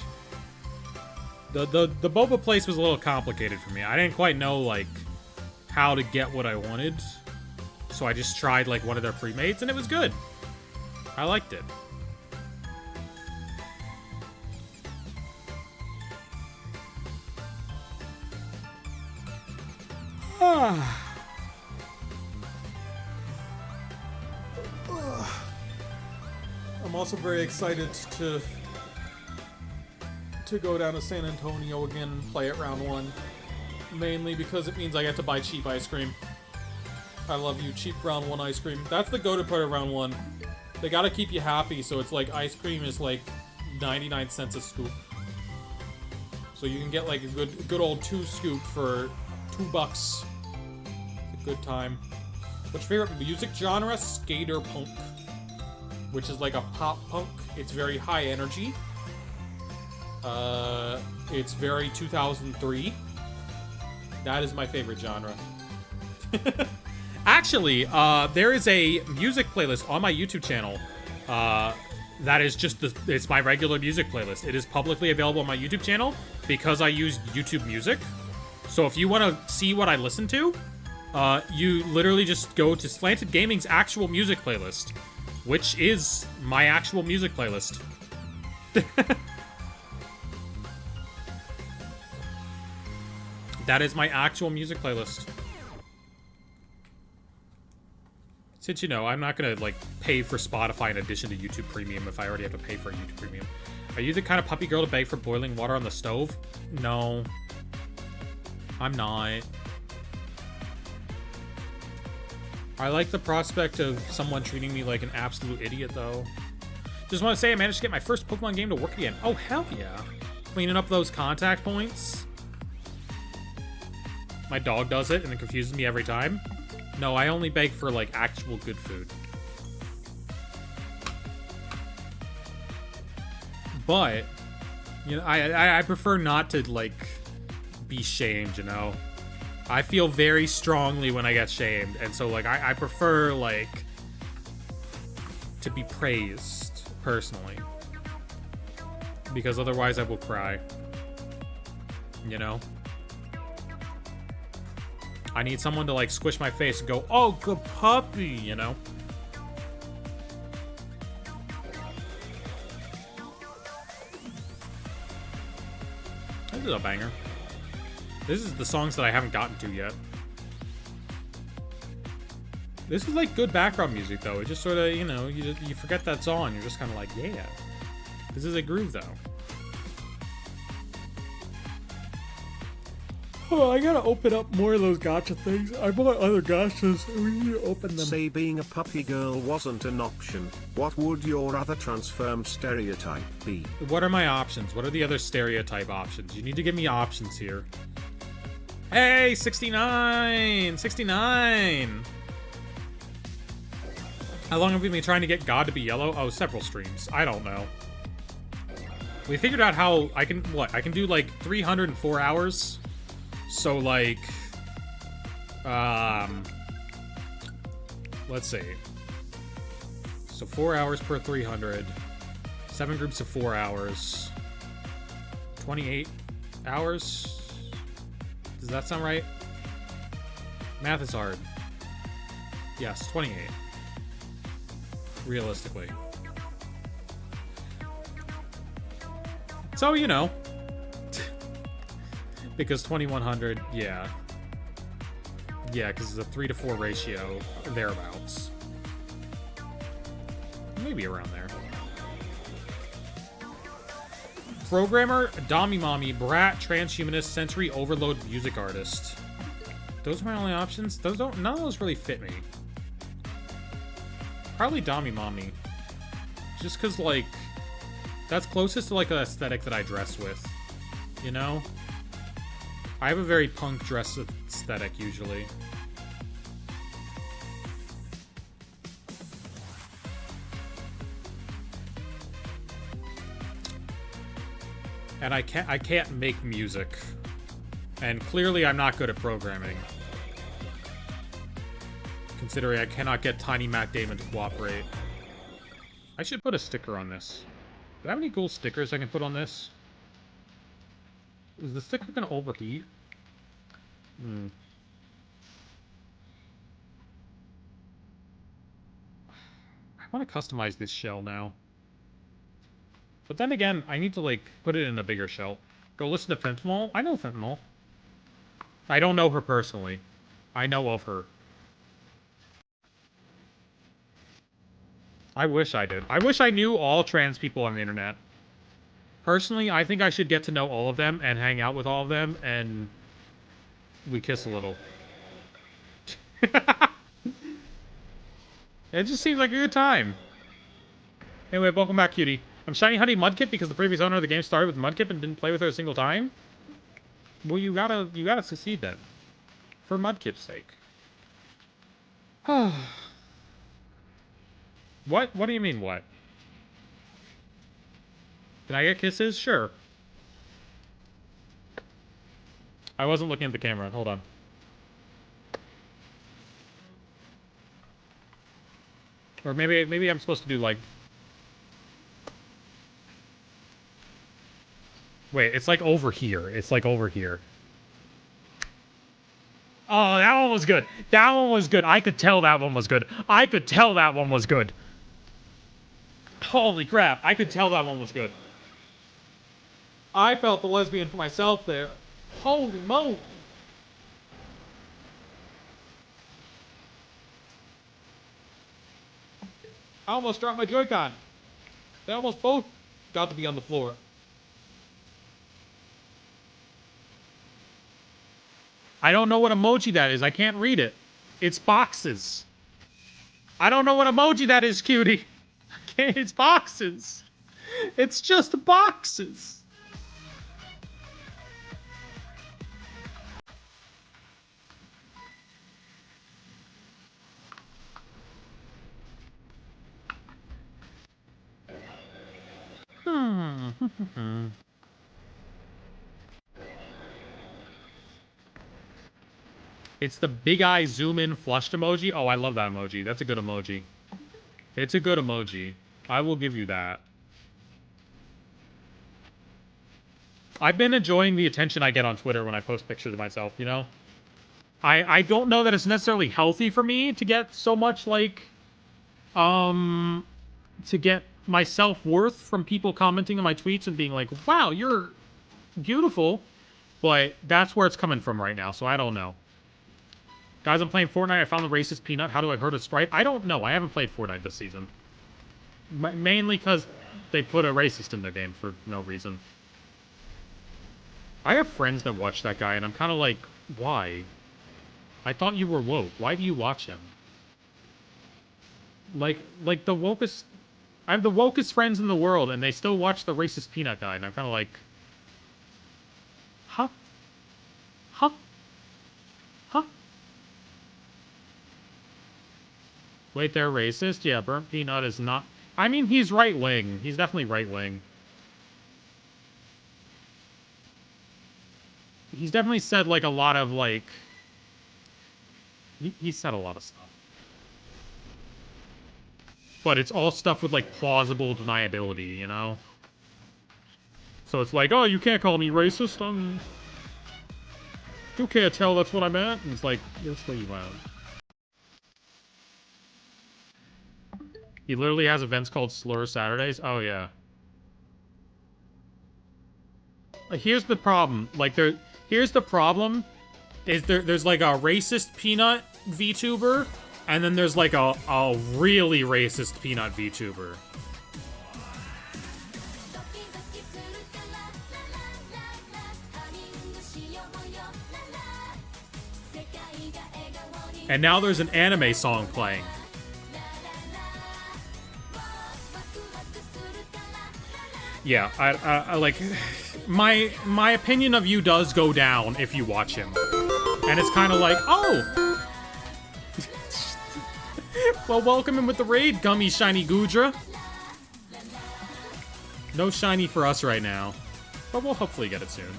The boba place was a little complicated for me. I didn't quite know, like, how to get what I wanted. So I just tried, like, one of their pre-mates, and it was good. I liked it. I'm also very excited to go down to San Antonio again and play at round 1. Mainly because it means I get to buy cheap ice cream. I love you, cheap round 1 ice cream. That's the go-to part of round 1. They gotta keep you happy, so it's like ice cream is like 99 cents a scoop. So you can get like a good old 2 scoop for $2. It's a good time. What's your favorite music genre? Skater punk. Which is like a pop punk. It's very high energy. It's very 2003. That is my favorite genre. Actually, there is a music playlist on my YouTube channel. That is just it's my regular music playlist. It is publicly available on my YouTube channel because I use YouTube Music. So if you want to see what I listen to, you literally just go to Slanted Gaming's actual music playlist, which is my actual music playlist. That is my actual music playlist. Since, you know, I'm not gonna, like, pay for Spotify in addition to YouTube Premium if I already have to pay for YouTube Premium. Are you the kind of puppy girl to beg for boiling water on the stove? No. I'm not. I like the prospect of someone treating me like an absolute idiot, though. Just want to say I managed to get my first Pokemon game to work again. Oh, hell yeah. Cleaning up those contact points. My dog does it, and it confuses me every time. No, I only beg for, like, actual good food. But, you know, I prefer not to, like, be shamed, you know? I feel very strongly when I get shamed, and so, like, I prefer, like, to be praised, personally. Because otherwise I will cry. You know? I need someone to, like, squish my face and go, oh, good puppy, you know? This is a banger. This is the songs that I haven't gotten to yet. This is, like, good background music, though. It just sort of, you know, you forget that song. You're just kind of like, yeah. This is a groove, though. Oh, I gotta open up more of those gacha things. I bought other gachas, and we need to open them. Say being a puppy girl wasn't an option, what would your other transform stereotype be? What are my options? What are the other stereotype options? You need to give me options here. Hey, 69! 69! How long have we been trying to get God to be yellow? Oh, several streams. I don't know. We figured out how I can, I can do like 304 hours. So like, let's see. So 4 hours per 300. 7 groups of 4 hours. 28 hours? Does that sound right? Math is hard. Yes, 28. Realistically. So, you know. Because 2100, yeah. Yeah, because it's a 3 to 4 ratio, thereabouts. Maybe around there. Programmer, Dommy Mommy, Brat, Transhumanist, Sensory Overload, Music Artist. Those are my only options? Those don't, none of those really fit me. Probably Dommy Mommy. Just because, like, that's closest to, like, an aesthetic that I dress with. You know? I have a very punk dress aesthetic, usually. And I can't make music. And clearly I'm not good at programming. Considering I cannot get Tiny Matt Damon to cooperate. I should put a sticker on this. Do I have any cool stickers I can put on this? Is the sticker gonna overheat? I want to customize this shell now. But then again, I need to, like, put it in a bigger shell. Go listen to Fentanyl? I know Fentanyl. I don't know her personally. I know of her. I wish I did. I wish I knew all trans people on the internet. Personally, I think I should get to know all of them and hang out with all of them, and we kiss a little. It just seems like a good time. Anyway, welcome back, cutie. I'm shiny hunting Mudkip because the previous owner of the game started with Mudkip and didn't play with her a single time. Well, you gotta succeed then. For Mudkip's sake. What? What do you mean, what? Can I get kisses? Sure. I wasn't looking at the camera. Hold on. Or maybe I'm supposed to do, like... Wait, it's like over here. It's like over here. Oh, that one was good. That one was good. I could tell that one was good. I could tell that one was good. Holy crap. I could tell that one was good. I felt the lesbian for myself there. Holy moly. I almost dropped my Joy-Con. They almost both got to be on the floor. I don't know what emoji that is. I can't read it. It's boxes. I don't know what emoji that is, cutie. It's boxes. It's just boxes. It's the big eye zoom in flushed emoji. Oh, I love that emoji. That's a good emoji. It's a good emoji. I will give you that. I've been enjoying the attention I get on Twitter when I post pictures of myself, you know? I don't know that it's necessarily healthy for me to get so much, like, to get my self-worth from people commenting on my tweets and being like, wow, you're beautiful. But that's where it's coming from right now, so I don't know. Guys, I'm playing Fortnite. I found the racist peanut. How do I hurt a sprite? I don't know. I haven't played Fortnite this season. Mainly because they put a racist in their game for no reason. I have friends that watch that guy, and I'm kind of like, why? I thought you were woke. Why do you watch him? Like the wokest... I have the wokest friends in the world, and they still watch the racist peanut guy, and I'm kind of like... Huh? Huh? Huh? Wait, they're racist? Yeah, burnt peanut is not... I mean, he's right-wing. He's definitely right-wing. He's definitely said, like, a lot of, like... He said a lot of stuff. But it's all stuff with, like, plausible deniability, you know? So it's like, oh, you can't call me racist. You can't tell that's what I meant. And it's like, that's what you meant. He literally has events called Slur Saturdays. Oh, yeah. Here's the problem. Like, here's the problem. There's like a racist peanut VTuber, and then there's like a really racist peanut VTuber. And now there's an anime song playing. Yeah, I like... My opinion of you does go down if you watch him. And it's kind of like, oh! Well, welcome in with the raid, Gummy Shiny Goodra. No shiny for us right now. But we'll hopefully get it soon.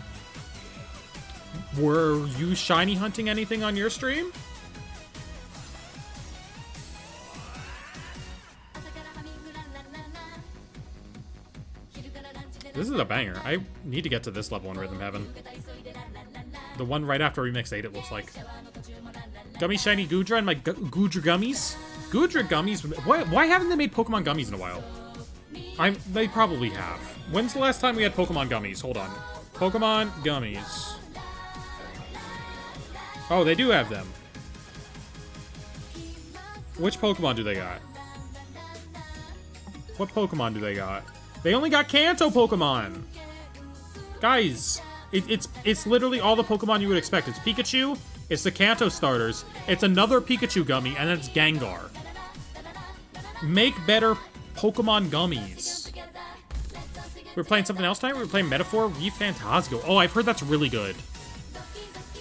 Were you shiny hunting anything on your stream? This is a banger. I need to get to this level in Rhythm Heaven. The one right after Remix 8, it looks like. Gummy Shiny Goodra and my Goodra Gummies? Goodra Gummies? Why haven't they made Pokemon Gummies in a while? They probably have. When's the last time we had Pokemon Gummies? Hold on. Pokemon Gummies. Oh, they do have them. Which Pokemon do they got? What Pokemon do they got? They only got Kanto Pokemon! Guys, it's literally all the Pokemon you would expect. It's Pikachu, it's the Kanto starters, it's another Pikachu gummy, and then it's Gengar. Make better Pokemon gummies. We're playing something else tonight? We're playing Metaphor ReFantasgo. Oh, I've heard that's really good.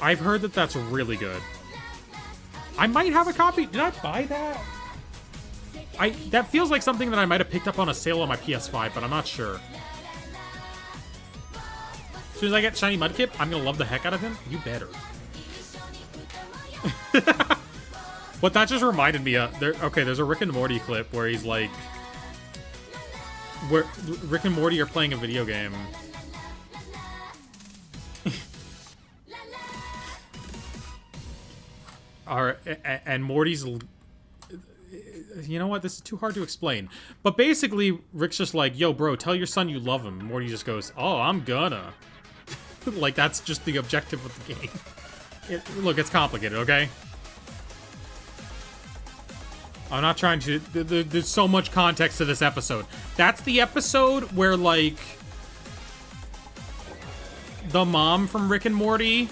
I've heard that that's really good. I might have a copy. Did I buy that? That feels like something that I might have picked up on a sale on my PS5, but I'm not sure. As soon as I get Shiny Mudkip, I'm gonna love the heck out of him. You better. But that just reminded me of... there's a Rick and Morty clip where he's like... Where Rick and Morty are playing a video game. And Morty's... You know what? This is too hard to explain. But basically, Rick's just like, yo, bro, tell your son you love him. Morty just goes, oh, I'm gonna. Like, that's just the objective of the game. Look, it's complicated, okay? I'm not trying to... There's so much context to this episode. That's the episode where, like... The mom from Rick and Morty...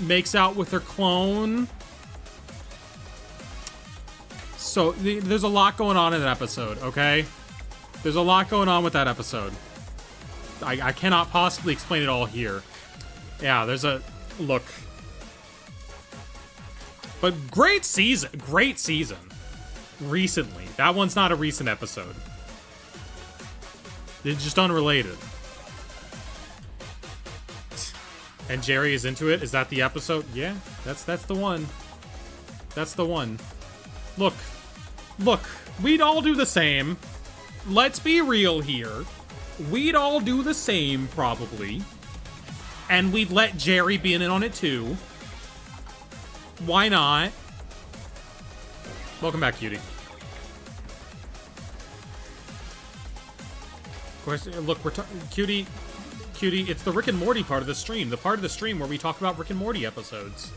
makes out with her clone. So, there's a lot going on in that episode, okay? There's a lot going on with that episode. I cannot possibly explain it all here. Yeah, there's a... Look. But great season. Great season. Recently. That one's not a recent episode. It's just unrelated. And Jerry is into it? Is that the episode? Yeah, that's the one. That's the one. Look. Look. We'd all do the same. Let's be real here. We'd all do the same, probably. And we'd let Jerry be in on it, too. Why not? Welcome back, Cutie. Of course, look, we're Cutie... Cutie, it's the Rick and Morty part of the stream. The part of the stream where we talk about Rick and Morty episodes.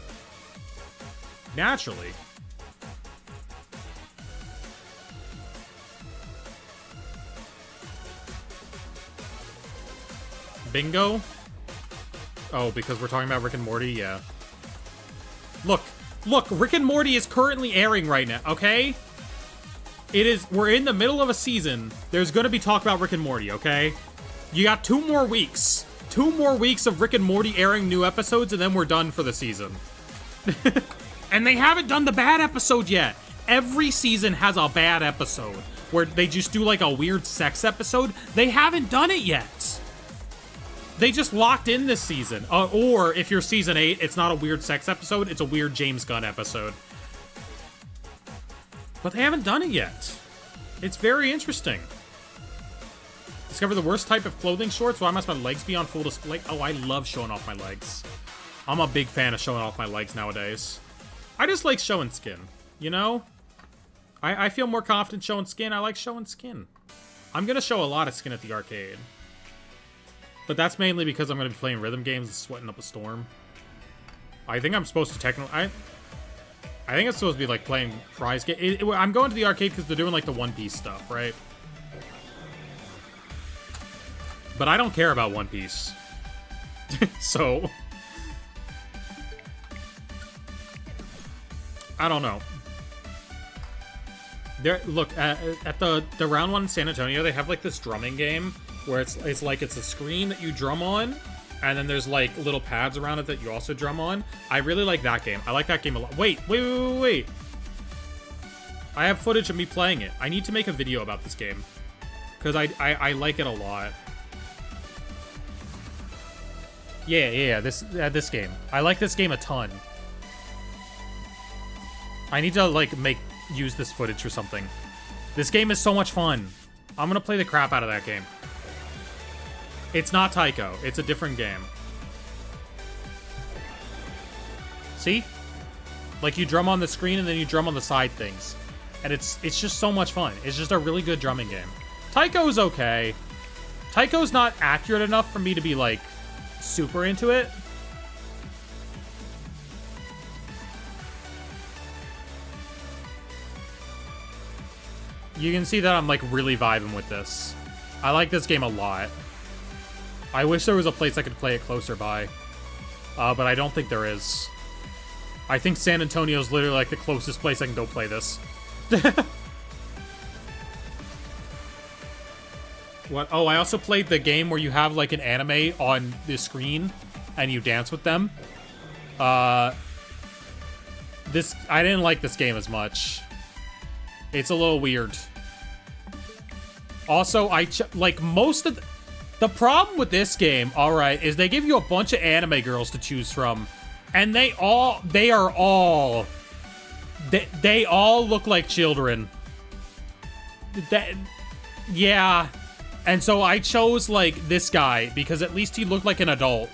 Naturally. Bingo? Oh, because we're talking about Rick and Morty? Yeah. Look, Rick and Morty is currently airing right now, okay? We're in the middle of a season. There's gonna be talk about Rick and Morty, okay? You got 2 more weeks. 2 more weeks of Rick and Morty airing new episodes, and then we're done for the season. And they haven't done the bad episode yet. Every season has a bad episode where they just do like a weird sex episode. They haven't done it yet. They just locked in this season. Or if you're season 8, it's not a weird sex episode, it's a weird James Gunn episode. But they haven't done it yet. It's very interesting. Discover the worst type of clothing shorts. Why must my legs be on full display? Oh, I love showing off my legs. I'm a big fan of showing off my legs nowadays. I just like showing skin, you know? I feel more confident showing skin. I like showing skin. I'm gonna show a lot of skin at the arcade. But that's mainly because I'm gonna be playing rhythm games and sweating up a storm. I think I'm supposed to technically... I think it's supposed to be like playing prize game. I'm going to the arcade because they're doing like the One Piece stuff, right? But I don't care about One Piece. So... I don't know. Look, at the round 1 in San Antonio, they have like this drumming game where it's like it's a screen that you drum on, and then there's like little pads around it that you also drum on. I really like that game. I like that game a lot. Wait. I have footage of me playing it. I need to make a video about this game because I like it a lot. Yeah. This game. I like this game a ton. I need to like use this footage or something. This game is so much fun. I'm gonna play the crap out of that game. It's not Taiko. It's a different game. See? Like you drum on the screen and then you drum on the side things. And it's just so much fun. It's just a really good drumming game. Taiko's okay. Taiko's not accurate enough for me to be like super into it. You can see that I'm like really vibing with this. I like this game a lot. I wish there was a place I could play it closer by. But I don't think there is. I think San Antonio is literally like the closest place I can go play this. What? Oh, I also played the game where you have like an anime on the screen and you dance with them. I didn't like this game as much. It's a little weird. Also, like most of the problem with this game, all right, is they give you a bunch of anime girls to choose from, and they all look like children. Yeah, and so I chose like this guy because at least he looked like an adult.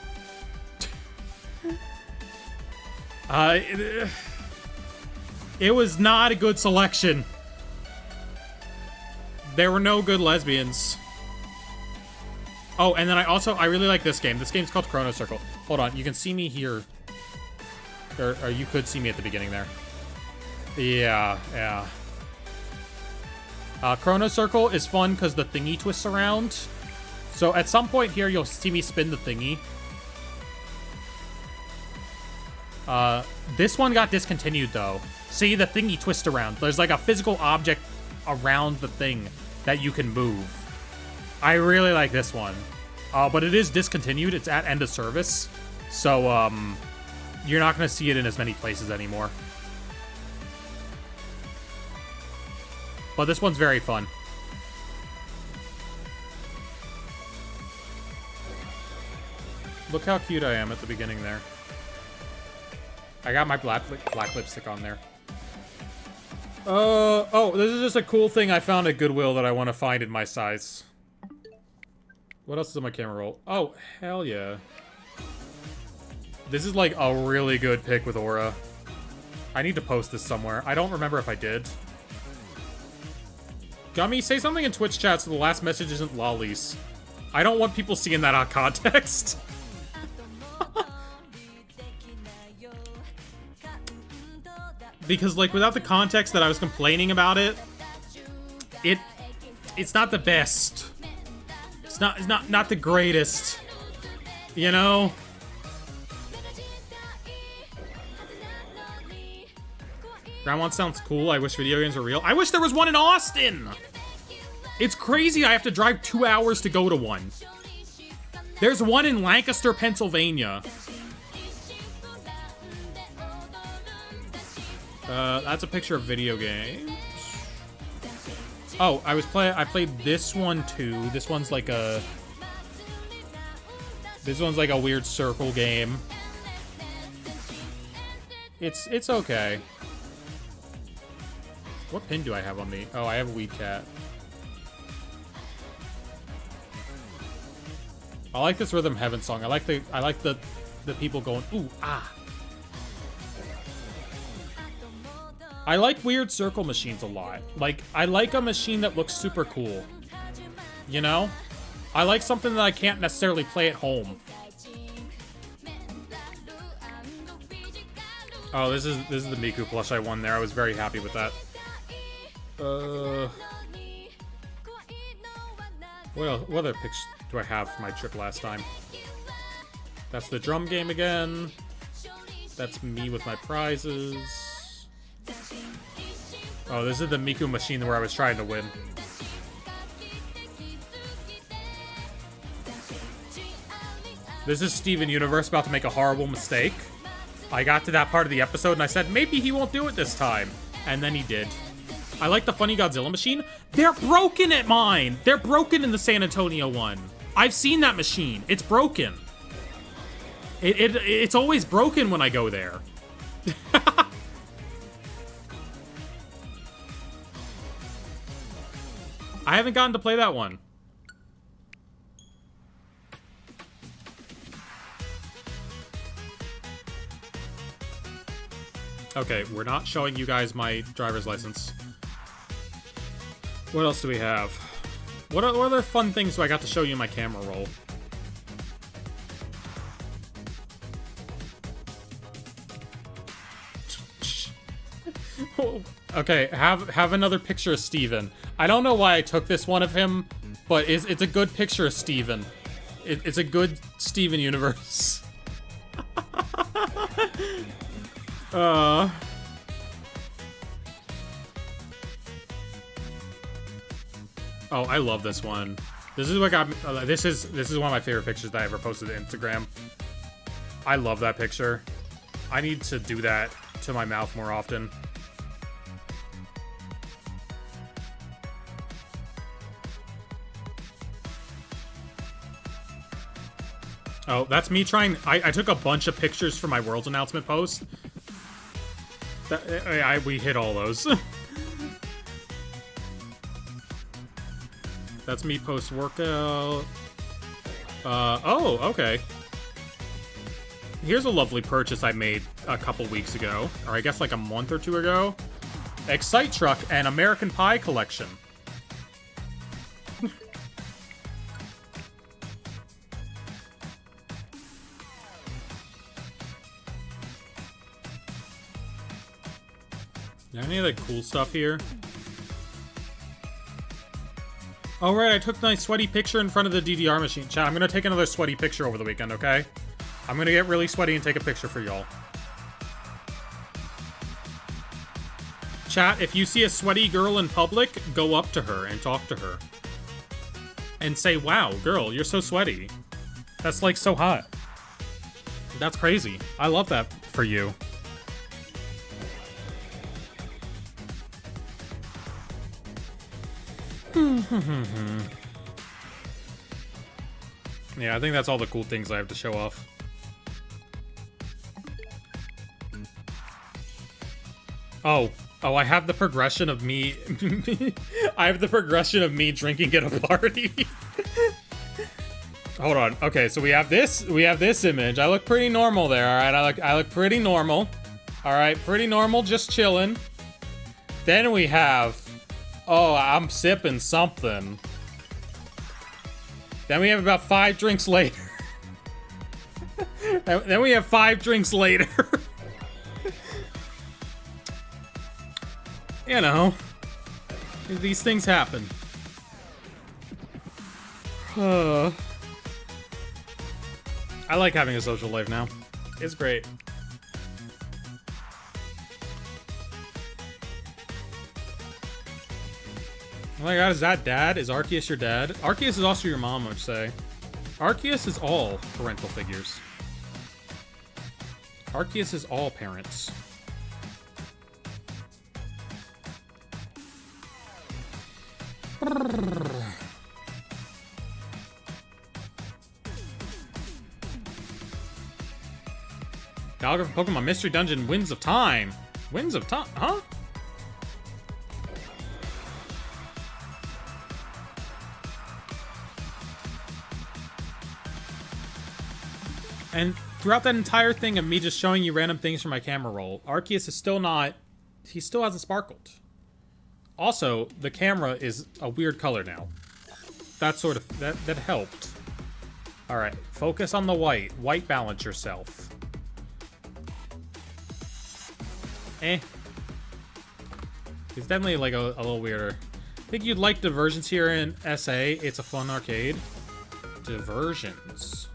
It was not a good selection. There were no good lesbians. Oh, and then I really like this game. This game's called Chrono Circle. Hold on, you can see me here. Or you could see me at the beginning there. Yeah. Chrono Circle is fun because the thingy twists around. So at some point here, you'll see me spin the thingy. This one got discontinued, though. See, the thingy twists around. There's like a physical object around the thing that you can move. I really like this one. But it is discontinued. It's at end of service. So, you're not going to see it in as many places anymore. But this one's very fun. Look how cute I am at the beginning there. I got my black lipstick on there. Oh, this is just a cool thing I found at Goodwill that I want to find in my size. What else is on my camera roll? Oh, hell yeah. This is like a really good pick with Aura. I need to post this somewhere. I don't remember if I did. Gummy, say something in Twitch chat so the last message isn't lollies. I don't want people seeing that out of context. Because, like, without the context that I was complaining about it, it's not the best. It's not the greatest. You know? Ground one sounds cool. I wish video games were real. I wish there was one in Austin! It's crazy I have to drive 2 hours to go to one. There's one in Lancaster, Pennsylvania. That's a picture of video games. Oh, I played this one too. This one's like a weird circle game. It's okay. What pin do I have on me? Oh, I have a Weed Cat. I like this Rhythm Heaven song. I like the people going ooh ah. I like weird circle machines a lot. Like, I like a machine that looks super cool. You know? I like something that I can't necessarily play at home. Oh, this is the Miku plush I won there. I was very happy with that. What other pictures do I have for my trip last time? That's the drum game again. That's me with my prizes. Oh, this is the Miku machine where I was trying to win. This is Steven Universe about to make a horrible mistake. I got to that part of the episode and I said, maybe he won't do it this time. And then he did. I like the Funny Godzilla machine. They're broken at mine. They're broken in the San Antonio one. I've seen that machine. It's broken. It's always broken when I go there. I haven't gotten to play that one. Okay, we're not showing you guys my driver's license. What else do we have? What other fun things do I got to show you in my camera roll? Okay, have another picture of Steven. I don't know why I took this one of him, but it's a good picture of Steven. It's a good Steven universe. Oh, I love this one. This is what got me. This is one of my favorite pictures that I ever posted to Instagram. I love that picture. I need to do that to my mouth more often. Oh, that's me trying. I took a bunch of pictures for my Worlds announcement post. We hit all those. That's me post-workout. Oh, okay. Here's a lovely purchase I made a couple weeks ago. Or I guess like a month or two ago. Excite Truck and American Pie collection. Any of the cool stuff here? Oh, right, I took my sweaty picture in front of the DDR machine. Chat, I'm gonna take another sweaty picture over the weekend, okay? I'm gonna get really sweaty and take a picture for y'all. Chat, if you see a sweaty girl in public, go up to her and talk to her. And say, wow, girl, you're so sweaty. That's, like, so hot. That's crazy. I love that for you. Yeah, I think that's all the cool things I have to show off. Oh, I have the progression of me. I have the progression of me drinking at a party. Hold on. Okay, so we have this image. I look pretty normal there, all right? I look pretty normal. All right, pretty normal, just chilling. Then we have, oh, I'm sipping something. Then we have about 5 drinks later. Then we have 5 drinks later. You know, these things happen. I I like having a social life now. It's great. Oh my god, is that dad? Is Arceus your dad? Arceus is also your mom, I'd say. Arceus is all parental figures. Arceus is all parents. Gallagher from Pokemon Mystery Dungeon, Winds of Time. Winds of Time? Huh? And throughout that entire thing of me just showing you random things from my camera roll, Arceus is still not... He still hasn't sparkled. Also, the camera is a weird color now. That sort of... That helped. Alright, focus on the white. White balance yourself. Eh. It's definitely like a little weirder. I think you'd like diversions here in SA. It's a fun arcade. Diversions.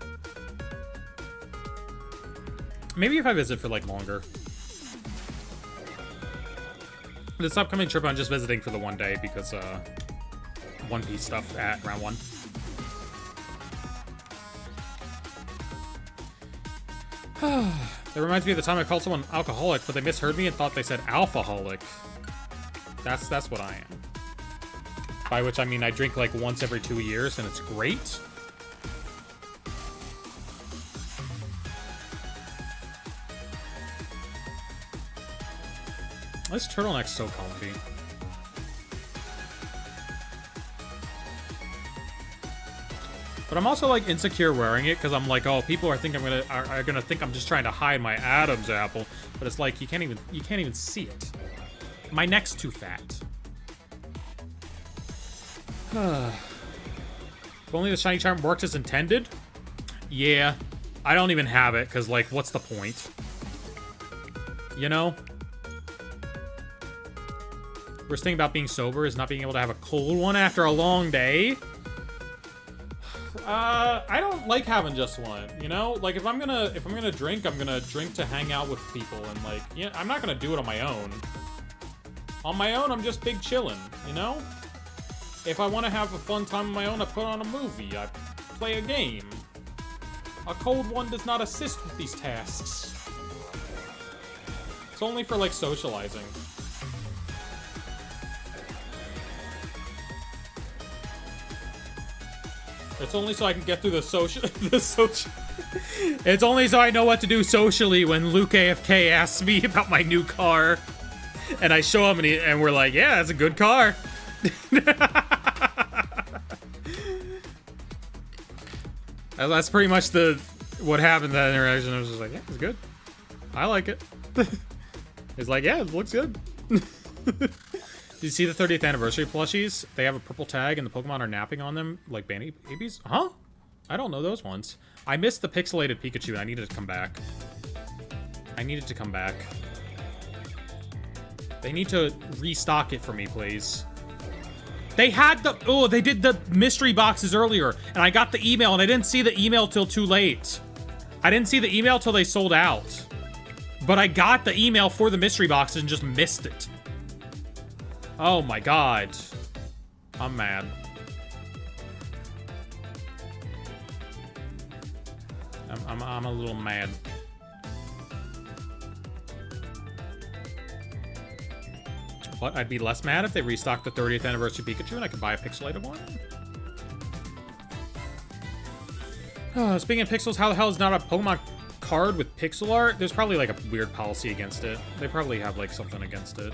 Maybe if I visit for like longer. This upcoming trip I'm just visiting for the one day because One Piece stuff at round 1. That reminds me of the time I called someone alcoholic, but they misheard me and thought they said alphaholic. That's what I am. By which I mean I drink like once every 2 years and it's great. This turtleneck's so comfy. But I'm also like insecure wearing it because I'm like, oh, people are gonna think I'm just trying to hide my Adam's apple. But it's like you can't even see it. My neck's too fat. If only the shiny charm worked as intended. Yeah, I don't even have it because like, what's the point? You know. Worst thing about being sober is not being able to have a cold one after a long day. I don't like having just one, you know? Like, if I'm gonna drink, I'm gonna drink to hang out with people, and like, yeah, I'm not gonna do it on my own. On my own, I'm just big chillin', you know? If I want to have a fun time on my own, I put on a movie, I play a game. A cold one does not assist with these tasks. It's only for, like, socializing. It's only so I can get through the social... It's only so I know what to do socially when Luke AFK asks me about my new car. And I show him and we're like, yeah, that's a good car. That's pretty much what happened in that interaction. I was just like, yeah, it's good. I like it. It's like, yeah, it looks good. Did you see the 30th anniversary plushies? They have a purple tag and the Pokemon are napping on them like babies? Huh? I don't know those ones. I missed the pixelated Pikachu and I needed to come back. They need to restock it for me, please. They had they did the mystery boxes earlier and I got the email and I didn't see the email till too late. I didn't see the email till they sold out. But I got the email for the mystery boxes and just missed it. Oh my god. I'm mad. I'm a little mad. What? I'd be less mad if they restocked the 30th anniversary Pikachu and I could buy a pixelated one? Speaking of pixels, how the hell is not a Pokemon card with pixel art? There's probably like a weird policy against it. They probably have like something against it.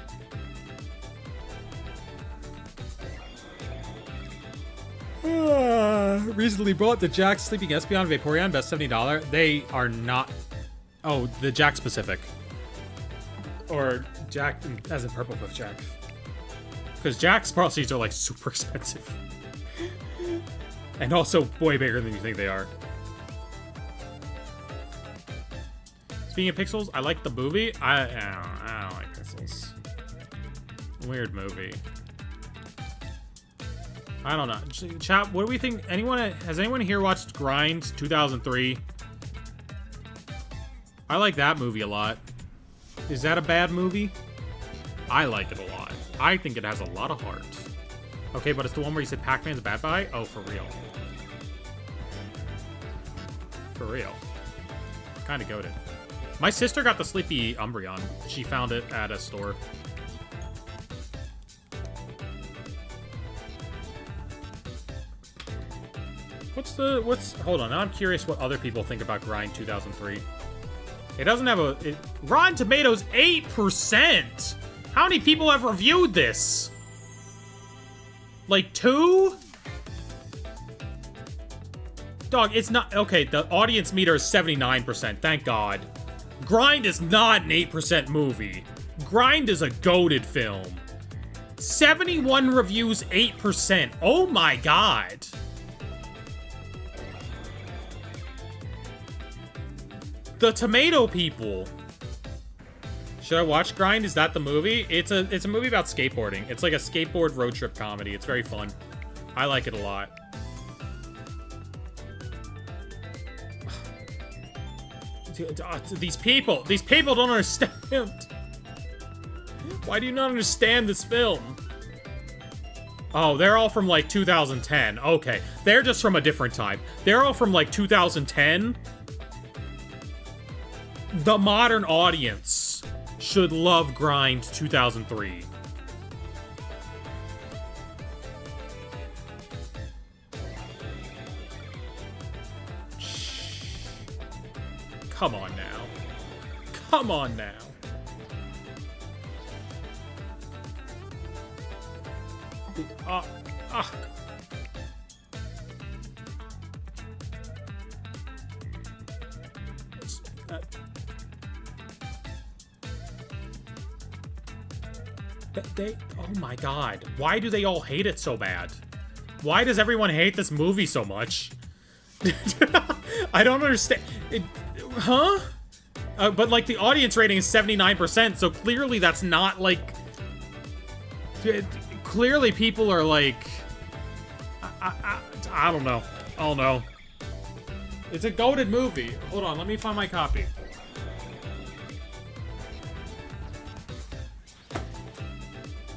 Recently bought the Jax Sleeping Espeon Vaporeon, best $70. They are not... Oh, the Jack specific. Or Jack as in Purple Cliff Jack. Because Jack's policies are like super expensive. And also way bigger than you think they are. Speaking of pixels, I like the movie. I don't like pixels. Weird movie. I don't know. Chat, what do we think? Has anyone here watched Grind 2003? I like that movie a lot. Is that a bad movie? I like it a lot. I think it has a lot of heart. Okay, but it's the one where you said Pac-Man's a bad guy? Oh, for real. For real. Kinda goated. My sister got the Sleepy Umbreon. She found it at a store. Hold on, now I'm curious what other people think about Grind 2003. It doesn't have Rotten Tomatoes 8%! How many people have reviewed this? Like 2? Dog, it's not... Okay, the audience meter is 79%, thank God. Grind is not an 8% movie. Grind is a goated film. 71 reviews, 8%. Oh my God. The tomato people. Should I watch Grind? Is that the movie? It's a movie about skateboarding. It's like a skateboard road trip comedy. It's very fun. I like it a lot. These people don't understand. Why do you not understand this film? Oh, they're all from like 2010. Okay, they're just from a different time. They're all from like 2010. The modern audience should love Grind 2003. Come on now. Come on now. Oh my God. Why do they all hate it so bad? Why does everyone hate this movie so much? I don't understand. Huh? But like the audience rating is 79%, so clearly that's not like... Clearly people are like... I don't know. I don't know. It's a goated movie. Hold on, let me find my copy.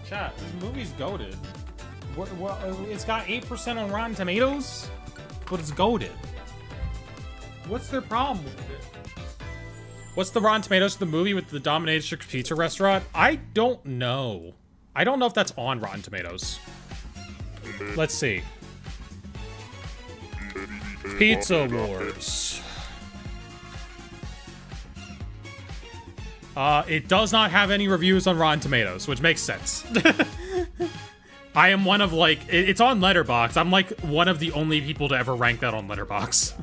Chat, this movie's goated. What, it's got 8% on Rotten Tomatoes, but it's goated. What's their problem with it? What's the Rotten Tomatoes of the movie with the Dominatrix Pizza restaurant? I don't know. I don't know if that's on Rotten Tomatoes. Let's see. Pizza Wars. It does not have any reviews on Rotten Tomatoes, which makes sense. I am one of, like... It's on Letterboxd. I'm, like, one of the only people to ever rank that on Letterboxd.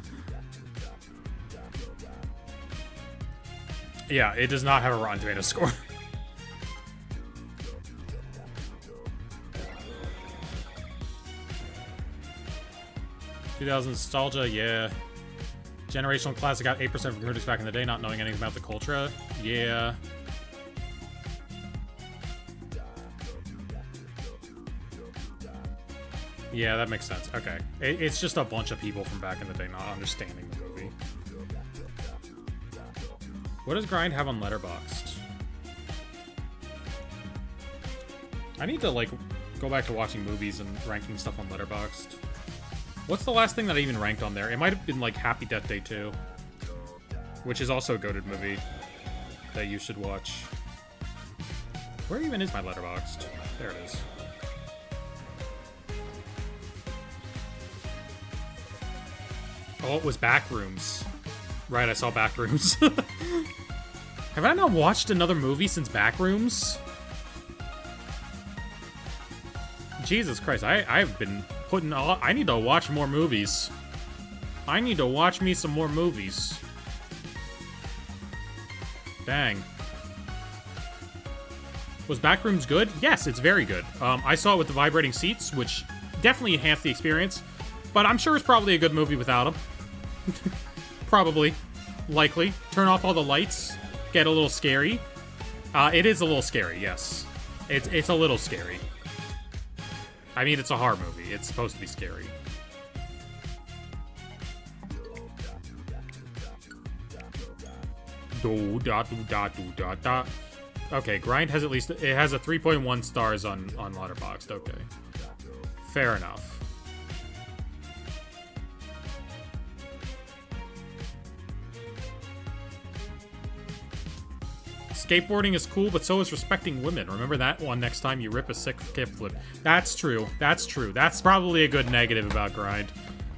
Yeah, it does not have a Rotten Tomatoes score. ...2000 nostalgia, yeah. Generational classic got 8% from critics back in the day, not knowing anything about the culture. Yeah. Yeah, that makes sense. Okay. It's just a bunch of people from back in the day not understanding the movie. What does Grind have on Letterboxd? I need to, like, go back to watching movies and ranking stuff on Letterboxd. What's the last thing that I even ranked on there? It might have been, like, Happy Death Day 2. Which is also a goated movie that you should watch. Where even is my Letterboxd? There it is. Oh, it was Backrooms. Right, I saw Backrooms. Have I not watched another movie since Backrooms? Jesus Christ, I've been putting all... I need to watch more movies. I need to watch me some more movies. Dang. Was Backrooms good? Yes, it's very good. I saw it with the vibrating seats, which definitely enhanced the experience. But I'm sure it's probably a good movie without them. Probably. Likely. Turn off all the lights. Get a little scary. It is a little scary, yes. It's a little scary. I mean, it's a horror movie. It's supposed to be scary. Do da do da do da da. Okay, Grind has at least it has a 3.1 stars on Letterboxd. Okay, fair enough. Skateboarding is cool, but so is respecting women. Remember that one next time you rip a sick kickflip. That's true. That's true. That's probably a good negative about Grind.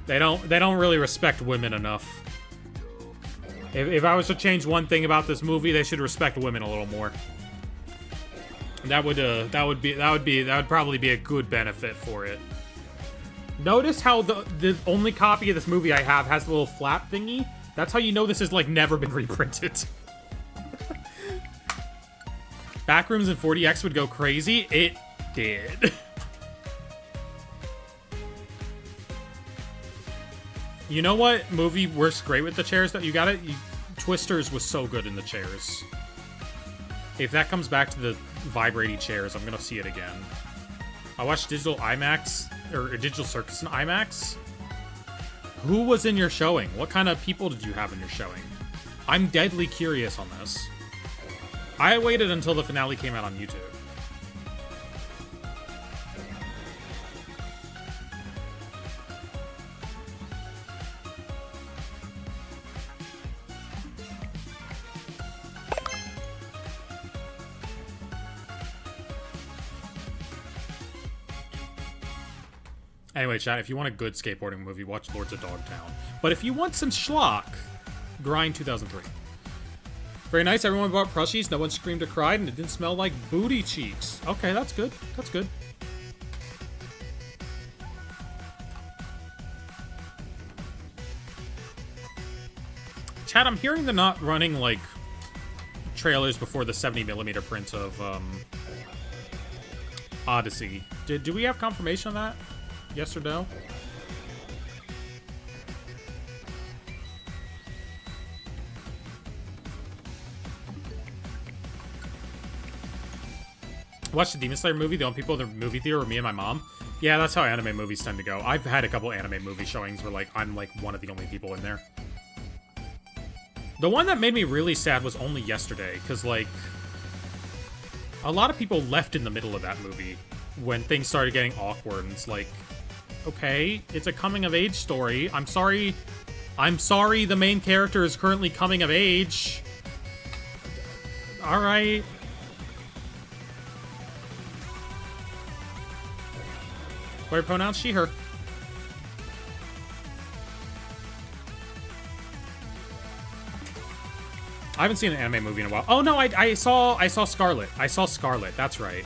They don't really respect women enough. If I was to change one thing about this movie, they should respect women a little more. That would probably be a good benefit for it. Notice how the only copy of this movie I have has the little flap thingy. That's how you know this has like never been reprinted. Backrooms and 40X would go crazy. It did. You know what movie works great with the chairs that you got it? Twisters was so good in the chairs. If that comes back to the vibrating chairs, I'm gonna see it again. I watched Digital IMAX, or Digital Circus in IMAX. Who was in your showing? What kind of people did you have in your showing? I'm deadly curious on this. I waited until the finale came out on YouTube. Anyway, chat, if you want a good skateboarding movie, watch Lords of Dogtown. But if you want some schlock, Grind 2003. Very nice. Everyone bought plushies. No one screamed or cried, and it didn't smell like booty cheeks. Okay, that's good. That's good. Chat, I'm hearing they're not running, like, trailers before the 70mm print of, Odyssey. Do we have confirmation on that? Yes or no? Watched the Demon Slayer movie. The only people in the movie theater were me and my mom. Yeah, that's how anime movies tend to go. I've had a couple anime movie showings where, like, I'm, like, one of the only people in there. The one that made me really sad was Only Yesterday, because, like, a lot of people left in the middle of that movie when things started getting awkward, and it's like, okay, it's a coming-of-age story. I'm sorry the main character is currently coming of age. Alright. What pronounce she, her? I haven't seen an anime movie in a while. Oh no, I saw Scarlet. I saw Scarlet. That's right.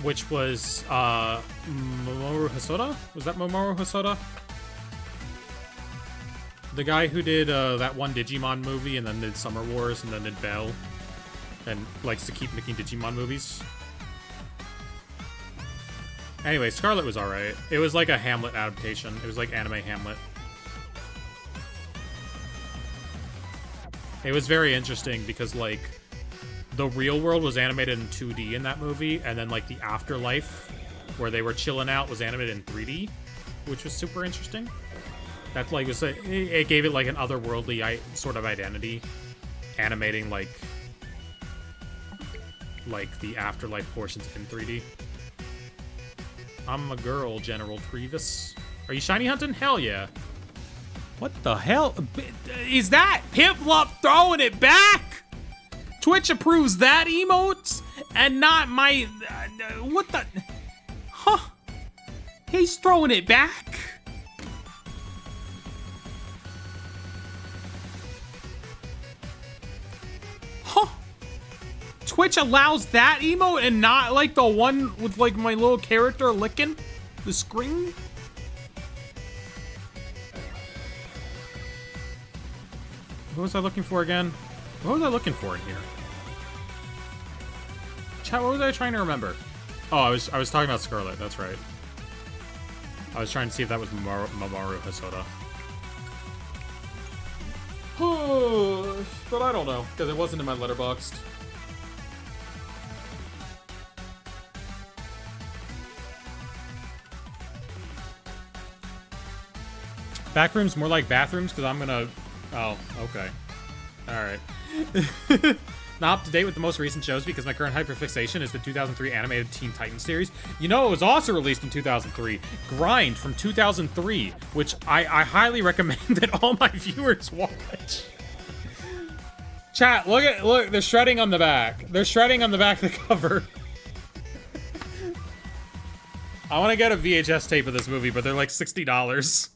Which was Mamoru Hosoda? Was that Mamoru Hosoda? The guy who did that one Digimon movie and then did Summer Wars and then did Bell and likes to keep making Digimon movies. Anyway, Scarlet was alright. It was like a Hamlet adaptation. It was like anime Hamlet. It was very interesting because, like, the real world was animated in 2D in that movie, and then, like, the afterlife, where they were chilling out, was animated in 3D, which was super interesting. That's, like, it gave it, like, an otherworldly sort of identity, animating, like, the afterlife portions in 3D. I'm a girl, General Trevis. Are you shiny hunting? Hell yeah. What the hell? Is that Piplup throwing it back? Twitch approves that emote and not my... what the... Huh? He's throwing it back? Huh? Twitch allows that emote and not, like, the one with, like, my little character licking the screen? What was I looking for again? What was I looking for in here? Chat, what was I trying to remember? Oh, I was talking about Scarlet, that's right. I was trying to see if that was Mamoru Hosoda. But I don't know, because it wasn't in my Letterboxd. Backrooms more like bathrooms, because I'm gonna... Oh, okay. Alright. Not up to date with the most recent shows because my current hyperfixation is the 2003 animated Teen Titans series. You know, it was also released in 2003. Grind from 2003, which I highly recommend that all my viewers watch. Chat, look, they're shredding on the back. They're shredding on the back of the cover. I want to get a VHS tape of this movie, but they're like $60.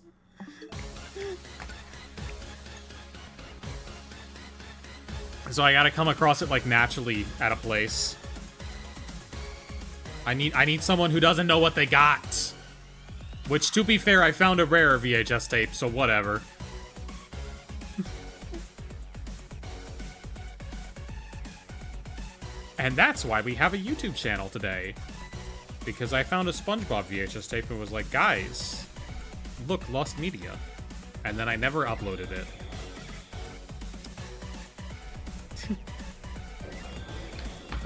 So I gotta come across it like naturally at a place. I need someone who doesn't know what they got. Which, to be fair, I found a rare VHS tape, so whatever. And that's why we have a YouTube channel today. Because I found a SpongeBob VHS tape and was like, guys, look, lost media. And then I never uploaded it.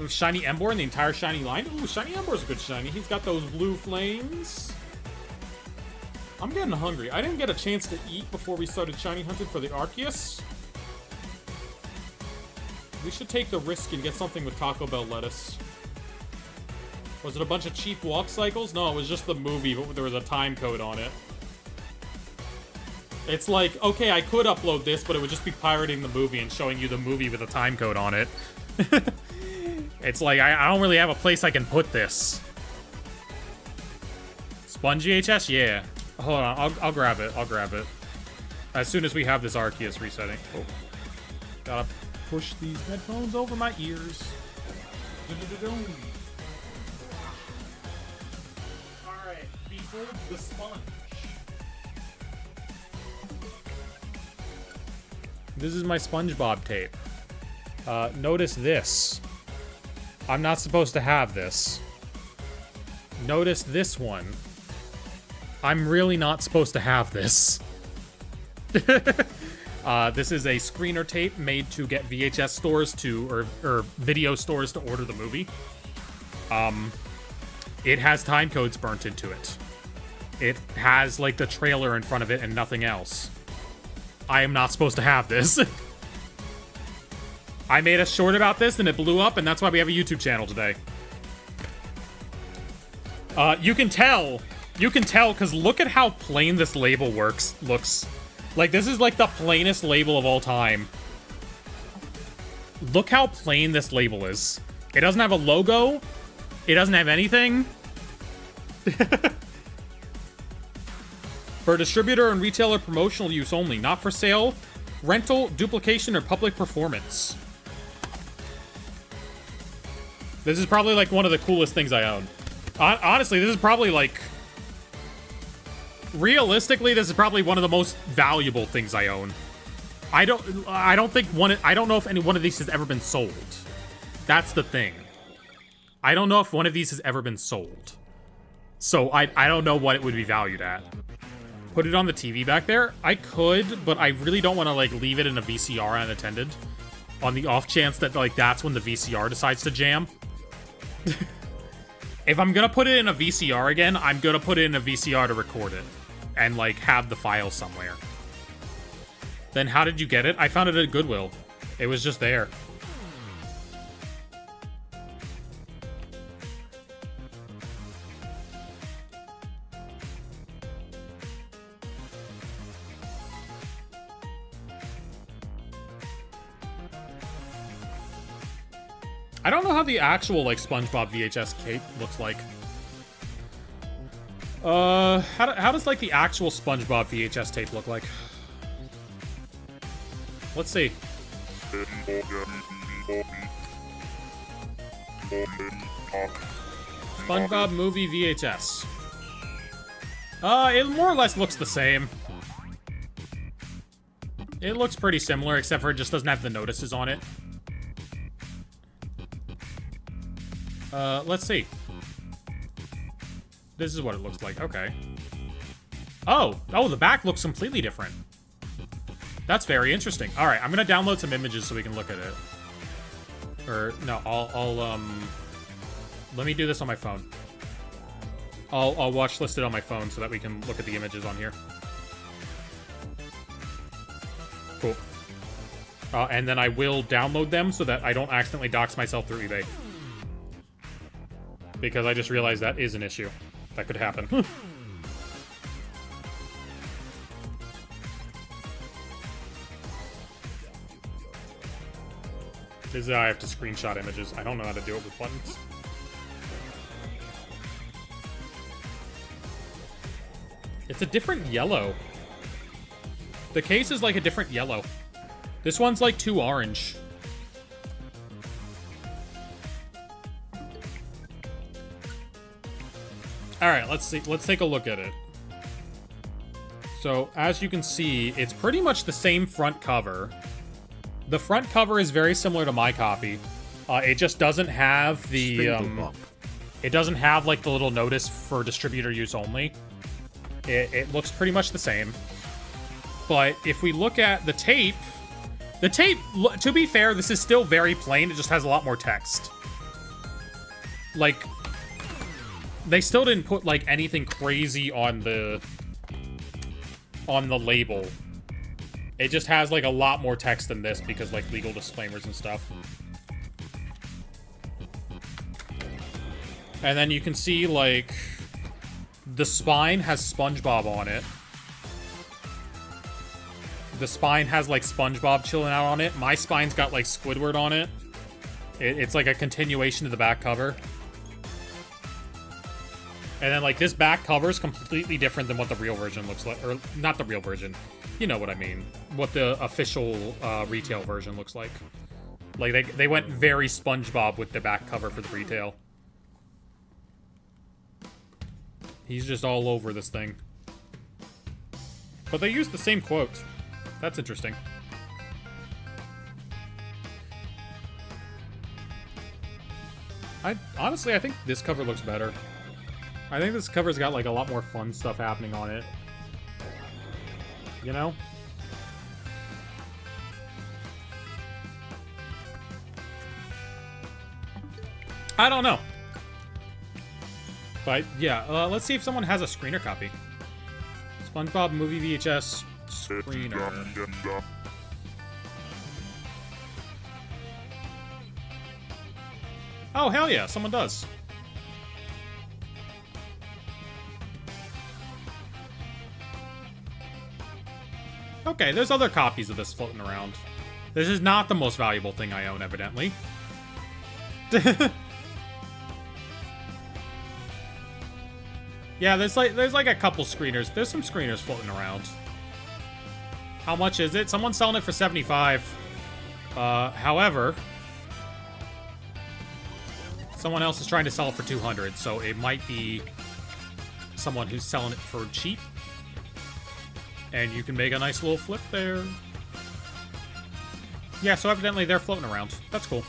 Shiny Ember and the entire shiny line. Ooh, Shiny Ember's a good shiny. He's got those blue flames. I'm getting hungry. I didn't get a chance to eat before we started shiny hunting for the Arceus. We should take the risk and get something with Taco Bell lettuce. Was it a bunch of cheap walk cycles? No, it was just the movie, but there was a time code on it. It's like, okay, I could upload this, but it would just be pirating the movie and showing you the movie with a time code on it. It's like, I don't really have a place I can put this. Sponge VHS? Yeah. Hold on, I'll grab it. I'll grab it. As soon as we have this Arceus resetting. Oh. Gotta push these headphones over my ears. Alright, behold the sponge. This is my SpongeBob tape. Notice this. I'm not supposed to have this. Notice this one. I'm really not supposed to have this. This is a screener tape made to get VHS stores to, or video stores to order the movie. It has time codes burnt into it. It has, like, the trailer in front of it and nothing else. I am not supposed to have this. I made a short about this and it blew up, and that's why we have a YouTube channel today. You can tell because look at how plain this label looks. Like, this is like the plainest label of all time. Look how plain this label is. It doesn't have a logo. It doesn't have anything. For distributor and retailer promotional use only, not for sale, rental, duplication, or public performance. This is probably like one of the coolest things I own. Honestly, this is probably like... Realistically, this is probably one of the most valuable things I own. I don't know if any one of these has ever been sold. That's the thing. I don't know if one of these has ever been sold. So I don't know what it would be valued at. Put it on the TV back there? I could, but I really don't want to, like, leave it in a VCR unattended. On the off chance that, like, that's when the VCR decides to jam. If I'm gonna put it in a VCR again, I'm gonna put it in a VCR to record it. And, like, have the file somewhere. Then how did you get it? I found it at Goodwill. It was just there. I don't know how the actual, like, SpongeBob VHS cape looks like. How does, like, the actual SpongeBob VHS tape look like? Let's see. SpongeBob movie VHS. It more or less looks the same. It looks pretty similar, except for it just doesn't have the notices on it. Let's see. This is what it looks like. Okay. Oh, the back looks completely different. That's very interesting. All right, I'm gonna download some images so we can look at it. Or no, I'll let me do this on my phone. I'll watch list it on my phone so that we can look at the images on here. Cool. And then I will download them so that I don't accidentally dox myself through eBay. Because I just realized that is an issue. That could happen. This is how I have to screenshot images. I don't know how to do it with buttons. It's a different yellow. The case is like a different yellow. This one's like too orange. All right, let's see. Let's take a look at it. So, as you can see, it's pretty much the same front cover. The front cover is very similar to my copy. It just doesn't have the it doesn't have like the little notice for distributor use only. It looks pretty much the same. But if we look at the tape, to be fair, this is still very plain. It just has a lot more text. Like, they still didn't put like anything crazy on the label. It just has like a lot more text than this because like legal disclaimers and stuff. And then you can see like the spine has SpongeBob on it. The spine has like SpongeBob chilling out on it. My spine's got like Squidward on it. It's like a continuation of the back cover. And then like this back cover is completely different than what the real version looks like. Or not the real version. You know what I mean. What the official retail version looks like. Like they went very SpongeBob with the back cover for the retail. He's just all over this thing. But they used the same quote. That's interesting. Honestly, I think this cover looks better. I think this cover's got like a lot more fun stuff happening on it. You know? I don't know. But yeah, let's see if someone has a screener copy. SpongeBob movie VHS screener. Oh, hell yeah, someone does. Okay, there's other copies of this floating around. This is not the most valuable thing I own, evidently. Yeah, there's like a couple screeners. There's some screeners floating around. How much is it? Someone's selling it for $75. However, someone else is trying to sell it for $200, so it might be someone who's selling it for cheap. And you can make a nice little flip there. Yeah, so evidently they're floating around. That's cool.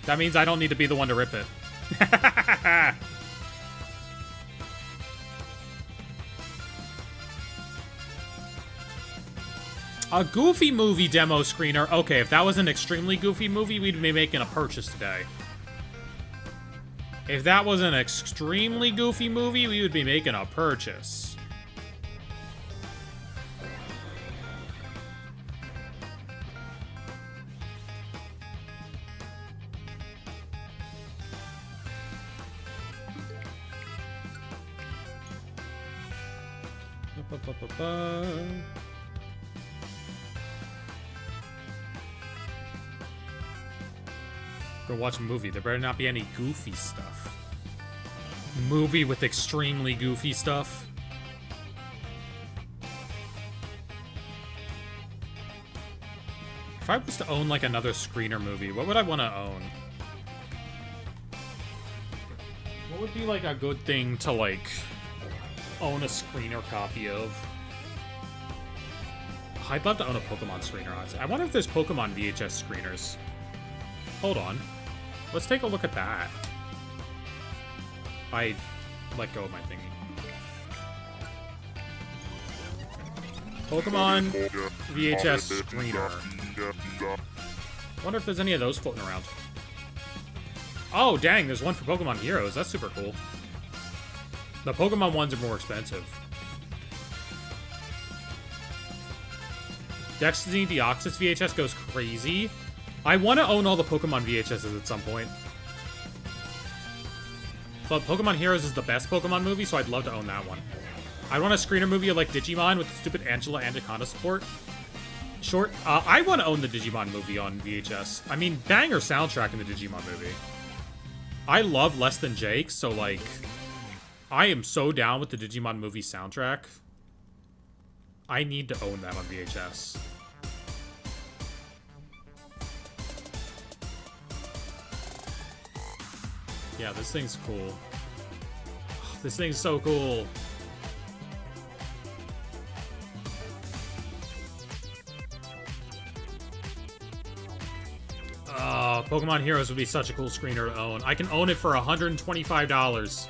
That means I don't need to be the one to rip it. A Goofy movie demo screener. Okay, if that was an extremely goofy movie, we'd be making a purchase today. If that was an extremely goofy movie, we would be making a purchase. Go watch a movie. There better not be any goofy stuff. Movie with extremely goofy stuff. If I was to own like another screener movie, what would I want to own? What would be like a good thing to like own a screener copy of? I'd love to own a Pokemon screener, honestly. I wonder if there's Pokemon VHS screeners. Hold on. Let's take a look at that. I let go of my thingy. Pokemon VHS screener. Wonder if there's any of those floating around. Oh, dang, there's one for Pokemon Heroes. That's super cool. The Pokemon ones are more expensive. Destiny Deoxys VHS goes crazy. I want to own all the Pokemon VHSs at some point. But Pokemon Heroes is the best Pokemon movie, so I'd love to own that one. I'd want a screener movie of, like, Digimon with the stupid Angela Anaconda support. Short. I want to own the Digimon movie on VHS. I mean, banger soundtrack in the Digimon movie. I love Less Than Jake, so, like, I am so down with the Digimon movie soundtrack. I need to own that on VHS. Yeah, this thing's cool. Oh, this thing's so cool. Pokemon Heroes would be such a cool screener to own. I can own it for $125.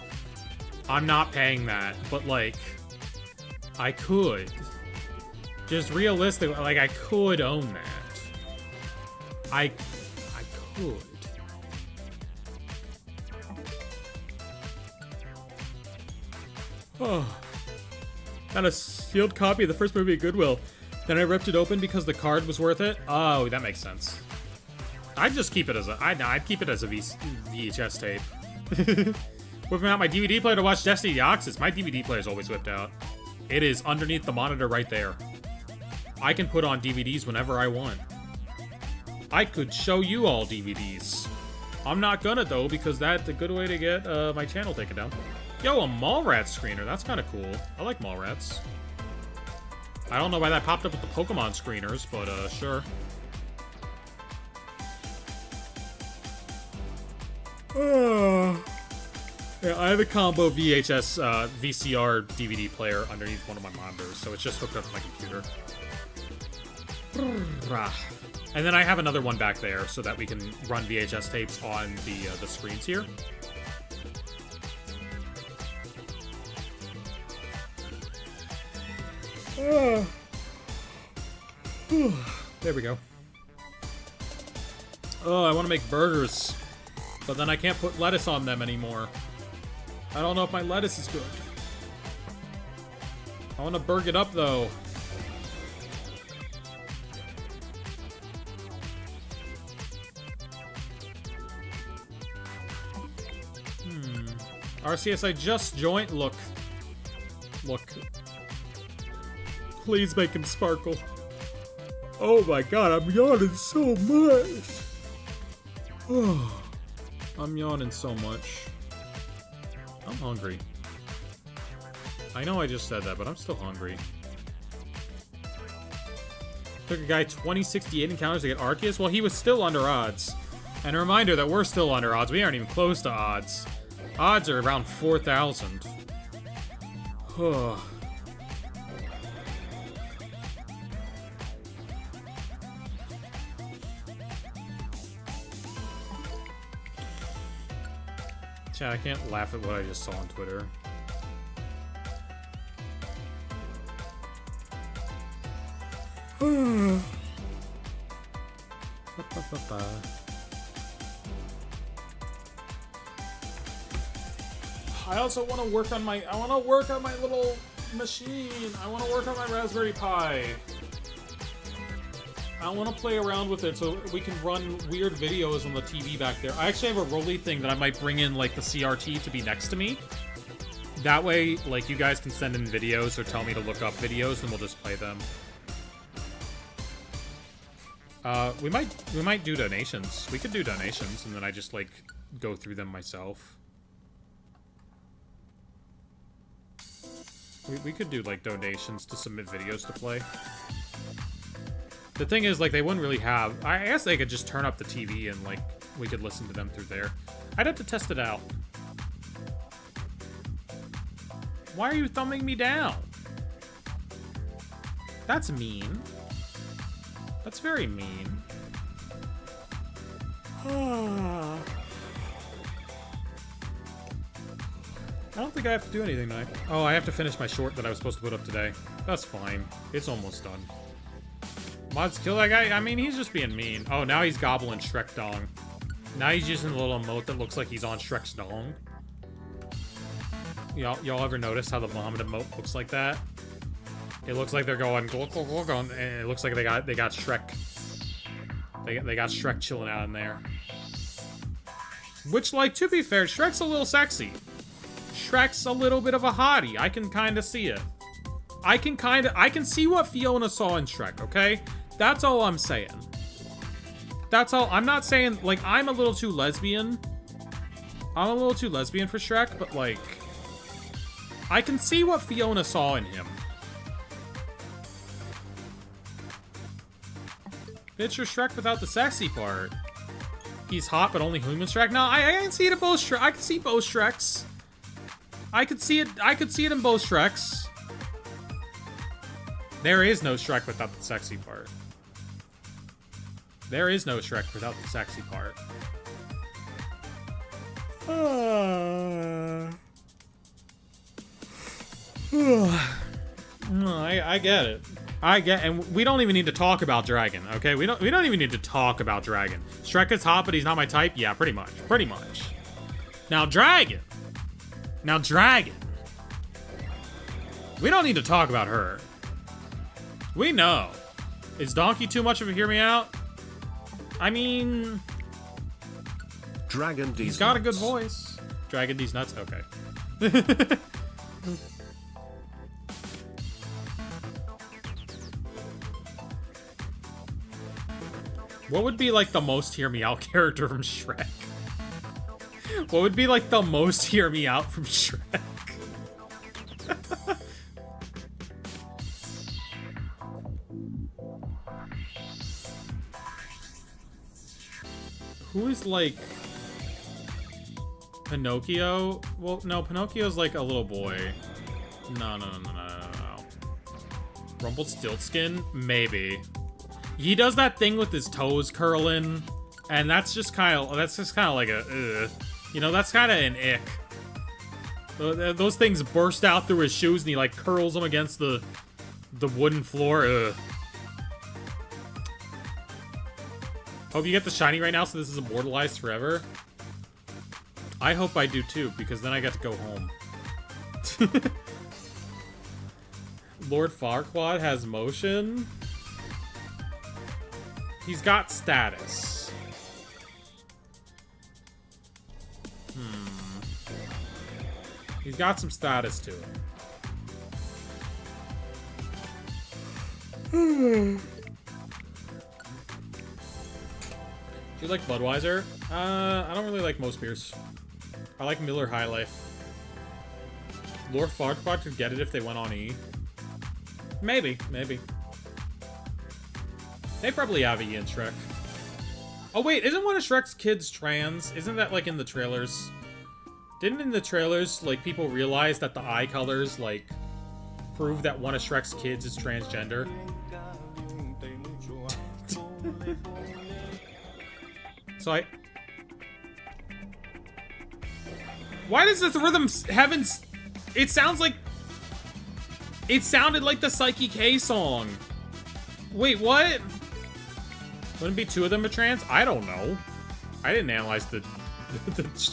I'm not paying that, but, like, I could. Just realistically, like, I could own that. I could. Oh. Got a sealed copy of the first movie at Goodwill. Then I ripped it open because the card was worth it. Oh, that makes sense. I'd just keep it as I'd keep it as a VHS tape. Whipping out my DVD player to watch Destiny Deoxys. My DVD player is always whipped out. It is underneath the monitor right there. I can put on DVDs whenever I want. I could show you all DVDs. I'm not gonna, though, because that's a good way to get my channel taken down. Yo, a Mallrats screener. That's kind of cool. I like Mallrats. I don't know why that popped up with the Pokemon screeners, but sure. Yeah, I have a combo VHS VCR DVD player underneath one of my monitors, so it's just hooked up to my computer. And then I have another one back there so that we can run VHS tapes on the screens here. There we go. Oh, I want to make burgers, but then I can't put lettuce on them anymore. I don't know if my lettuce is good. I want to burg it up, though. Arceus, I just joined. Look. Please make him sparkle. Oh my god, I'm yawning so much. Oh, I'm yawning so much. I'm hungry. I know I just said that, but I'm still hungry. Took a guy 2068 encounters to get Arceus. Well, he was still under odds. And a reminder that we're still under odds. We aren't even close to odds. Odds are around 4,000. Chat, I can't laugh at what I just saw on Twitter. I also want to work on my little machine. I want to work on my Raspberry Pi. I want to play around with it so we can run weird videos on the TV back there. I actually have a Rolly thing that I might bring in, like, the CRT to be next to me. That way, like, you guys can send in videos or tell me to look up videos and we'll just play them. We might do donations. We could do donations and then I just, like, go through them myself. We could do, like, donations to submit videos to play. The thing is, like, they wouldn't really have... I guess they could just turn up the TV and, like, we could listen to them through there. I'd have to test it out. Why are you thumbing me down? That's mean. That's very mean. I don't think I have to do anything tonight. Oh, I have to finish my short that I was supposed to put up today. That's fine. It's almost done. Mods kill that guy? I mean, he's just being mean. Oh, now he's gobbling Shrek Dong. Now he's using a little emote that looks like he's on Shrek's dong. Y'all ever notice how the Muhammad emote looks like that? It looks like they're going, and it looks like they got Shrek. They got Shrek chilling out in there. Which, like, to be fair, Shrek's a little sexy. Shrek's a little bit of a hottie. I can kind of see it. I can see what Fiona saw in Shrek, okay? That's all I'm saying. That's all. I'm not saying, like, I'm a little too lesbian. I'm a little too lesbian for Shrek, but, like, I can see what Fiona saw in him. Picture Shrek without the sexy part. He's hot, but only human Shrek. No, I can see it in both Shrek. I can see both Shreks. I could see it. I could see it in both Shreks. There is no Shrek without the sexy part. There is no Shrek without the sexy part. I get it. And we don't even need to talk about Dragon, okay? We don't even need to talk about Dragon. Shrek is hot, but he's not my type? Yeah, pretty much. Pretty much. Now, Dragon. We don't need to talk about her. We know. Is Donkey too much of a hear me out? I mean... Dragon D's He's got nuts. a good voice. Dragon D's nuts? Okay. What would be, like, the most hear me out character from Shrek? What would be, like, the most hear me out from Shrek? Who is, like... Pinocchio? Well, no, Pinocchio's, like, a little boy. No. Rumpelstiltskin? Maybe. He does that thing with his toes curling, and that's just kind of like a, you know, that's kind of an ick. Those things burst out through his shoes, and he like curls them against the wooden floor. Ugh. Hope you get the shiny right now, so this is immortalized forever. I hope I do too, because then I get to go home. Lord Farquaad has motion. He's got status. He's got some status to him. Do you like Budweiser? I don't really like most beers. I like Miller High Life. Lord Farquaad could get it if they went on E. Maybe. They probably have E in Shrek. Oh wait, isn't one of Shrek's kids trans? Isn't that like in the trailers? Didn't in the trailers, like, people realize that the eye colors, like, prove that one of Shrek's kids is transgender? So why does this rhythm heavens... It sounded like the Psyche K song. Wait, what? Wouldn't be two of them a trans? I don't know. I didn't analyze the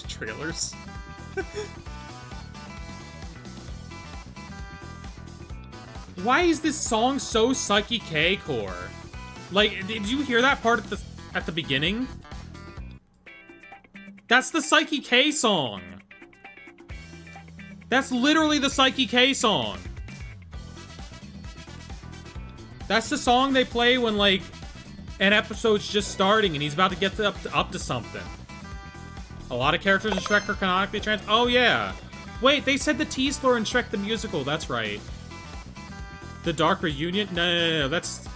trailers. Why is this song so Psyche K core? Like, did you hear that part at the beginning? That's the Psyche K song. That's literally the Psyche K song. That's the song they play when, like, an episode's just starting and he's about to get up to something. A lot of characters in Shrek are canonically trans. Oh, yeah. Wait, they said the T-Slur in Shrek the Musical. That's right. The Dark Reunion? No. That's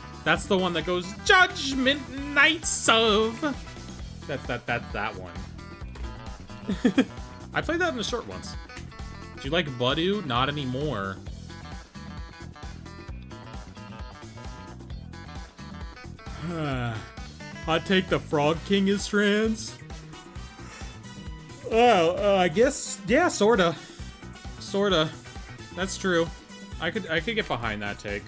the one that goes, Judgment Nights of... That's that one. I played that in the short once. Do you like Budu? Not anymore. Hot take the Frog King is trans? Oh, I guess, yeah, sorta. That's true. I could get behind that take.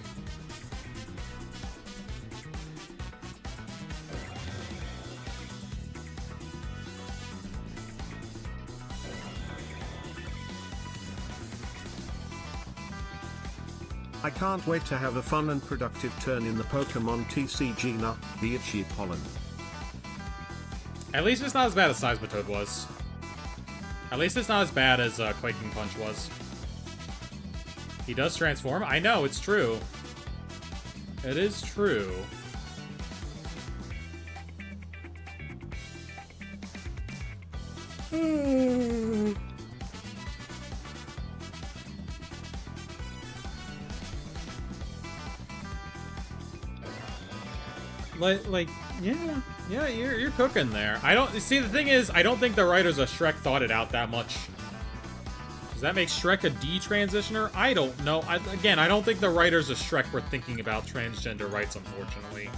I can't wait to have a fun and productive turn in the Pokemon TCG na, the itchy pollen. At least it's not as bad as Seismitoad was. At least it's not as bad as Quaking Punch was. He does transform. I know, it's true. It is true. Yeah, you're cooking there. I don't see, the thing is, I don't think the writers of Shrek thought it out that much. Does that make Shrek a D-transitioner? I don't know. Again, I don't think the writers of Shrek were thinking about transgender rights, unfortunately.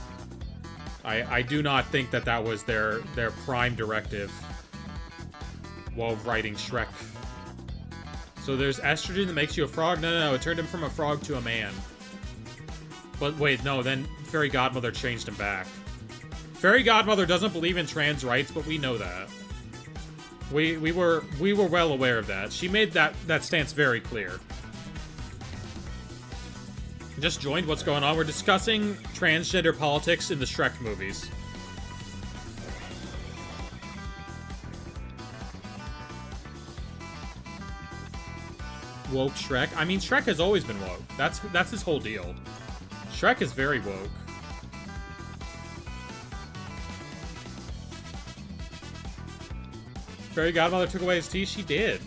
I do not think that that was their prime directive while writing Shrek. So there's estrogen that makes you a frog? No, it turned him from a frog to a man. But wait, no, then Fairy Godmother changed him back. Fairy Godmother doesn't believe in trans rights, but we know that. We were well aware of that. She made that stance very clear. Just joined, what's going on? We're discussing transgender politics in the Shrek movies. Woke Shrek? I mean, Shrek has always been woke. That's his whole deal. Shrek is very woke. Fairy Godmother took away his teeth? She did.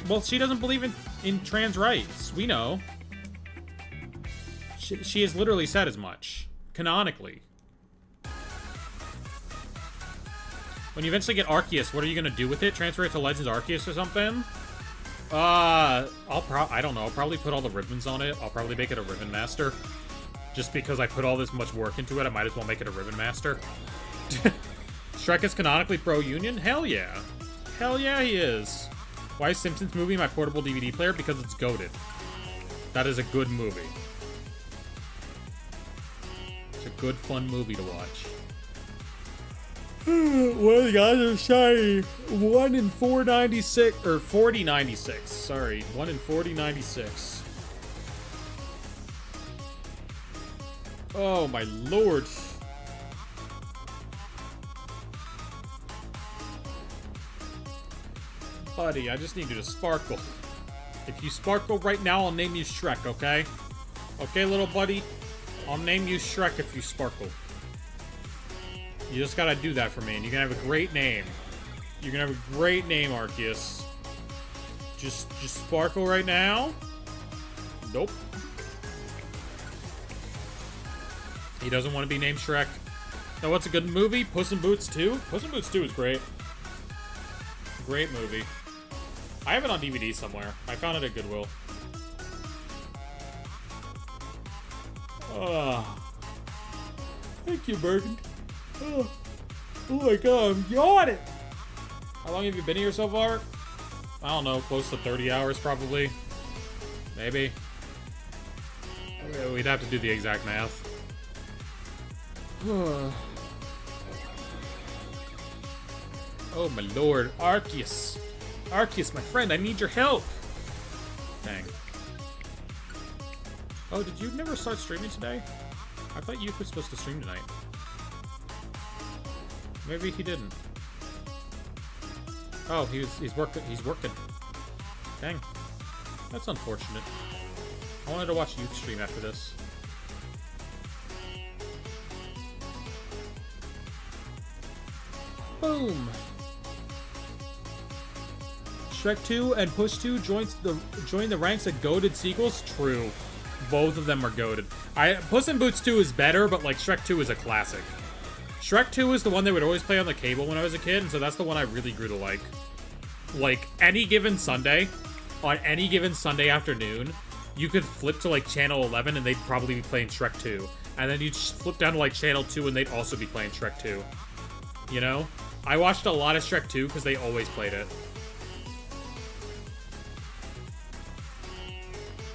Well, she doesn't believe in trans rights. We know. She has literally said as much. Canonically. When you eventually get Arceus, what are you gonna do with it? Transfer it to Legends Arceus or something? I don't know. I'll probably put all the ribbons on it. I'll probably make it a Ribbon Master. Just because I put all this much work into it, I might as well make it a Ribbon Master. Shrek is canonically pro-union? Hell yeah. Hell yeah, he is. Why is Simpsons movie my portable DVD player? Because it's goated. That is a good movie. It's a good, fun movie to watch. One of the guys are shiny. 1 in 496, or 4096. Sorry, 1 in 4096. Oh my lord. Buddy, I just need you to sparkle. If you sparkle right now, I'll name you Shrek, okay? Okay, little buddy? I'll name you Shrek if you sparkle. You just gotta do that for me, and you're gonna have a great name. You're gonna have a great name, Arceus. Just sparkle right now. Nope. He doesn't want to be named Shrek. Now, what's a good movie? Puss in Boots 2? Puss in Boots 2 is great. Great movie. I have it on DVD somewhere. I found it at Goodwill. Thank you, Bergen. Oh my god, I'm yawning! How long have you been here so far? I don't know, close to 30 hours probably. Maybe. We'd have to do the exact math. Oh my lord, Arceus. Arceus, my friend, I need your help. Dang. Oh, did you never start streaming today? I thought you were supposed to stream tonight. Maybe he didn't. Oh, he's working. Dang. That's unfortunate. I wanted to watch Youth stream after this. Boom! Shrek 2 and Push 2 join the ranks of goated sequels? True. Both of them are goated. Puss in Boots 2 is better, but like Shrek 2 is a classic. Shrek 2 is the one they would always play on the cable when I was a kid, and so that's the one I really grew to like. Like, any given Sunday, on any given Sunday afternoon, you could flip to like channel 11 and they'd probably be playing Shrek 2. And then you'd flip down to like channel 2 and they'd also be playing Shrek 2. You know? I watched a lot of Shrek 2 because they always played it.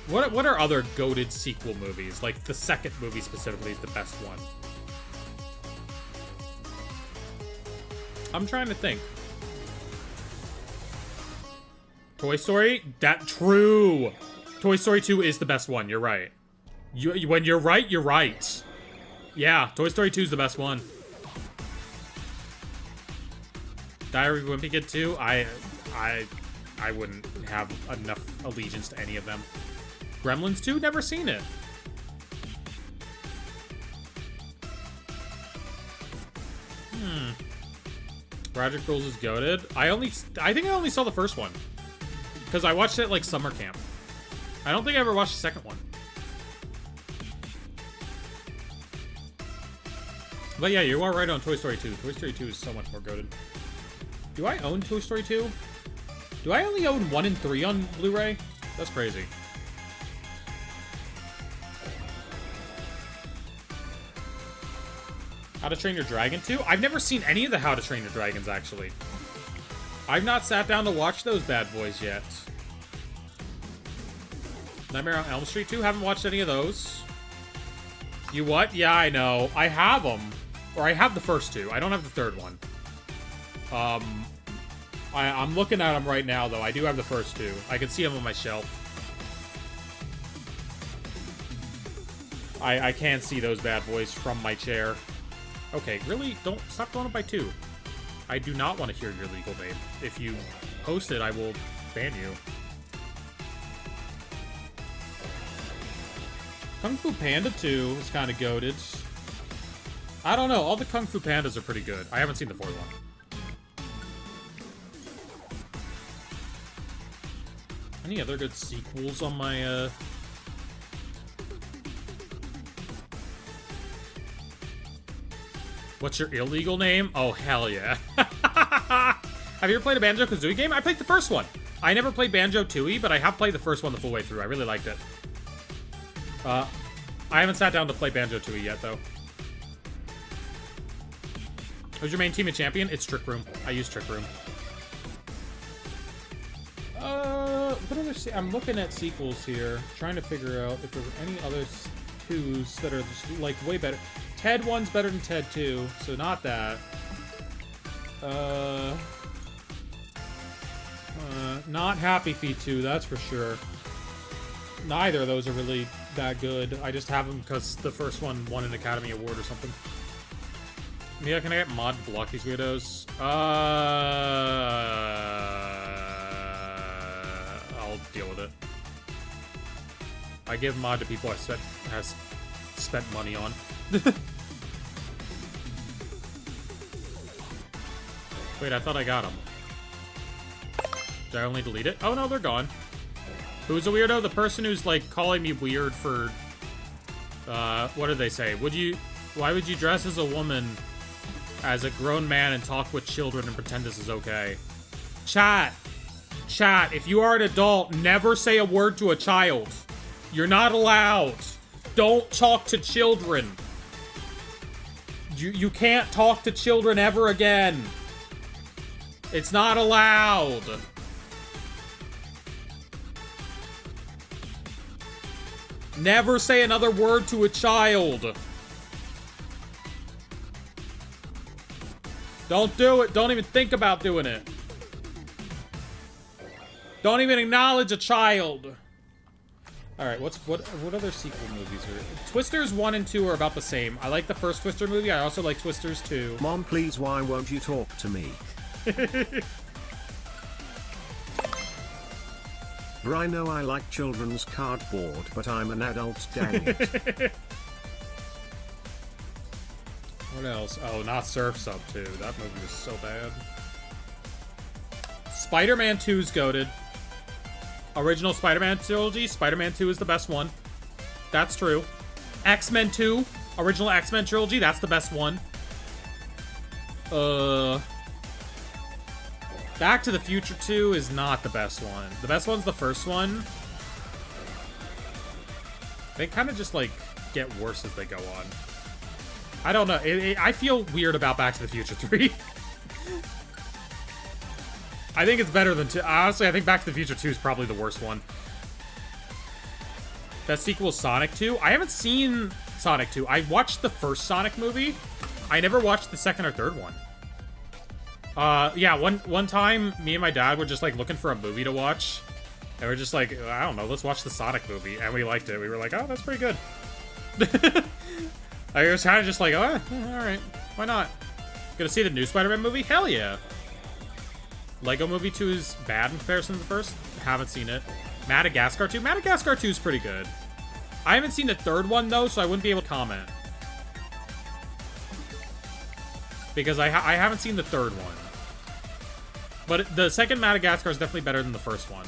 What are other goated sequel movies? Like, the second movie specifically is the best one. I'm trying to think. Toy Story? True! Toy Story 2 is the best one, you're right. When you're right, you're right. Yeah, Toy Story 2 is the best one. Diary of a Wimpy Kid 2, I wouldn't have enough allegiance to any of them. Gremlins 2, never seen it. Project Rules is goated. I think I only saw the first one. Because I watched it at, like, summer camp. I don't think I ever watched the second one. But yeah, you are right on Toy Story 2. Toy Story 2 is so much more goated. Do I own Toy Story 2? Do I only own 1 and 3 on Blu-ray? That's crazy. How to Train Your Dragon 2? I've never seen any of the How to Train Your Dragons, actually. I've not sat down to watch those bad boys yet. Nightmare on Elm Street 2? Haven't watched any of those. You what? Yeah, I know. I have them. Or I have the first two. I don't have the third one. I'm looking at them right now, though. I do have the first two. I can see them on my shelf. I can see those bad boys from my chair. Okay, really? Don't stop going up by 2. I do not want to hear your legal name. If you post it, I will ban you. Kung Fu Panda 2 is kind of goated. I don't know. All the Kung Fu Pandas are pretty good. I haven't seen the fourth one. Any other good sequels on my, What's your illegal name? Oh, hell yeah. Have you ever played a Banjo-Kazooie game? I played the first one. I never played Banjo-Tooie, but I have played the first one the full way through. I really liked it. I haven't sat down to play Banjo-Tooie yet, though. Who's your main team and champion? It's Trick Room. I use Trick Room. What other I'm looking at sequels here, trying to figure out if there were any other 2s that are just, like, way better. Ted 1's better than Ted 2, so not that. Not Happy Feet 2, that's for sure. Neither of those are really that good. I just have them because the first one won an Academy Award or something. Mia, can I get mod to block these weirdos? I'll deal with it. I give mod to people I spent money on. Wait, I thought I got them. Did I only delete it? Oh no, they're gone. Who's a weirdo? The person who's, like, calling me weird for... what did they say? Why would you dress as a woman as a grown man and talk with children and pretend this is okay? Chat, if you are an adult, never say a word to a child. You're not allowed. Don't talk to children. You can't talk to children ever again. It's not allowed. Never say another word to a child. Don't do it. Don't even think about doing it. Don't even acknowledge a child. Alright, what other sequel movies are... Twisters 1 and 2 are about the same. I like the first Twister movie. I also like Twisters 2. Mom, please, why won't you talk to me? I know I like children's cardboard, but I'm an adult, dang it. What else? Oh, not Surf's Up 2. That movie was so bad. Spider-Man 2's goated. Original Spider-Man trilogy, Spider-Man 2 is the best one. That's true. X-Men 2, original X-Men trilogy, that's the best one. Back to the Future 2 is not the best one. The best one's the first one. They kind of just, like, get worse as they go on. I don't know. I feel weird about Back to the Future 3. I think it's better than 2. Honestly, I think Back to the Future 2 is probably the worst one. That sequel is Sonic 2. I haven't seen Sonic 2. I watched the first Sonic movie. I never watched the second or third one. Yeah, one time, me and my dad were just, like, looking for a movie to watch. And we're just like, I don't know, let's watch the Sonic movie. And we liked it. We were like, oh, that's pretty good. I was kind of just like, oh, alright, why not? Gonna see the new Spider-Man movie? Hell yeah. Lego Movie 2 is bad in comparison to the first. Haven't seen it. Madagascar 2? Madagascar 2 is pretty good. I haven't seen the third one, though, so I wouldn't be able to comment. Because I haven't seen the third one. But the second Madagascar is definitely better than the first one.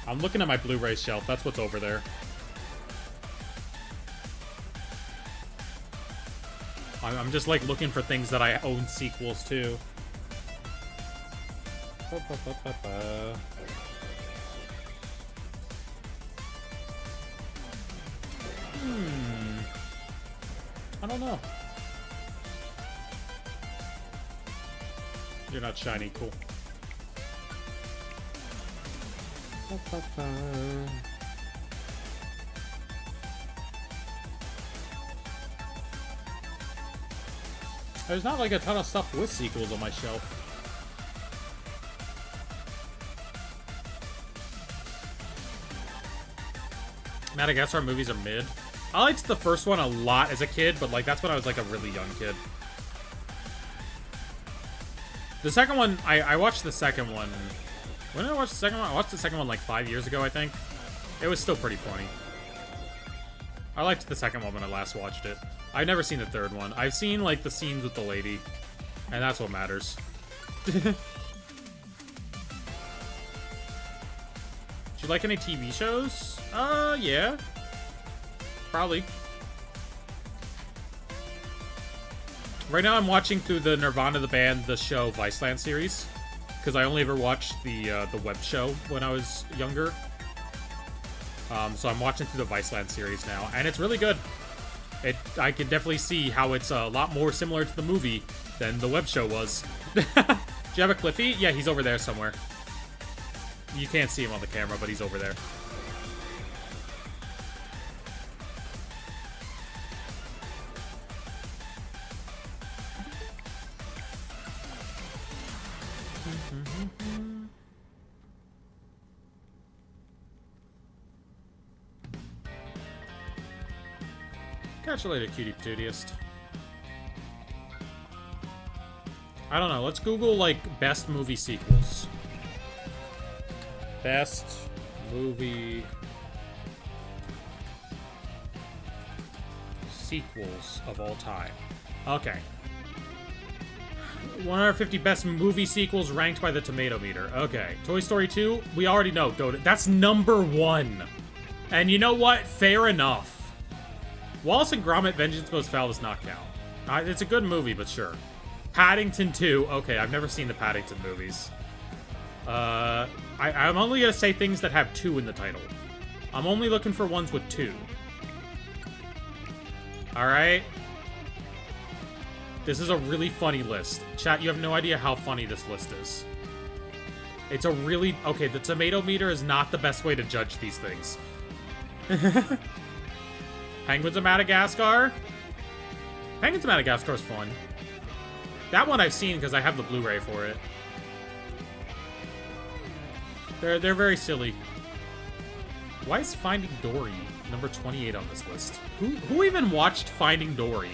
I'm looking at my Blu-ray shelf. That's what's over there. I'm just, like, looking for things that I own sequels to. I don't know. You're not shiny. Cool. There's not like a ton of stuff with sequels on my shelf. Madagascar movies are mid. I liked the first one a lot as a kid, but like that's when I was like a really young kid. The second one, I watched the second one. When did I watch the second one? I watched the second one like 5 years ago, I think. It was still pretty funny. I liked the second one when I last watched it. I've never seen the third one. I've seen like the scenes with the lady, and that's what matters. Do you like any TV shows? Yeah. Probably. Right now I'm watching through the Nirvana the band, the show Viceland series. Because I only ever watched the web show when I was younger. So I'm watching through the Viceland series now, and it's really good. I can definitely see how it's a lot more similar to the movie than the web show was. Do you have a Cliffy? Yeah, he's over there somewhere. You can't see him on the camera, but he's over there. Catch you later, cutie patootiest. I don't know. Let's Google, like, best movie sequels. Best movie sequels of all time. Okay. 150 best movie sequels ranked by the Tomato Meter. Okay. Toy Story 2, we already know. That's #1. And you know what? Fair enough. Wallace and Gromit: Vengeance Most Foul does not count. It's a good movie, but sure. Paddington 2. Okay, I've never seen the Paddington movies. I'm only going to say things that have 2 in the title. I'm only looking for ones with 2. Alright? This is a really funny list. Chat, you have no idea how funny this list is. It's a really... Okay, the Tomato Meter is not the best way to judge these things. Penguins of Madagascar? Penguins of Madagascar is fun. That one I've seen because I have the Blu-ray for it. They're very silly. Why is Finding Dory number 28 on this list? Who even watched Finding Dory?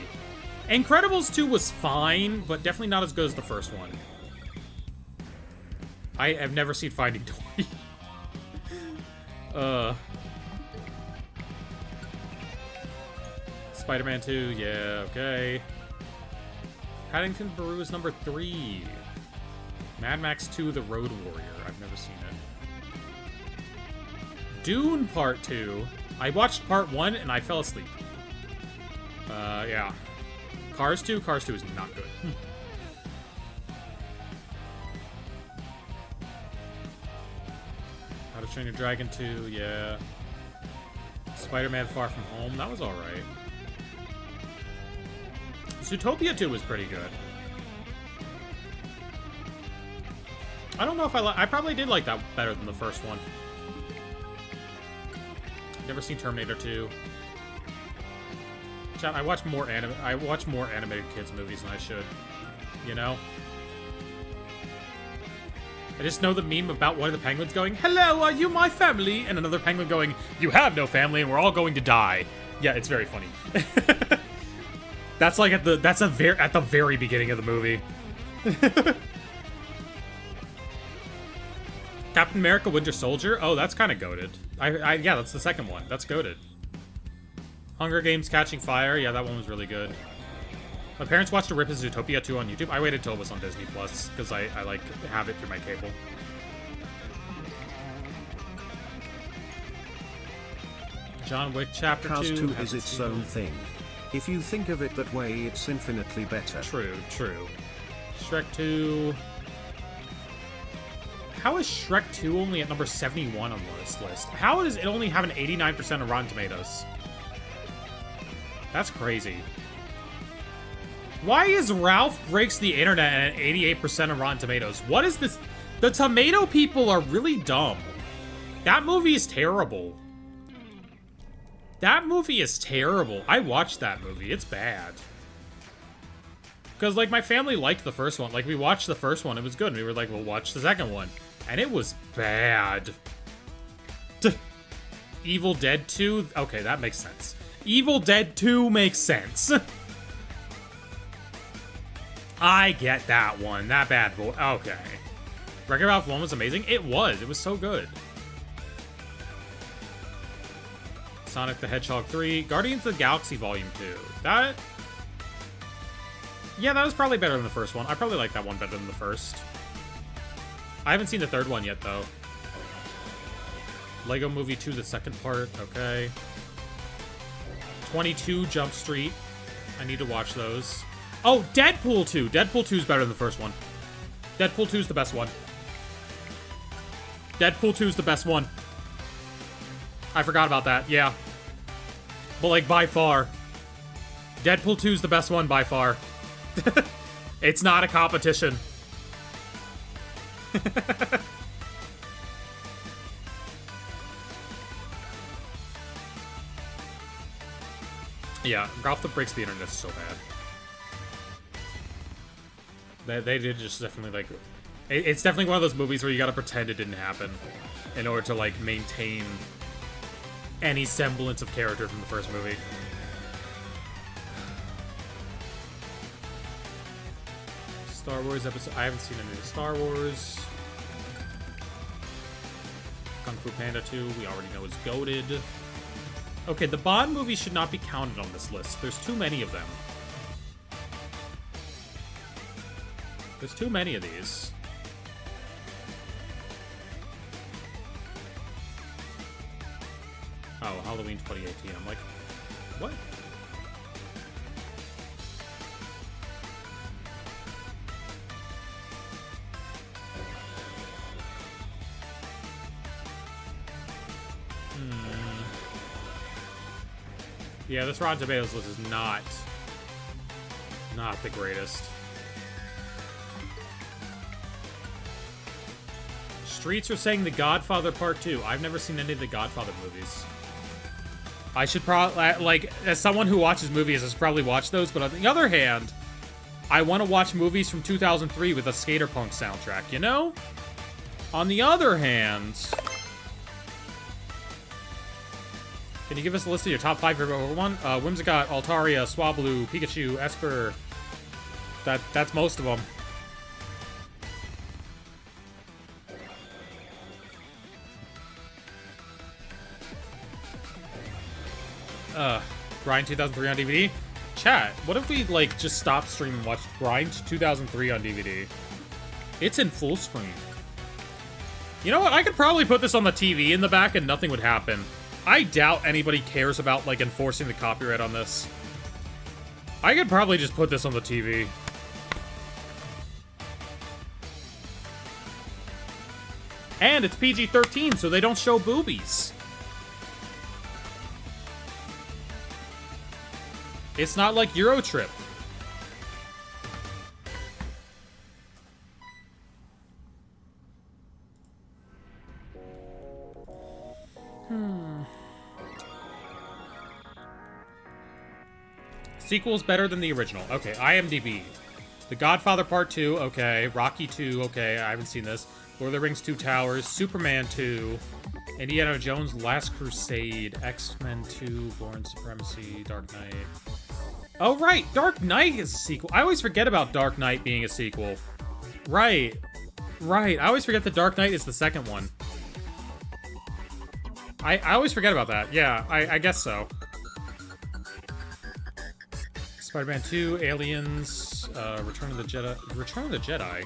Incredibles 2 was fine, but definitely not as good as the first one. I have never seen Finding Dory. Spider-Man 2, yeah, okay. Paddington Beru is number 3. Mad Max 2, The Road Warrior. I've never seen it. Dune Part 2. I watched Part 1 and I fell asleep. Yeah. Cars 2? Cars 2 is not good. How to Train Your Dragon 2, yeah. Spider-Man Far From Home, that was alright. Zootopia 2 was pretty good. I don't know if I probably did like that better than the first one. Never seen Terminator 2. Chat, I watch more animated kids movies than I should. You know? I just know the meme about one of the penguins going, "Hello, are you my family?" And another penguin going, "You have no family and we're all going to die." Yeah, it's very funny. That's like at the very beginning of the movie. Captain America Winter Soldier? Oh, that's kind of goated. Yeah, that's the second one. That's goated. Hunger Games Catching Fire. Yeah, that one was really good. My parents watched a rip of Zootopia 2 on YouTube. I waited till it was on Disney Plus because I like have it through my cable. John Wick Chapter 2. Cars 2 is its own thing. If you think of it that way, it's infinitely better. True, true. Shrek 2. How is Shrek 2 only at number 71 on this list? How does it only have an 89% of Rotten Tomatoes? That's crazy. Why is Ralph Breaks the Internet at 88% of Rotten Tomatoes? What is this? The tomato people are really dumb. That movie is terrible. That movie is terrible. I watched that movie. It's bad. Because, like, my family liked the first one. Like, we watched the first one. It was good. And we were like, we'll watch the second one. And it was bad. Evil Dead 2? Okay, that makes sense. Evil Dead 2 makes sense. I get that one. That bad boy. Okay. Wreck-It Ralph 1 was amazing? It was. It was so good. Sonic the Hedgehog 3. Guardians of the Galaxy Volume 2. That... Yeah, that was probably better than the first one. I probably like that one better than the first. I haven't seen the third one yet, though. Lego Movie 2, the second part. Okay. 22 Jump Street. I need to watch those. Oh, Deadpool 2. Deadpool 2 is better than the first one. Deadpool 2 is the best one. Deadpool 2 is the best one. I forgot about that, yeah. But, like, by far. Deadpool 2 is the best one by far. It's not a competition. Yeah, Ralph that Breaks the Internet is so bad. They did just definitely, like... It's definitely one of those movies where you gotta pretend it didn't happen in order to, like, maintain any semblance of character from the first movie. Star Wars episode... I haven't seen any of the Star Wars. Kung Fu Panda 2, we already know is goated. Okay, the Bond movies should not be counted on this list. There's too many of them. There's too many of these. Oh, Halloween 2018. I'm like, what? Yeah, this Rotten Tomatoes list is not the greatest. Streets are saying The Godfather Part 2. I've never seen any of the Godfather movies. I should probably, like, as someone who watches movies, I should probably watch those, but on the other hand, I want to watch movies from 2003 with a Skater Punk soundtrack, you know? On the other hand... Can you give us a list of your top 5 favorite Pokemon? Whimsicott, Altaria, Swablu, Pikachu, Esper. That's most of them. Grind 2003 on DVD? Chat, what if we, like, just stop stream and watch Grind 2003 on DVD? It's in full screen. You know what? I could probably put this on the TV in the back and nothing would happen. I doubt anybody cares about, like, enforcing the copyright on this. I could probably just put this on the TV. And it's PG-13, so they don't show boobies. It's not like Eurotrip. Sequel's better than the original. Okay, IMDb. The Godfather Part 2, okay. Rocky 2, okay, I haven't seen this. Lord of the Rings 2 Towers, Superman 2, Indiana Jones Last Crusade, X-Men 2, Born Supremacy, Dark Knight. Oh, right, Dark Knight is a sequel. I always forget about Dark Knight being a sequel. Right. Right, I always forget that Dark Knight is the second one. I always forget about that. Yeah, I guess so. Spider-Man 2, Aliens, Return of the Jedi. Return of the Jedi?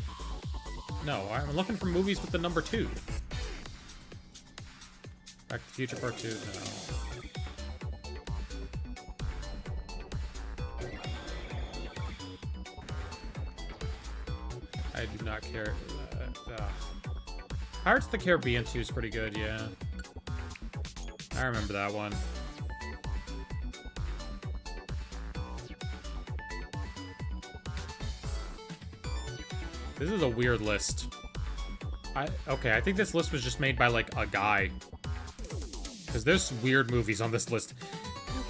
No, I'm looking for movies with the number 2. Back to the Future Part 2, no. I do not care. Pirates of the Caribbean 2 is pretty good, yeah. I remember that one. This is a weird list. Okay, I think this list was just made by, like, a guy. Because there's weird movies on this list.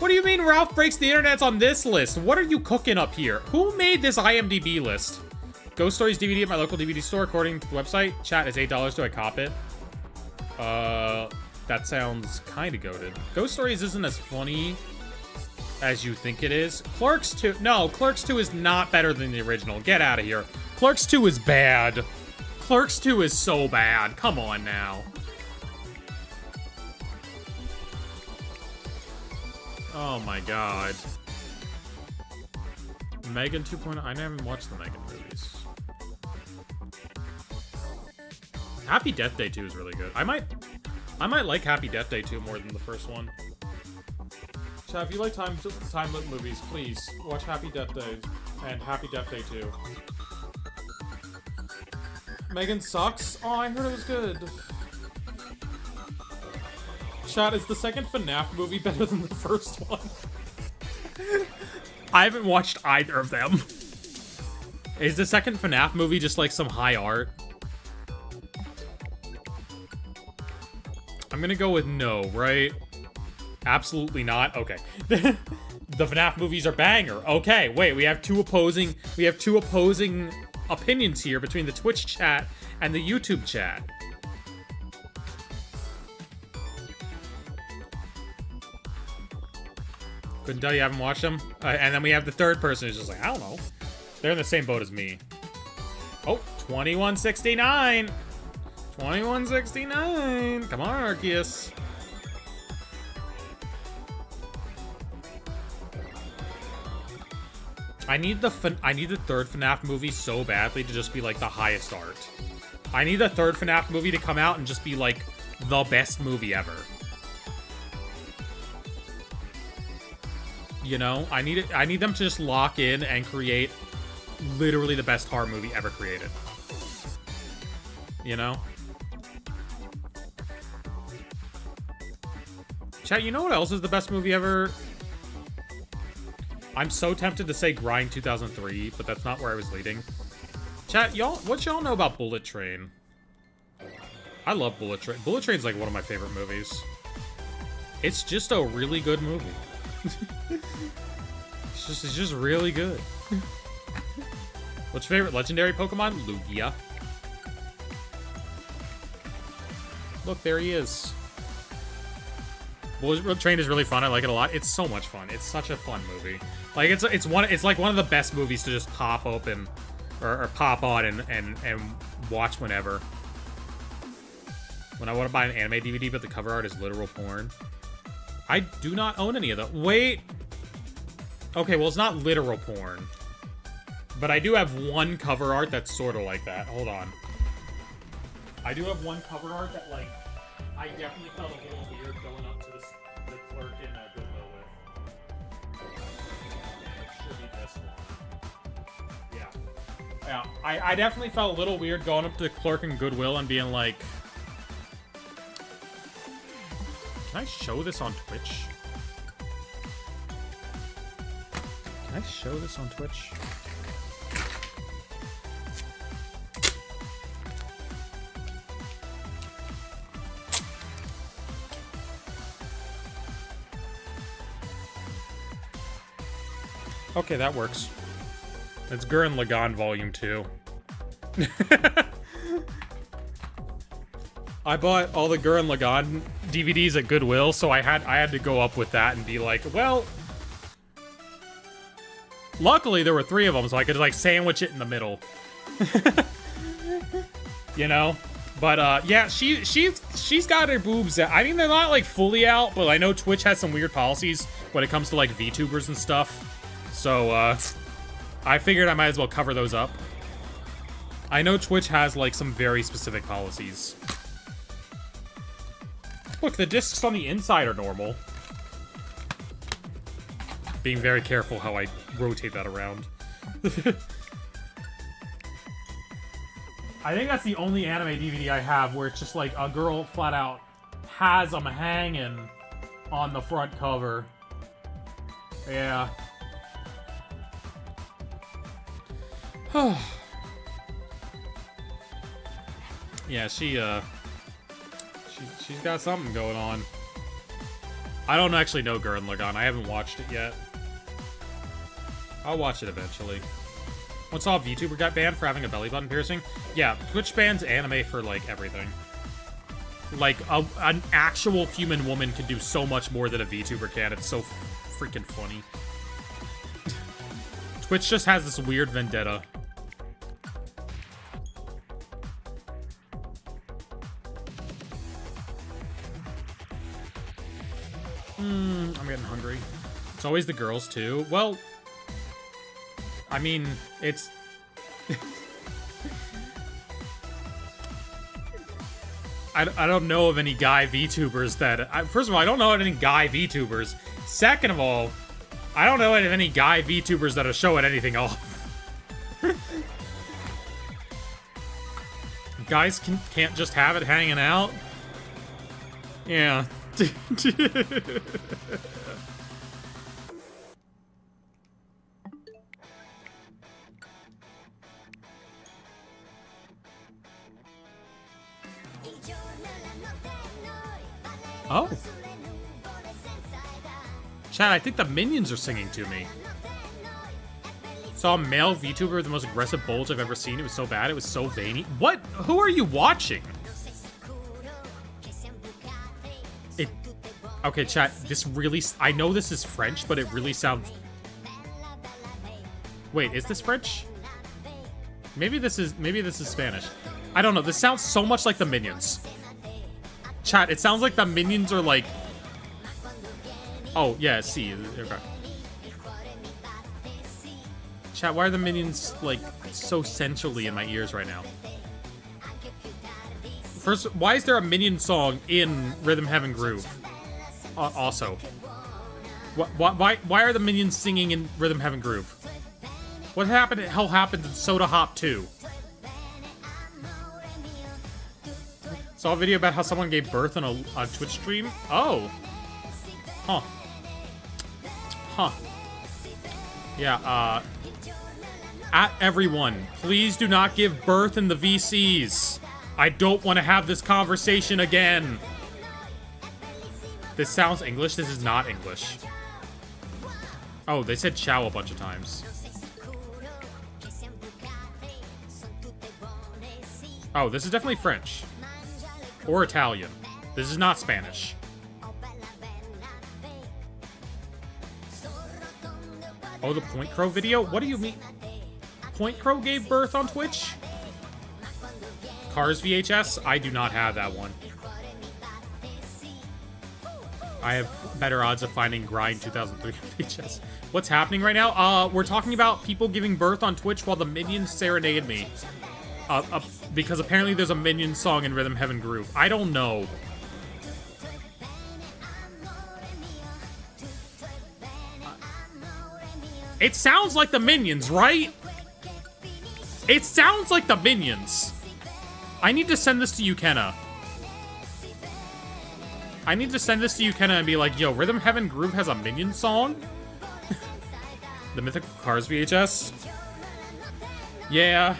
What do you mean Ralph Breaks the Internet's on this list? What are you cooking up here? Who made this IMDb list? Ghost Stories DVD at my local DVD store, according to the website. Chat is $8. Do I cop it? That sounds kind of goated. Ghost Stories isn't as funny as you think it is. Clerks 2... No, Clerks 2 is not better than the original. Get out of here. Clerks 2 is bad. Clerks 2 is so bad. Come on now. Oh my god. Megan 2.0. I haven't watched the Megan movies. Happy Death Day 2 is really good. I might like Happy Death Day 2 more than the first one. So if you like time limit movies, please watch Happy Death Day and Happy Death Day 2. Megan sucks? Oh, I heard it was good. Chat, is the second FNAF movie better than the first one? I haven't watched either of them. Is the second FNAF movie just like some high art? I'm gonna go with no, right? Absolutely not. Okay. The FNAF movies are banger. Okay, wait, we have two opposing opinions here between the Twitch chat and the YouTube chat. Couldn't tell you haven't watched them. And then we have the third person who's just like, I don't know. They're in the same boat as me. Oh, 2169. 2169. Come on, Arceus. I need the third FNAF movie so badly to just be like the highest art. I need the third FNAF movie to come out and just be like the best movie ever. You know, I need them to just lock in and create literally the best horror movie ever created. You know? Chat, you know what else is the best movie ever? I'm so tempted to say Grind 2003, but that's not where I was leading. Chat, what y'all know about Bullet Train? I love Bullet Train. Bullet Train's like one of my favorite movies. It's just a really good movie. It's just really good. What's your favorite legendary Pokemon? Lugia. Look, there he is. Bullet Train is really fun. I like it a lot. It's so much fun. It's such a fun movie. Like it's like one of the best movies to just pop open or pop on and watch whenever. When I want to buy an anime DVD, but the cover art is literal porn. I do not own any of them. Wait. Okay, well, it's not literal porn. But I do have one cover art that's sort of like that. Hold on. I do have one cover art that, like, I definitely felt a little weird going up to the clerk in Goodwill with. It should be this one. Yeah. Yeah, I definitely felt a little weird going up to the clerk in Goodwill and being like, can I show this on Twitch? Can I show this on Twitch? Okay, that works. It's Gurren Lagann Volume 2. I bought all the Gurren Lagann DVDs at Goodwill, so I had to go up with that and be like, well... Luckily, there were 3 of them, so I could, like, sandwich it in the middle. You know? But, yeah, she's got her boobs out. I mean, they're not, like, fully out, but I know Twitch has some weird policies when it comes to, like, VTubers and stuff. So, I figured I might as well cover those up. I know Twitch has, like, some very specific policies. Look, the discs on the inside are normal. Being very careful how I rotate that around. I think that's the only anime DVD I have where it's just like a girl flat out has them hanging on the front cover. Yeah. Yeah, she's got something going on. I don't actually know Gurren Lagann. I haven't watched it yet. I'll watch it eventually. Once all VTuber got banned for having a belly button piercing. Yeah, Twitch bans anime for, like, everything. Like, an actual human woman can do so much more than a VTuber can. It's so freaking funny. Twitch just has this weird vendetta. I'm getting hungry. It's always the girls, too. Well... I mean, it's... I don't know of any guy VTubers that... First of all, I don't know of any guy VTubers. Second of all, I don't know of any guy VTubers that are showing anything off. Guys can't just have it hanging out? Yeah. Oh. Chat, I think the minions are singing to me. Saw a male VTuber with the most aggressive bulge I've ever seen. It was so bad. It was so veiny. What? Who are you watching? Okay, chat, this really... I know this is French, but it really sounds... Wait, is this French? Maybe this is Spanish. I don't know. This sounds so much like the Minions. Chat, it sounds like the Minions are like... Oh, yeah, see. Okay. Chat, why are the Minions, like, so sensually in my ears right now? First, why is there a Minion song in Rhythm Heaven Groove? Also. Why are the Minions singing in Rhythm Heaven Groove? What happened? Hell happened in Soda Hop 2? Saw a video about how someone gave birth on a Twitch stream. Oh. Huh. Huh. Yeah, at everyone, please do not give birth in the VCs. I don't want to have this conversation again. This sounds English. This is not English. Oh, they said chow a bunch of times. Oh, this is definitely French. Or Italian. This is not Spanish. Oh, the Point Crow video? What do you mean? Point Crow gave birth on Twitch? Cars VHS? I do not have that one. I have better odds of finding Grind 2003 VHS. What's happening right now? We're talking about people giving birth on Twitch while the Minions serenade me. Because apparently there's a Minion song in Rhythm Heaven Groove. I don't know. It sounds like the Minions, right? It sounds like the Minions. I need to send this to you, Kenna. I need to send this to you, Kenna, and be like, yo, Rhythm Heaven Groove has a Minion song? The Mythical Cars VHS? Yeah.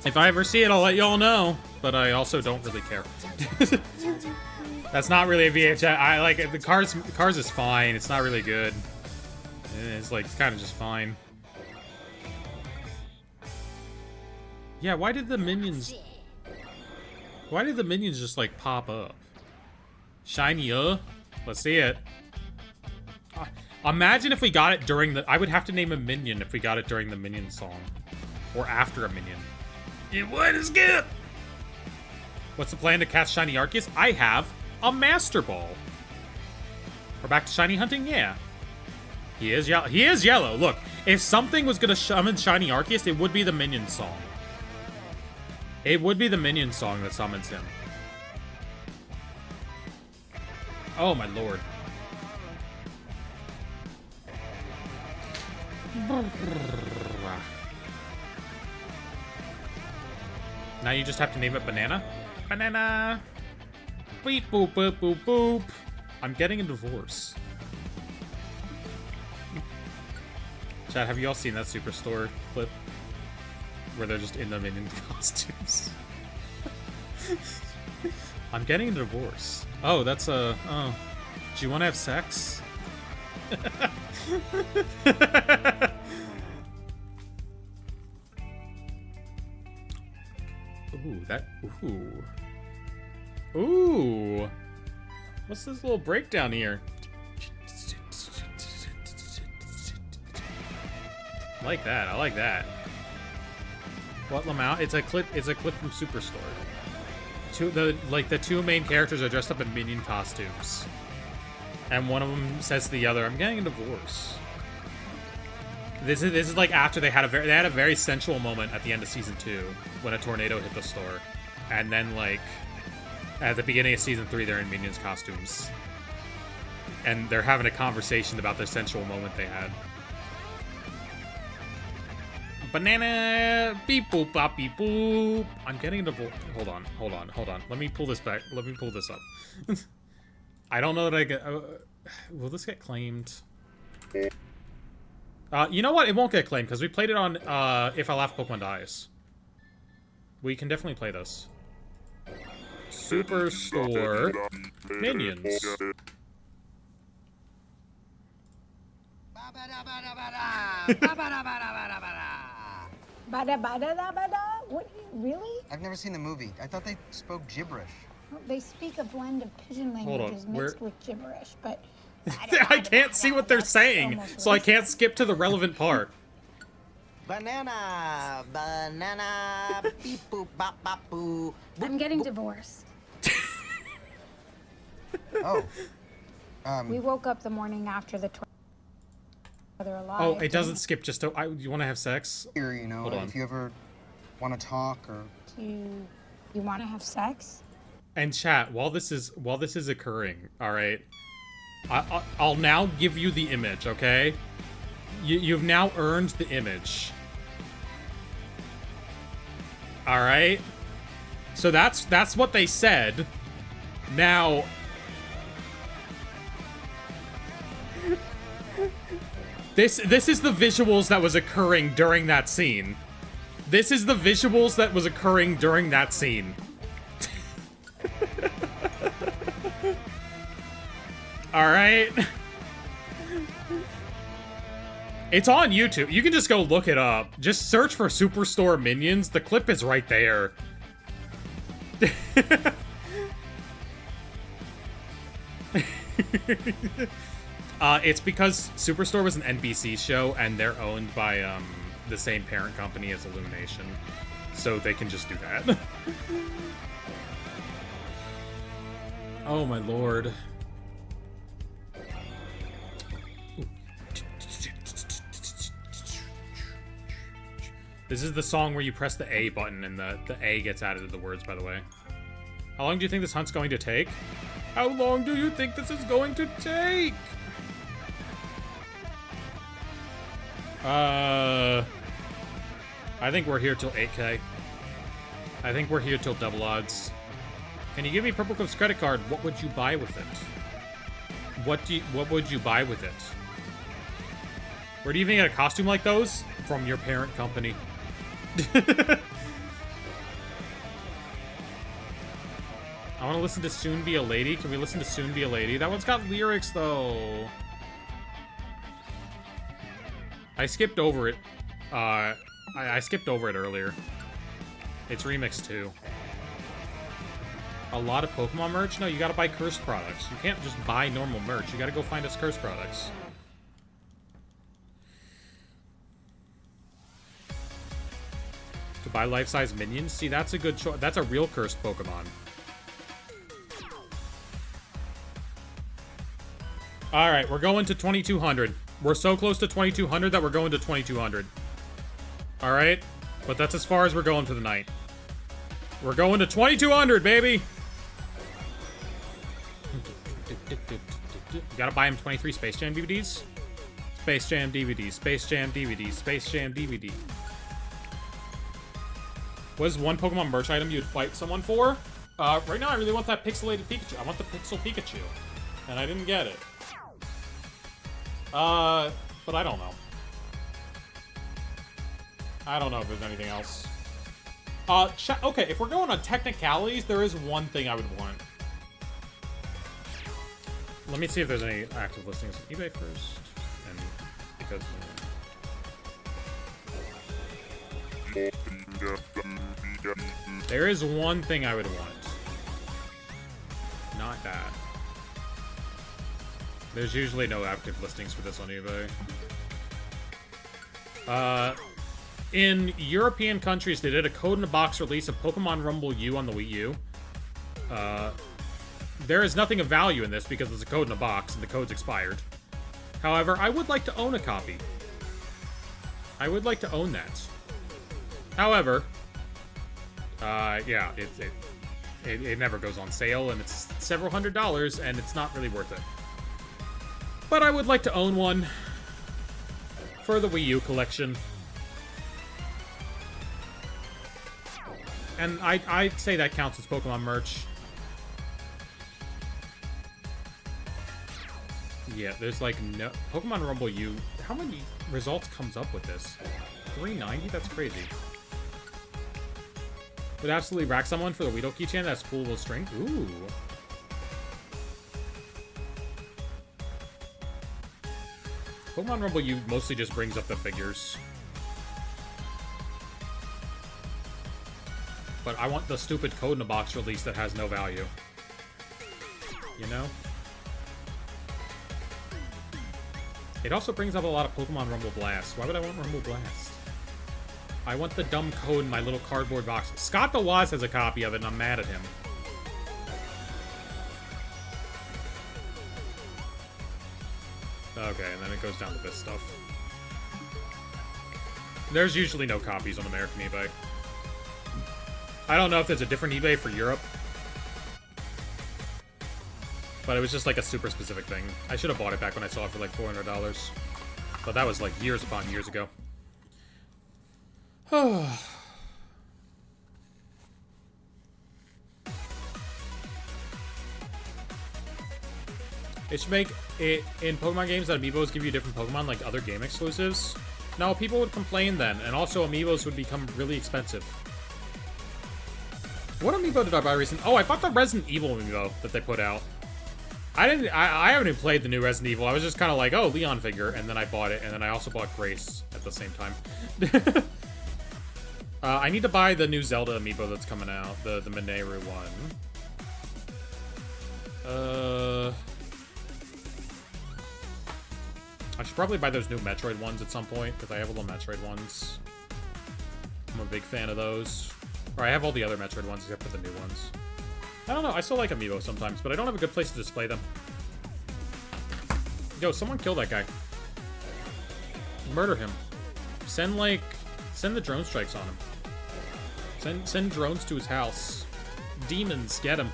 If I ever see it, I'll let y'all know. But I also don't really care. That's not really a VHS. I like it. The Cars is fine. It's not really good. is like kind of just fine. Yeah, why did the minions just like pop up? Shiny, let's see it. Imagine if we got it during the... I would have to name a minion if we got it during the minion song. Or after a minion. It would skip! What's the plan to catch Shiny Arceus? I have a Master Ball. We're back to shiny hunting? Yeah. He is yellow. He is yellow. Look, if something was going to summon Shiny Arceus, it would be the minion song. It would be the minion song that summons him. Oh, my lord. Now you just have to name it Banana. Banana. Beep, boop, boop, boop, boop. I'm getting a divorce. Chat, have you all seen that Superstore clip? Where they're just in the minion costumes. I'm getting a divorce. Oh, that's a... Oh. Do you want to have sex? Ooh, that... Ooh. Ooh! What's this little breakdown here? I like that. I like that. What, Lamau? It's a clip from Superstore. The two main characters are dressed up in minion costumes. And one of them says to the other, I'm getting a divorce. This is like after they had a very sensual moment at the end of season 2 when a tornado hit the store. And then like at the beginning of season 3 they're in minions costumes. And they're having a conversation about the sensual moment they had. Banana, beep boop bop beep boop. I'm getting a divorce. Hold on. Let me pull this back. Let me pull this up. I don't know that I get. Will this get claimed? You know what? It won't get claimed because we played it on If I Laugh Pokemon Dies. We can definitely play this. Superstore Minions. Bada bada da bada? What? Really? I've never seen the movie. I thought they spoke gibberish. Well, they speak a blend of pigeon Hold languages on, mixed with gibberish, but... I can't see what they're saying, so I can't skip to the relevant part. Banana, banana, beep boop bop bop boo. I'm getting divorced. Oh. We woke up the morning after the they're alive. Oh, it doesn't skip just to... you want to have sex? Here, you know, Hold on. if you ever want to talk or... You want to have sex? And chat, while this is occurring, all right, I'll now give you the image, okay? You've now earned the image. All right. So that's what they said. Now. This is the visuals that was occurring during that scene. This is the visuals that was occurring during that scene. Alright. It's on YouTube. You can just go look it up. Just search for Superstore Minions. The clip is right there. It's because Superstore was an NBC show, and they're owned by the same parent company as Illumination. So they can just do that. Oh my lord. This is the song where you press the A button and the A gets added to the words, by the way. How long do you think this hunt's going to take? How long do you think this is going to take? I think we're here till 8K. I think we're here till double odds. Can you give me Purple Cliff's credit card? What would you buy with it? What would you buy with it? Where do you even get a costume like those? From your parent company. I want to listen to Soon Be a Lady. Can we listen to Soon Be a Lady? That one's got lyrics, though. I skipped over it. I skipped over it earlier. It's Remix 2. A lot of Pokemon merch? No, you gotta buy cursed products. You can't just buy normal merch. You gotta go find us cursed products. To buy life-size minions? See, that's a good choice. That's a real cursed Pokemon. Alright, we're going to 2200. We're so close to 2200 that we're going to 2200. Alright? But that's as far as we're going for the night. We're going to 2200, baby! You gotta buy him 23 Space Jam DVDs? Space Jam DVDs, Space Jam DVDs, Space Jam DVD. What is one Pokemon merch item you'd fight someone for? Right now I really want that pixelated Pikachu. I want the Pixel Pikachu. And I didn't get it. But I don't know. I don't know if there's anything else. Okay, if we're going on technicalities, there is one thing I would want. Let me see if there's any active listings on eBay first. And because... there is one thing I would want. Not that. There's usually no active listings for this on eBay. In European countries, they did a code-in-a-box release of Pokemon Rumble U on the Wii U. There is nothing of value in this because it's a code in a box and the code's expired. However, I would like to own a copy. I would like to own that. However, yeah, it never goes on sale, and it's several $100s, and it's not really worth it. But I would like to own one for the Wii U collection. And I'd say that counts as Pokemon merch. Yeah, there's like no... Pokemon Rumble U... How many results comes up with this? 390? That's crazy. Would absolutely rack someone for the Weedle keychain that's spoolable string. Ooh. Pokemon Rumble U mostly just brings up the figures. But I want the stupid code-in-a-box release that has no value. You know? It also brings up a lot of Pokemon Rumble Blast. Why would I want Rumble Blast? I want the dumb code in my little cardboard box. Scott the Waz has a copy of it, and I'm mad at him. Okay, and then it goes down to this stuff. There's usually no copies on American eBay. I don't know if there's a different eBay for Europe. But it was just like a super specific thing. I should have bought it back when I saw it for like $400. But that was like years upon years ago. They should make it in Pokemon games that amiibos give you different Pokemon like other game exclusives. No, people would complain then, and also amiibos would become really expensive. What amiibo did I buy recently? Oh, I bought the Resident Evil amiibo that they put out. I haven't even played the new Resident Evil. I was just kind of like, oh, Leon figure, and then I bought it, and then I also bought Grace at the same time. I need to buy the new Zelda amiibo that's coming out, the Mineru one. I should probably buy those new Metroid ones at some point, because I have all the Metroid ones. I'm a big fan of those. Or I have all the other Metroid ones except for the new ones. I don't know, I still like amiibo sometimes, but I don't have a good place to display them. Yo, someone kill that guy. Murder him. Send the drone strikes on him. Send drones to his house. Demons, get him.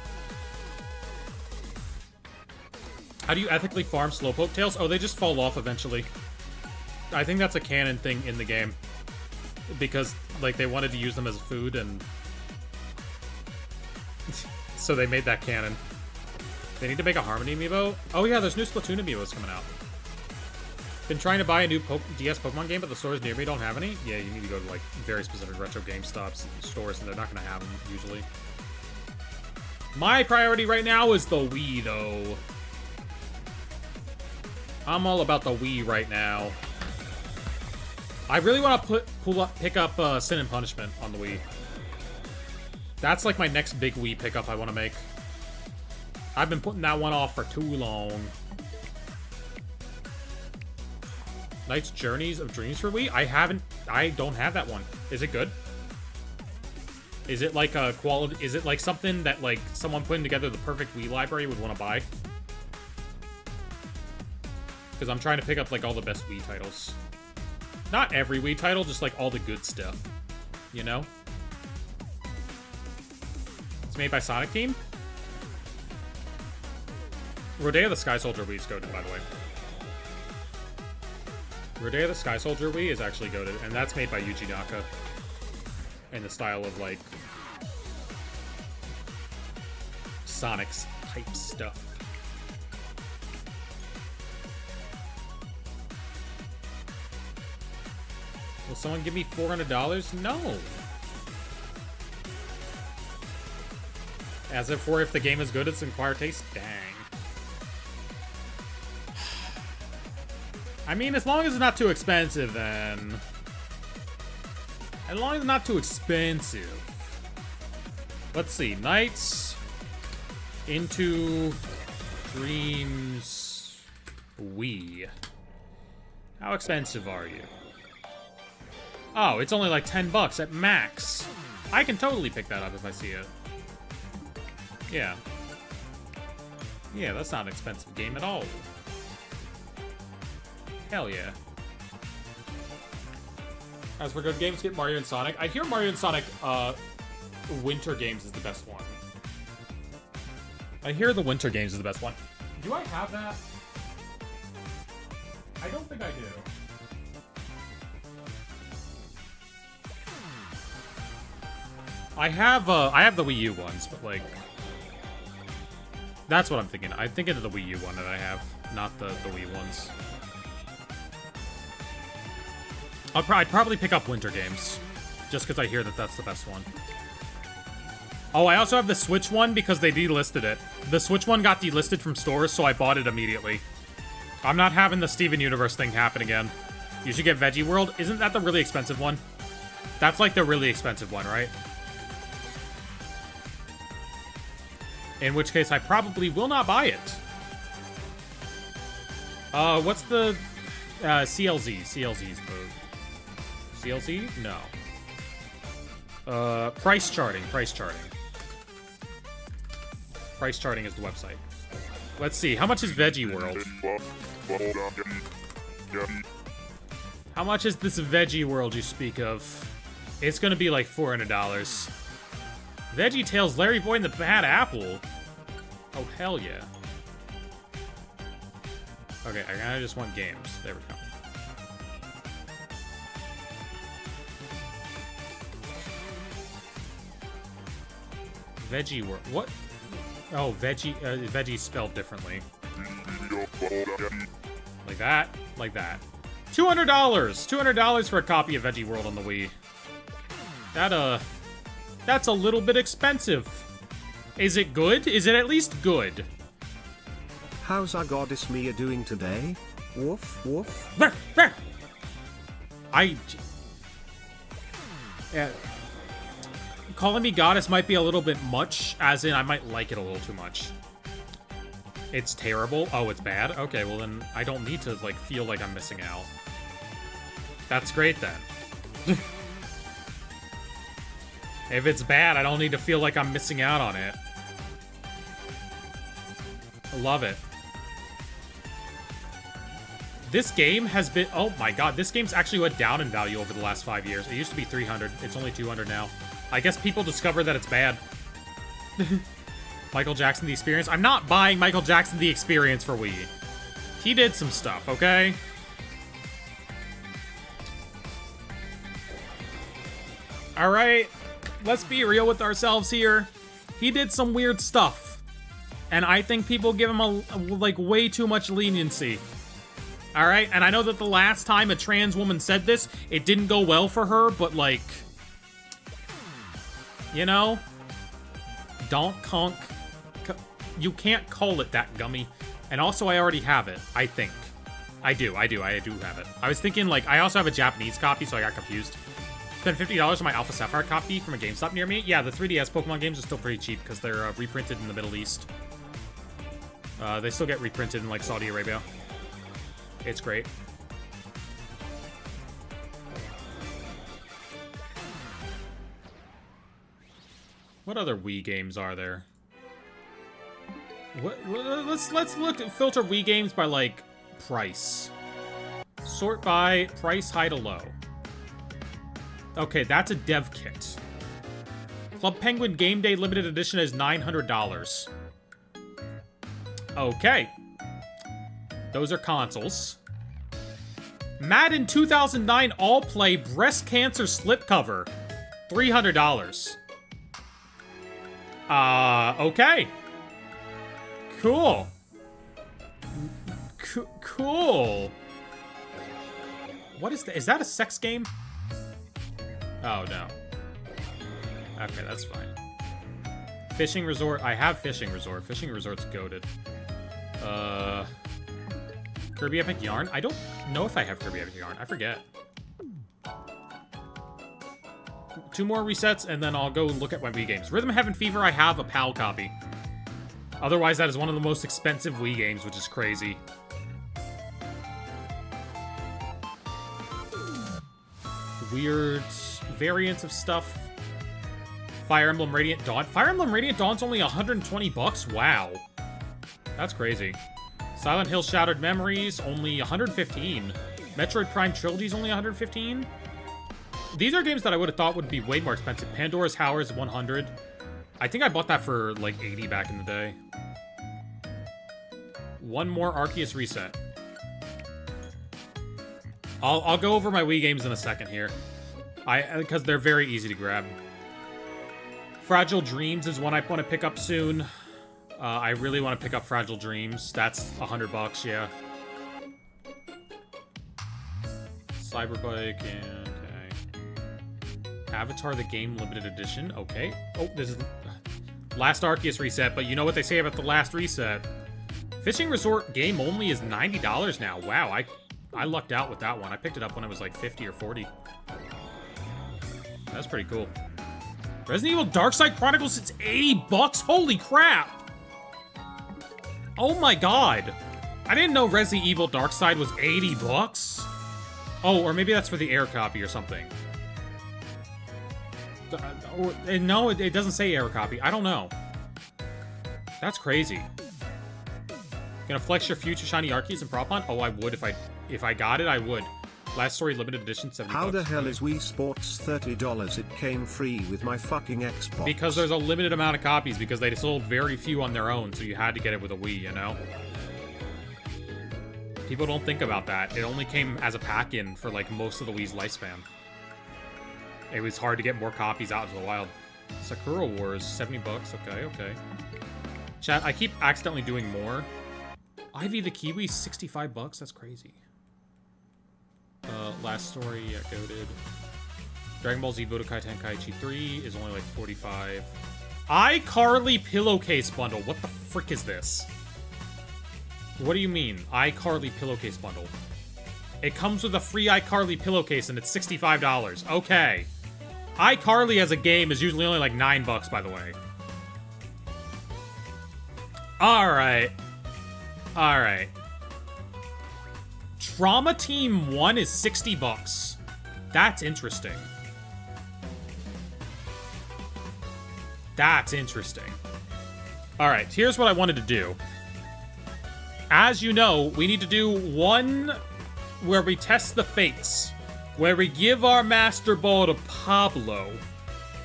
How do you ethically farm Slowpoke tails? Oh, they just fall off eventually. I think that's a canon thing in the game. Because, like, they wanted to use them as food, and... so they made that canon. They need to make a Harmony amiibo? Oh yeah, there's new Splatoon amiibos coming out. Been trying to buy a new DS Pokemon game, but the stores near me don't have any? Yeah, you need to go to, like, very specific retro GameStop stores, and they're not going to have them, usually. My priority right now is the Wii, though. I'm all about the Wii right now. I really want to pick up Sin and Punishment on the Wii. That's like my next big Wii pickup I want to make. I've been putting that one off for too long. Knight's Journeys of Dreams for Wii? I don't have that one. Is it good? Is it like a quality, is it like something that like someone putting together the perfect Wii library would want to buy? Because I'm trying to pick up like all the best Wii titles. Not every Wii title, just like all the good stuff. You know? It's made by Sonic Team? Rodea the Sky Soldier Wii is goated, by the way. Rodea the Sky Soldier Wii is actually goated, and that's made by Yuji Naka. In the style of, like, Sonic's type stuff. Will someone give me $400? No! As if for if the game is good, it's acquired taste? Dang. I mean, as long as it's not too expensive, then... As long as it's not too expensive. Let's see. Nights into Dreams Wii. How expensive are you? Oh, it's only like $10 at max. I can totally pick that up if I see it. Yeah. Yeah, that's not an expensive game at all. Hell yeah. As for good games, get Mario and Sonic. I hear Mario and Sonic Winter Games is the best one. I hear the Winter Games is the best one. Do I have that? I don't think I do. I have the Wii U ones, but like... That's what I'm thinking. I'm thinking of the Wii U one that I have, not the Wii ones. I'd probably pick up Winter Games, just because I hear that that's the best one. Oh, I also have the Switch one because they delisted it. The Switch one got delisted from stores, so I bought it immediately. I'm not having the Steven Universe thing happen again. You should get Veggie World. Isn't that the really expensive one? That's like the really expensive one, right? In which case, I probably will not buy it. What's the CLZ? CLZ's move. CLZ? No. Price charting. Price charting. Price charting is the website. Let's see. How much is Veggie World? How much is this Veggie World you speak of? It's gonna be like $400. Veggie Tales, Larry Boy and the Bad Apple. Oh, hell yeah. Okay, I kinda just want games. There we go. Veggie World. What? Oh, Veggie. Veggie spelled differently. Like that. Like that. $200. $200 for a copy of Veggie World on the Wii. That's a little bit expensive. Is it good? Is it at least good? How's our goddess Mia doing today? Woof, woof. Calling me goddess might be a little bit much, as in I might like it a little too much. It's terrible? Oh, it's bad? Okay, well then I don't need to, like, feel like I'm missing out. That's great then. If it's bad, I don't need to feel like I'm missing out on it. I love it. This game has been... Oh my god, this game's actually went down in value over the last 5 years. It used to be 300. It's only 200 now. I guess people discovered that it's bad. Michael Jackson The Experience. I'm not buying Michael Jackson The Experience for Wii. He did some stuff, okay? Alright, let's be real with ourselves here. He did some weird stuff. And I think people give him like way too much leniency. Alright, and I know that the last time a trans woman said this, it didn't go well for her, but like... You know? Don't conk. You can't call it that, Gummy. And also, I already have it, I think. I do have it. I was thinking, like, I also have a Japanese copy, so I got confused. Spent $50 on my Alpha Sapphire copy from a GameStop near me. Yeah, the 3DS Pokemon games are still pretty cheap because they're reprinted in the Middle East. They still get reprinted in, like, Saudi Arabia. It's great. What other Wii games are there? Let's filter Wii games by, like, price. Sort by price high to low. Okay, that's a dev kit. Club Penguin Game Day Limited Edition is $900. Okay. Those are consoles. Madden 2009 All Play Breast Cancer Slipcover. $300. Okay. Cool. Cool. What is that? Is that a sex game? Oh, no. Okay, that's fine. Fishing Resort. I have Fishing Resort. Fishing Resort's goated. Kirby Epic Yarn? I don't know if I have Kirby Epic Yarn. I forget. 2 more resets, and then I'll go look at my Wii games. Rhythm Heaven Fever, I have a PAL copy. Otherwise, that is one of the most expensive Wii games, which is crazy. Weird variants of stuff. Fire Emblem Radiant Dawn. Fire Emblem Radiant Dawn's only 120 bucks? Wow. That's crazy. Silent Hill Shattered Memories, only 115. Metroid Prime Trilogy's only 115. These are games that I would have thought would be way more expensive. Pandora's Tower is 100. I think I bought that for like 80 back in the day. One more Arceus reset. I'll go over my Wii games in a second here. Because they're very easy to grab. Fragile Dreams is one I want to pick up soon. I really want to pick up Fragile Dreams. That's $100, yeah. Cyberbike, and okay. Avatar the Game Limited Edition, okay. Oh, this is last Arceus reset, but you know what they say about the last reset. Fishing Resort game only is $90 now. Wow, I lucked out with that one. I picked it up when it was like 50 or 40. That's pretty cool. Resident Evil Darkside Chronicles, it's $80? Holy crap! Oh my god. I didn't know Resident Evil Darkside was $80. Oh, or maybe that's for the air copy or something. No, it doesn't say air copy. I don't know. That's crazy. Gonna flex your future shiny Arceus and Prop Hunt? Oh, I would if I got it, I would. Last Story Limited Edition, $70. How the hell is Wii Sports $30? It came free with my fucking Xbox. Because there's a limited amount of copies, because they sold very few on their own, so you had to get it with a Wii, you know? People don't think about that. It only came as a pack-in for, like, most of the Wii's lifespan. It was hard to get more copies out into the wild. Sakura Wars, $70. Okay. Chat, I keep accidentally doing more. Ivy the Kiwi, $65. That's crazy. Last Story, yeah, goated. Dragon Ball Z Budokai Tenkaichi 3 is only like 45. iCarly Pillowcase Bundle. What the frick is this? What do you mean, iCarly Pillowcase Bundle? It comes with a free iCarly Pillowcase and it's $65. Okay. iCarly as a game is usually only like $9, by the way. Alright. Trauma Team 1 is $60. That's interesting. Alright, here's what I wanted to do. As you know, we need to do one where we test the fates. Where we give our Master Ball to Pablo.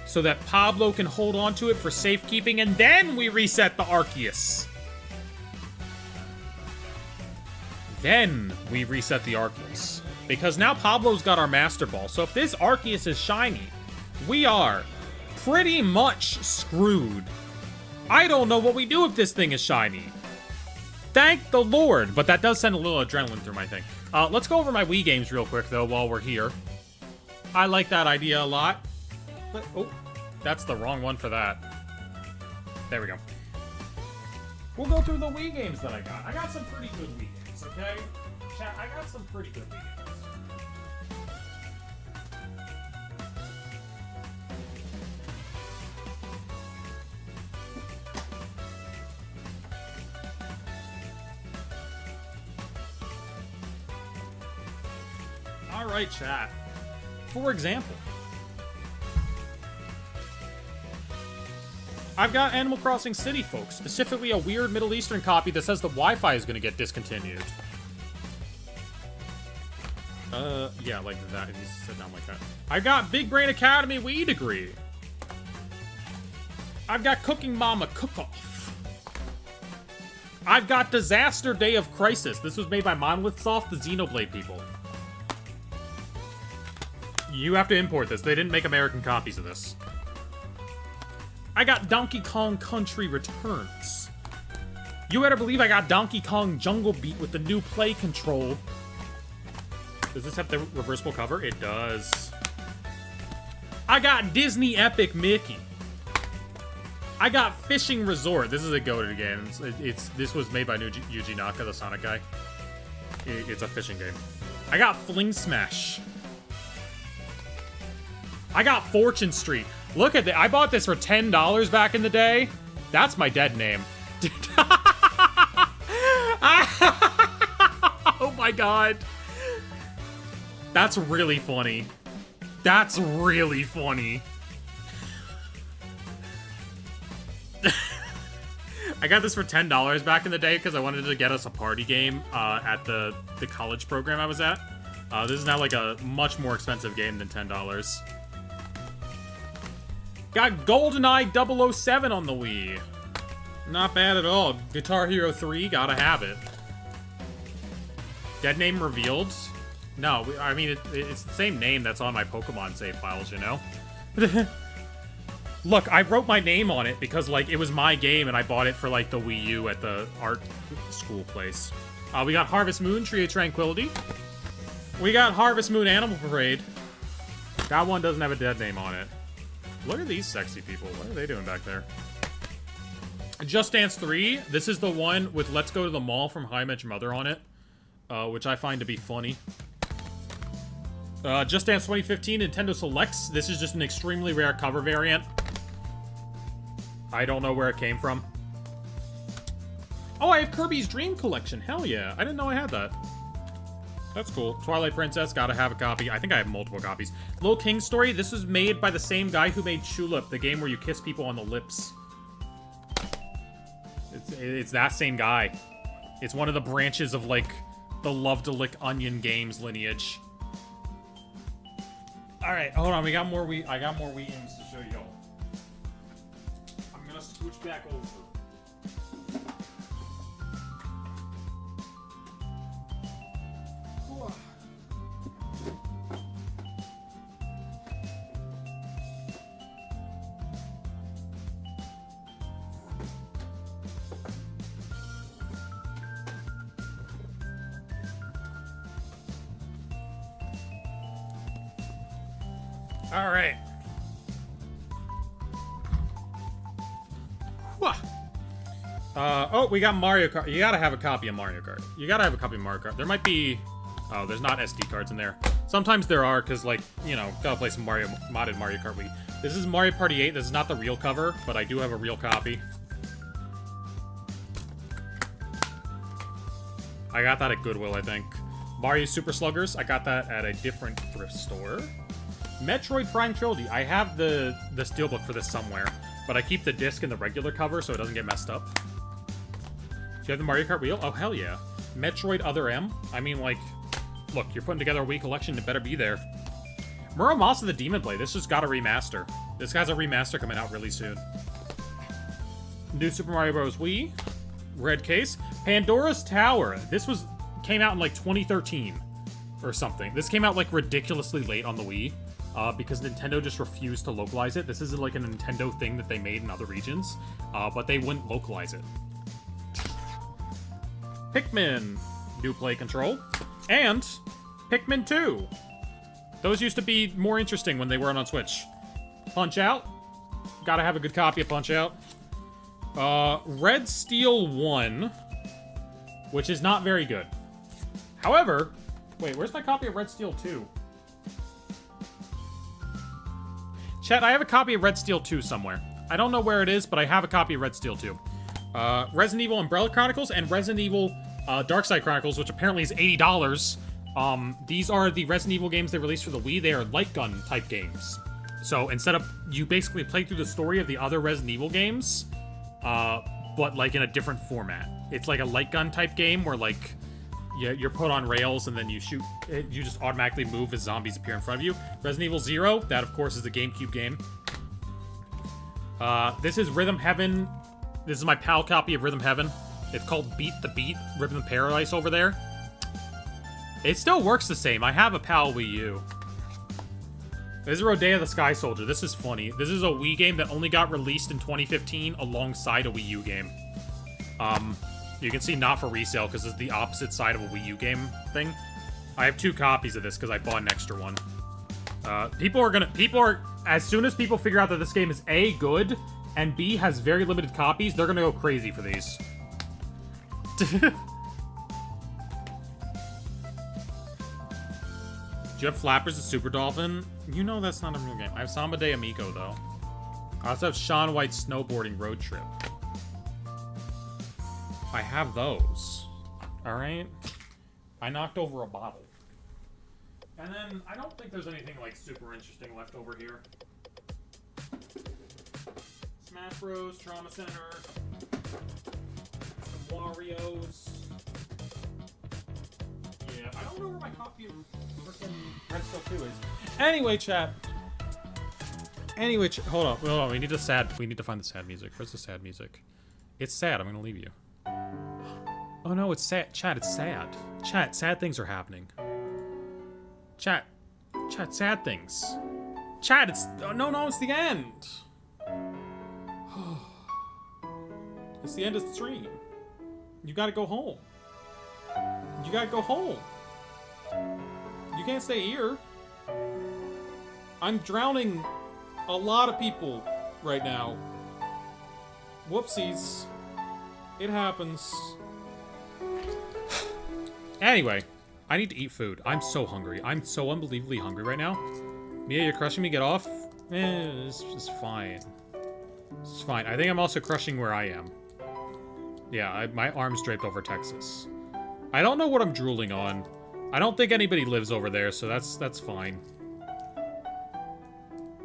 So that Pablo can hold on to it for safekeeping, and then we reset the Arceus. Because now Pablo's got our Master Ball. So if this Arceus is shiny, we are pretty much screwed. I don't know what we do if this thing is shiny. Thank the Lord. But that does send a little adrenaline through my thing. Let's go over my Wii games real quick, though, while we're here. I like that idea a lot. Oh, that's the wrong one for that. There we go. We'll go through the Wii games that I got. I got some pretty good Wii games, okay? chat, I got some pretty good Wii games. Alright, chat. For example, I've got Animal Crossing City Folk, specifically a weird Middle Eastern copy that says the Wi-Fi is going to get discontinued. Yeah, like that. It needs to sit down like that. I've got Big Brain Academy Wii degree. I've got Cooking Mama Cook-Off. I've got Disaster Day of Crisis. This was made by Monolith Soft, the Xenoblade people. You have to import this. They didn't make American copies of this. I got Donkey Kong Country Returns. You better believe I got Donkey Kong Jungle Beat with the new play control. Does this have the reversible cover? It does. I got Disney Epic Mickey. I got Fishing Resort. This is a goated game. This was made by Yuji Naka, the Sonic guy. It's a fishing game. I got Fling Smash. I got Fortune Street. Look at that. I bought this for $10 back in the day. That's my dead name. Oh my god. That's really funny. That's really funny. I got this for $10 back in the day because I wanted to get us a party game at the college program I was at. This is now like a much more expensive game than $10. Got GoldenEye 007 on the Wii. Not bad at all. Guitar Hero 3, gotta have it. Dead name revealed? No, I mean, it's the same name that's on my Pokemon save files, you know? Look, I wrote my name on it because, like, it was my game and I bought it for, like, the Wii U at the art school place. We got Harvest Moon, Tree of Tranquility. We got Harvest Moon Animal Parade. That one doesn't have a dead name on it. Look at these sexy people. What are they doing back there? Just Dance 3. This is the one with Let's Go to the Mall from How I Met Your Mother on it, which I find to be funny. Just Dance 2015 Nintendo Selects. This is just an extremely rare cover variant. I don't know where it came from. Oh, I have Kirby's Dream Collection. Hell yeah. I didn't know I had that. That's cool. Twilight Princess, gotta have a copy. I think I have multiple copies. Little King Story, this was made by the same guy who made Tulip, the game where you kiss people on the lips. It's that same guy. It's one of the branches of, like, the Love to Lick Onion Games lineage. Alright, hold on, I got more Wii games to show y'all. I'm gonna scooch back over. All right. Oh, we got Mario Kart. You gotta have a copy of Mario Kart. You gotta have a copy of Mario Kart. There might be... Oh, there's not SD cards in there. Sometimes there are, because, like, you know, gotta play some modded Mario Kart Wii. This is Mario Party 8. This is not the real cover, but I do have a real copy. I got that at Goodwill, I think. Mario Super Sluggers. I got that at a different thrift store. Metroid Prime Trilogy. I have the steelbook for this somewhere, but I keep the disc in the regular cover so it doesn't get messed up. Do you have the Mario Kart wheel? Oh, hell yeah. Metroid Other M? I mean, like, look, you're putting together a Wii collection, it better be there. Muramasa the Demon Blade. This just got a remaster. This has a remaster coming out really soon. New Super Mario Bros. Wii. Red case. Pandora's Tower. This came out in, like, 2013 or something. This came out, like, ridiculously late on the Wii. Because Nintendo just refused to localize it. This isn't like a Nintendo thing that they made in other regions, but they wouldn't localize it. Pikmin, new play control, and Pikmin 2. Those used to be more interesting when they weren't on Switch. Punch-Out, gotta have a good copy of Punch-Out. Red Steel 1, which is not very good. However, wait, where's my copy of Red Steel 2? Chat, I have a copy of Red Steel 2 somewhere. I don't know where it is, but I have a copy of Red Steel 2. Resident Evil Umbrella Chronicles and Resident Evil Darkside Chronicles, which apparently is $80. These are the Resident Evil games they released for the Wii. They are light gun type games. So instead of, you basically play through the story of the other Resident Evil games, but like in a different format. It's like a light gun type game where like, you're put on rails and then you shoot, you just automatically move as zombies appear in front of you. Resident Evil 0, that of course is the GameCube game. This is Rhythm Heaven. This is my PAL copy of Rhythm Heaven. It's called Beat the Beat, Rhythm Paradise over there. It still works the same. I have a PAL Wii U. This is Rodea the Sky Soldier. This is funny. This is a Wii game that only got released in 2015 alongside a Wii U game. You can see not for resale because it's the opposite side of a Wii U game thing. I have 2 copies of this because I bought an extra one. As soon as people figure out that this game is A, good, and B, has very limited copies, they're gonna go crazy for these. Do you have Flappers and Super Dolphin? You know that's not a real game. I have Samba de Amigo, though. I also have Shaun White's Snowboarding Road Trip. I have those. Alright? I knocked over a bottle. And then, I don't think there's anything, like, super interesting left over here. Smash Bros, Trauma Center, some Wario's. Yeah, I don't know where my copy of frickin' Red Steel 2 is. Anyway, chat. Hold on, we need to find the sad music. Where's the sad music? It's sad, I'm gonna leave you. Oh no, it's sad. Chat, it's sad. Chat, sad things are happening. Chat, sad things. Chat, it's... Oh, no, it's the end. It's the end of the stream. You gotta go home. You gotta go home. You can't stay here. I'm drowning a lot of people right now. Whoopsies. It happens. Anyway, I need to eat food. I'm so hungry. I'm so unbelievably hungry right now. Mia, you're crushing me. Get off. This is fine. This is fine. I think I'm also crushing where I am. Yeah, my arm's draped over Texas. I don't know what I'm drooling on. I don't think anybody lives over there, so that's fine.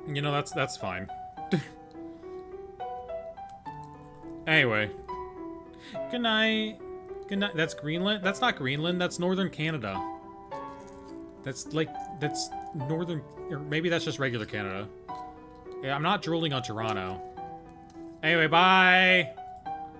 You know, that's fine. Anyway. Good night. Good night. That's Greenland? That's not Greenland. That's northern Canada. That's northern... Or maybe that's just regular Canada. Yeah, I'm not drooling on Toronto. Anyway, bye!